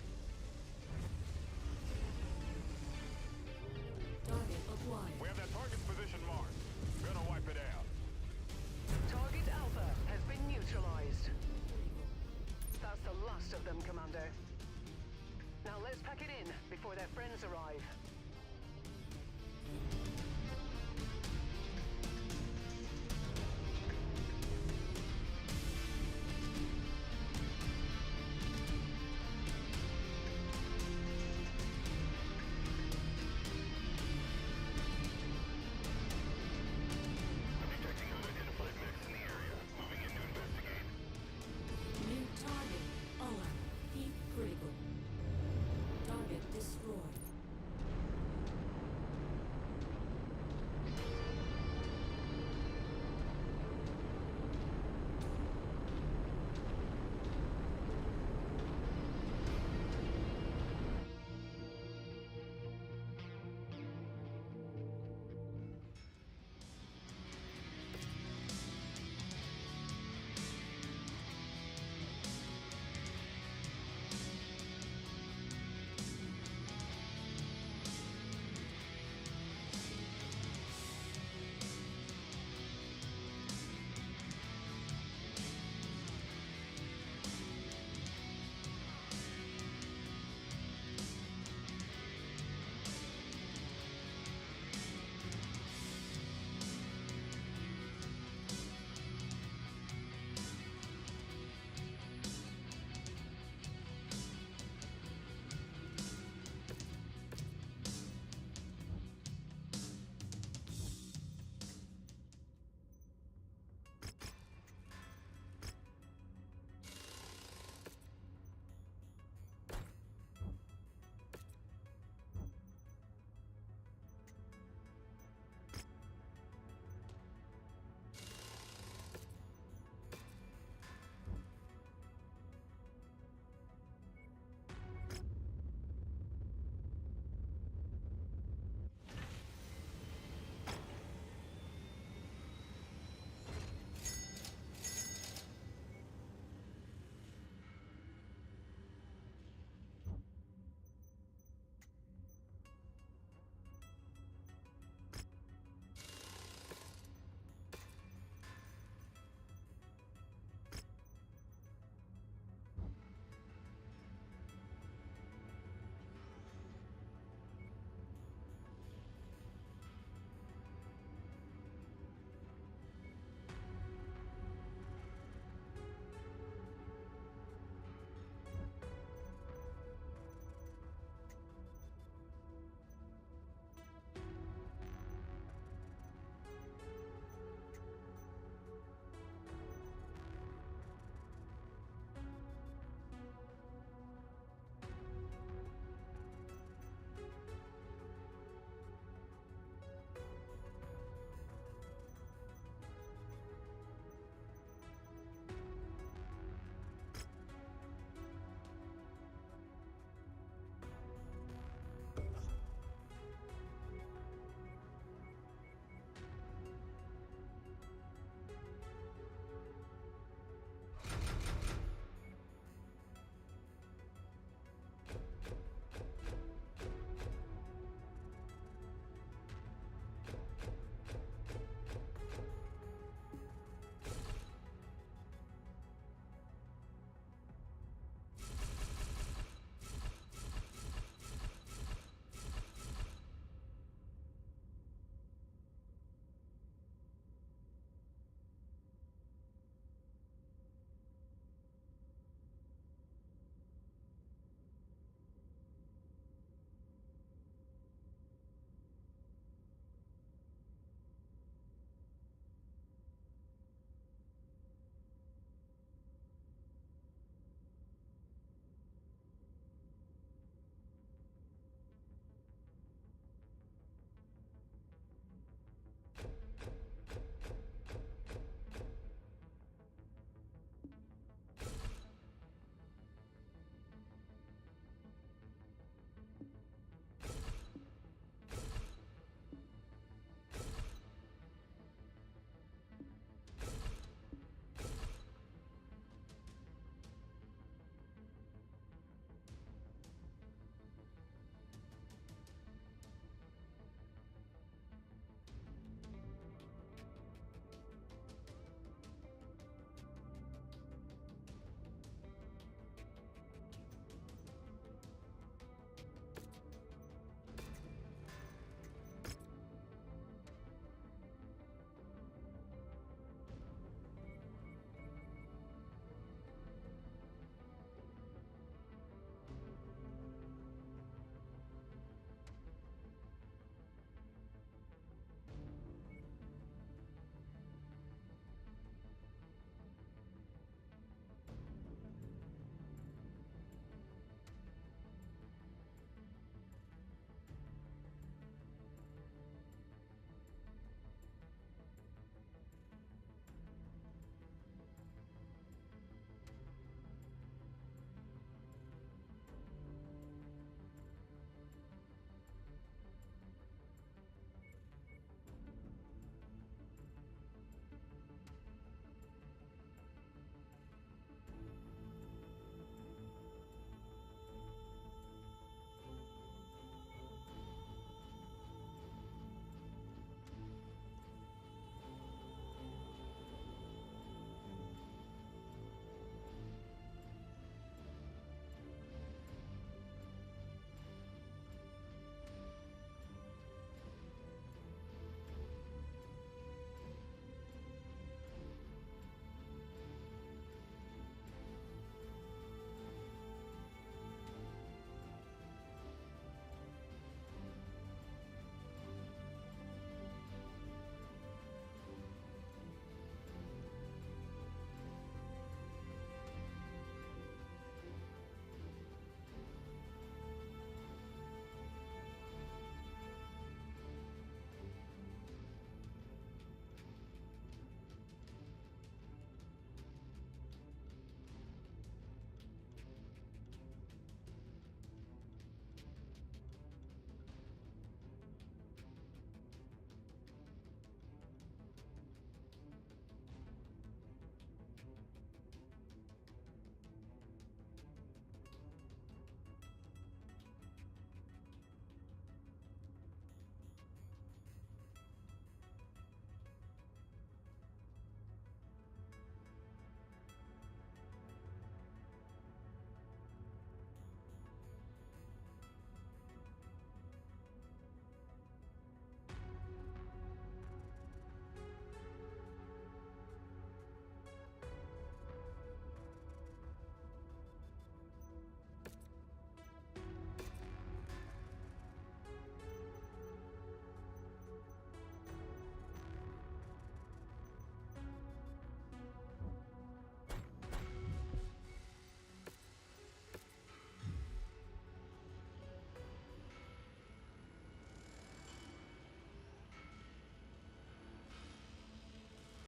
Target acquired. We have that target's position marked. Gonna wipe it out. Target Alpha has been neutralized. That's the last of them, Commander. Now let's pack it in before their friends arrive.